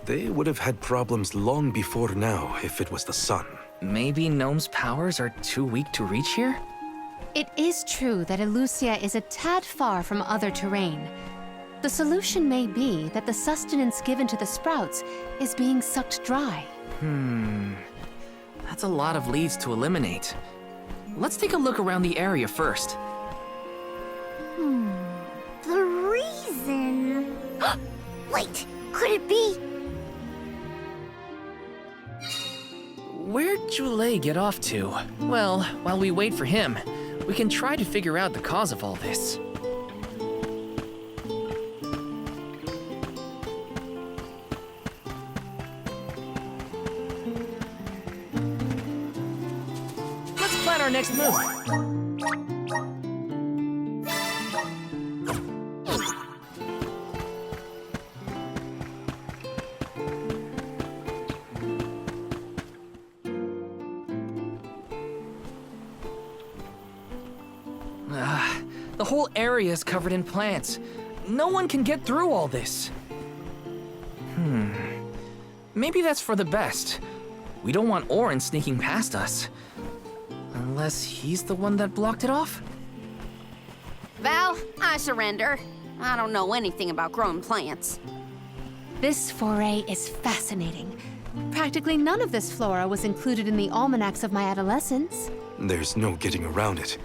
They would have had problems long before now if it was the sun. Maybe Gnome's powers are too weak to reach here? It is true that Elusia is a tad far from other terrain. The solution may be that the sustenance given to the sprouts is being sucked dry. That's a lot of leads to eliminate. Let's take a look around the area first. Wait, could it be? Where'd Jule get off to? Well, while we wait for him, we can try to figure out the cause of all this. Let's plan our next move. The whole area is covered in plants. No one can get through all this. Maybe that's for the best. We don't want Orin sneaking past us. Unless he's the one that blocked it off? Val, I surrender. I don't know anything about growing plants. This foray is fascinating. Practically none of this flora was included in the almanacs of my adolescence. There's no getting around it.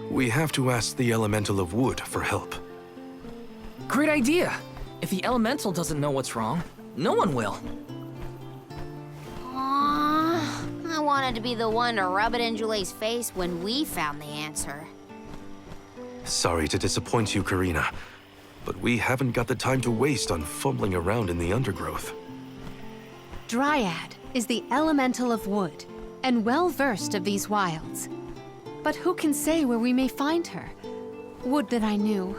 We have to ask the elemental of wood for help. Great idea! If the elemental doesn't know what's wrong, no one will. Aww, I wanted to be the one to rub it in Jule's face when we found the answer. Sorry to disappoint you, Karina, but we haven't got the time to waste on fumbling around in the undergrowth. Dryad is the elemental of wood, and well-versed of these wilds. But who can say where we may find her? Would that I knew.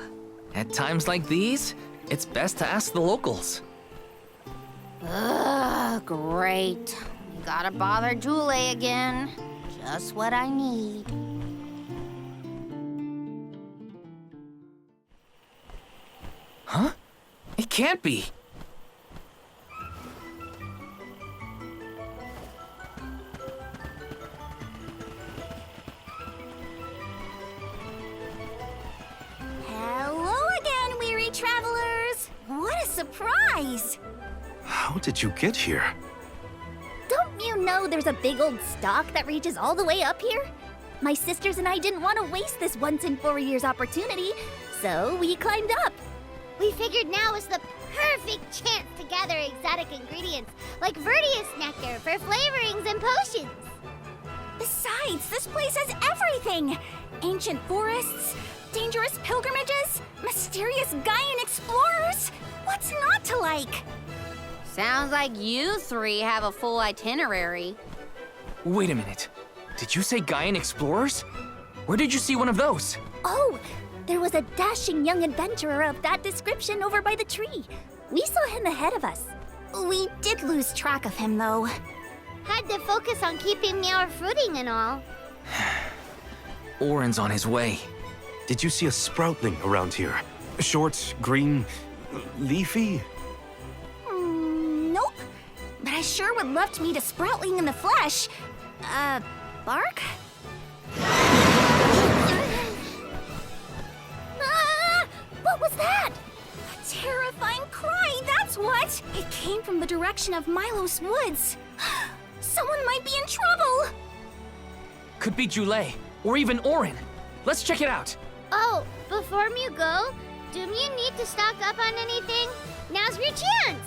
At times like these, it's best to ask the locals. Ugh, great. You gotta bother Jule again. Just what I need. Huh? It can't be. Hello again, weary travelers! What a surprise! How did you get here? Don't you know there's a big old stalk that reaches all the way up here? My sisters and I didn't want to waste this once in 4 years opportunity, so we climbed up. We figured now is the perfect chance to gather exotic ingredients like Verdius nectar for flavorings and potions. Besides, this place has everything! Ancient forests, dangerous pilgrimages, mysterious Gaian explorers. What's not to like? Sounds like you three have a full itinerary. Wait a minute. Did you say Gaian explorers? Where did you see one of those? Oh, there was a dashing young adventurer of that description over by the tree. We saw him ahead of us. We did lose track of him, though. Had to focus on keeping our footing and all. Orin's on his way. Did you see a sproutling around here? Short, green, leafy? Nope. But I sure would love to meet a sproutling in the flesh. Bark? What was that? A terrifying cry, that's what! It came from the direction of Milos Woods. Someone might be in trouble! Could be Jule, or even Orin. Let's check it out. Oh, before you go, do you need to stock up on anything? Now's your chance!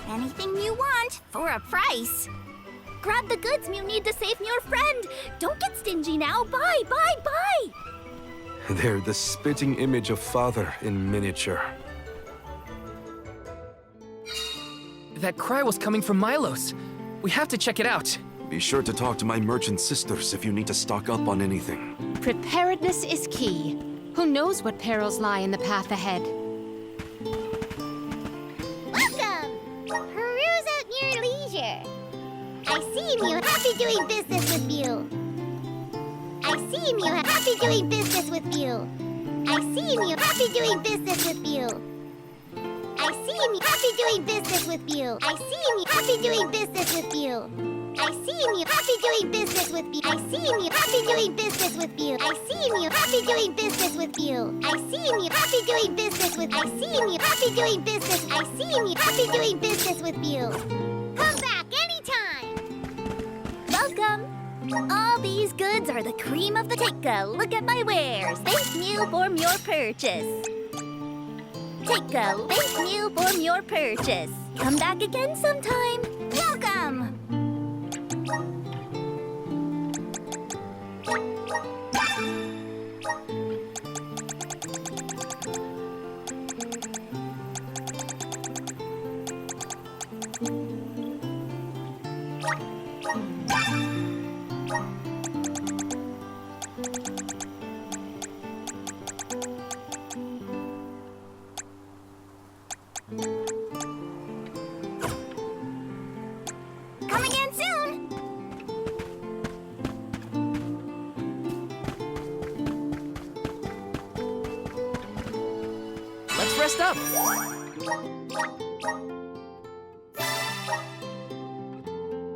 Anything you want, for a price. Grab the goods you need to save your friend. Don't get stingy now. Buy, buy, buy! They're the spitting image of Father in miniature. That cry was coming from Milos. We have to check it out. Be sure to talk to my merchant sisters if you need to stock up on anything. Preparedness is key. Who knows what perils lie in the path ahead? Welcome! Peruse at your leisure. I see you happy doing business with you. I see you happy doing business with you. I see you happy doing business with you. I see you happy doing business with you. I see you happy doing business with you. I see you happy doing business with you. I see you happy doing business with you. I see you happy doing business with you. I see you happy doing business with. I see you happy doing business. I see you happy doing business with you. Come back anytime. Welcome. All these goods are the cream of the take. A look at my wares. Thank you for your purchase. Take a thank you for your purchase. Come back again sometime. Welcome! Come again soon! Let's rest up.